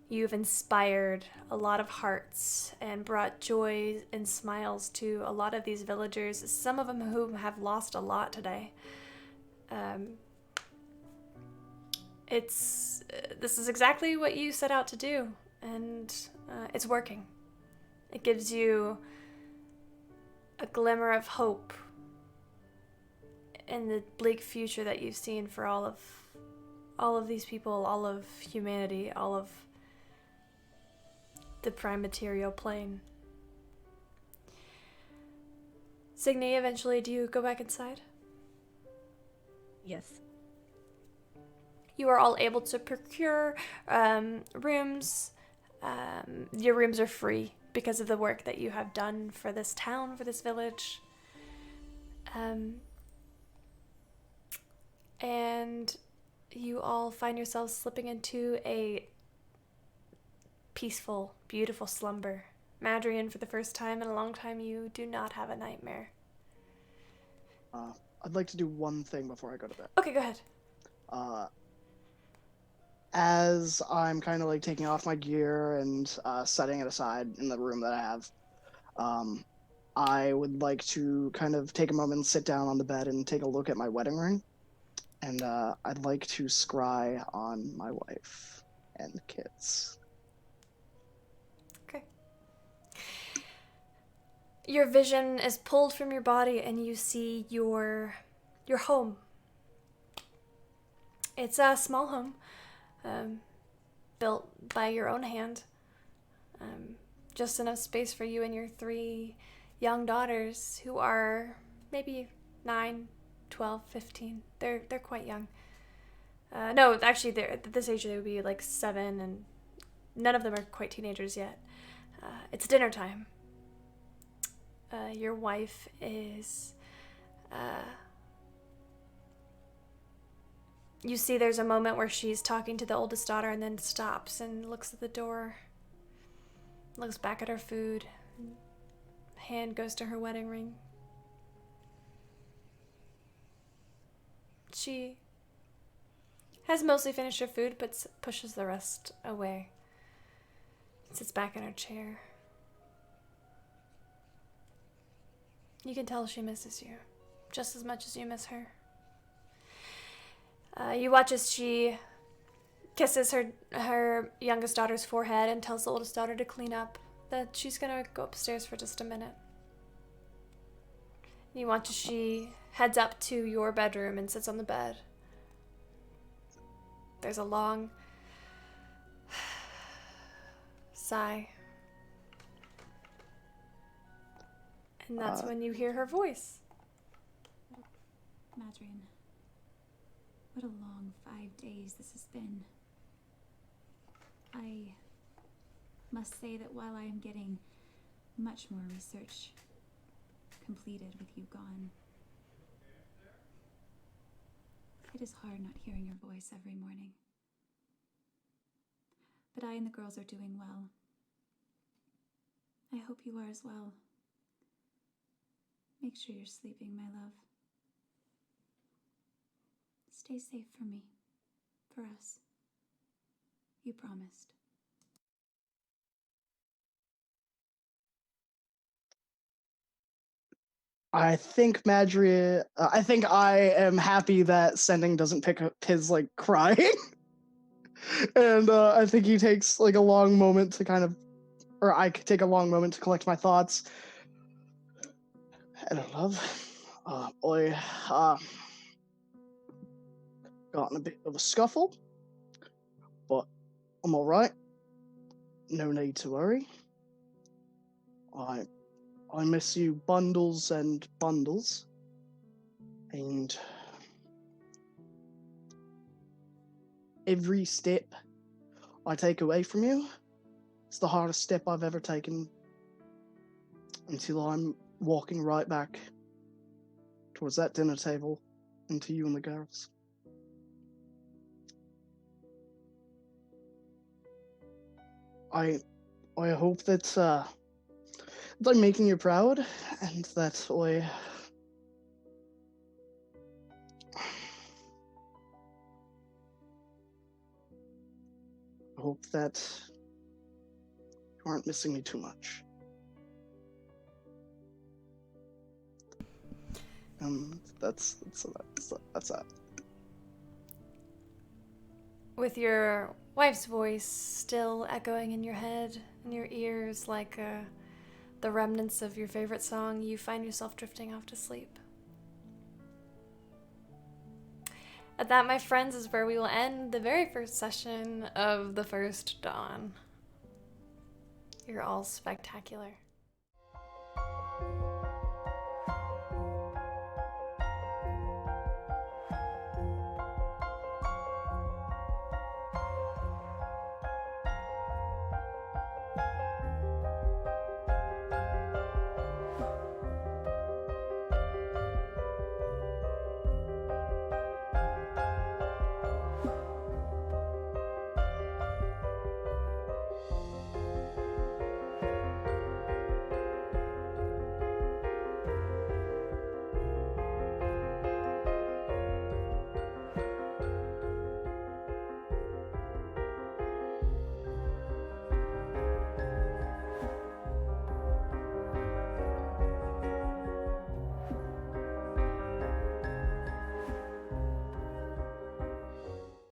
you've inspired a lot of hearts and brought joy and smiles to a lot of these villagers, some of them who have lost a lot today. This is exactly what you set out to do, and it's working. It gives you a glimmer of hope in the bleak future that you've seen for all of these people, all of humanity, all of the prime material plane. Signy, eventually, do you go back inside? Yes. You are all able to procure rooms. Your rooms are free because of the work that you have done for this town, for this village. And you all find yourselves slipping into a peaceful, beautiful slumber. Madrian, for the first time in a long time, you do not have a nightmare. I'd like to do one thing before I go to bed. Okay, go ahead. As I'm kind of taking off my gear and setting it aside in the room that I have, I would like to kind of take a moment and sit down on the bed and take a look at my wedding ring. And I'd like to scry on my wife and kids. Okay. Your vision is pulled from your body and you see your home. It's a small home, built by your own hand. Just enough space for you and your 3 young daughters who are maybe 9, 12, 15. They're quite young. No, actually, they're at this age they would be 7, and none of them are quite teenagers yet. It's dinner time. Your wife is... You see there's a moment where she's talking to the oldest daughter and then stops and looks at the door, looks back at her food, hand goes to her wedding ring. She has mostly finished her food, but pushes the rest away. Sits back in her chair. You can tell she misses you just as much as you miss her. You watch as she kisses her youngest daughter's forehead and tells the oldest daughter to clean up, that she's gonna go upstairs for just a minute. You watch as she heads up to your bedroom and sits on the bed. There's a long sigh. And that's when you hear her voice. Madrin, what a long 5 days this has been. I must say that while I am getting much more research completed with you gone, it is hard not hearing your voice every morning. But I and the girls are doing well. I hope you are as well. Make sure you're sleeping, my love. Stay safe for me. For us. You promised. I think I think I am happy that Sending doesn't pick up his, like, crying. And I think he takes, like, a long moment to kind of, or I could take a long moment to collect my thoughts. Hello, love. Boy, got in a bit of a scuffle, but I'm alright. No need to worry. I miss you bundles and bundles. And every step I take away from you is the hardest step I've ever taken, until I'm walking right back towards that dinner table and to you and the girls. I hope that I'm making you proud, and that I hope that you aren't missing me too much. That's that. With your wife's voice still echoing in your head, in your ears, like the remnants of your favorite song, you find yourself drifting off to sleep. At that, my friends, is where we will end the very first session of the first dawn. You're all spectacular.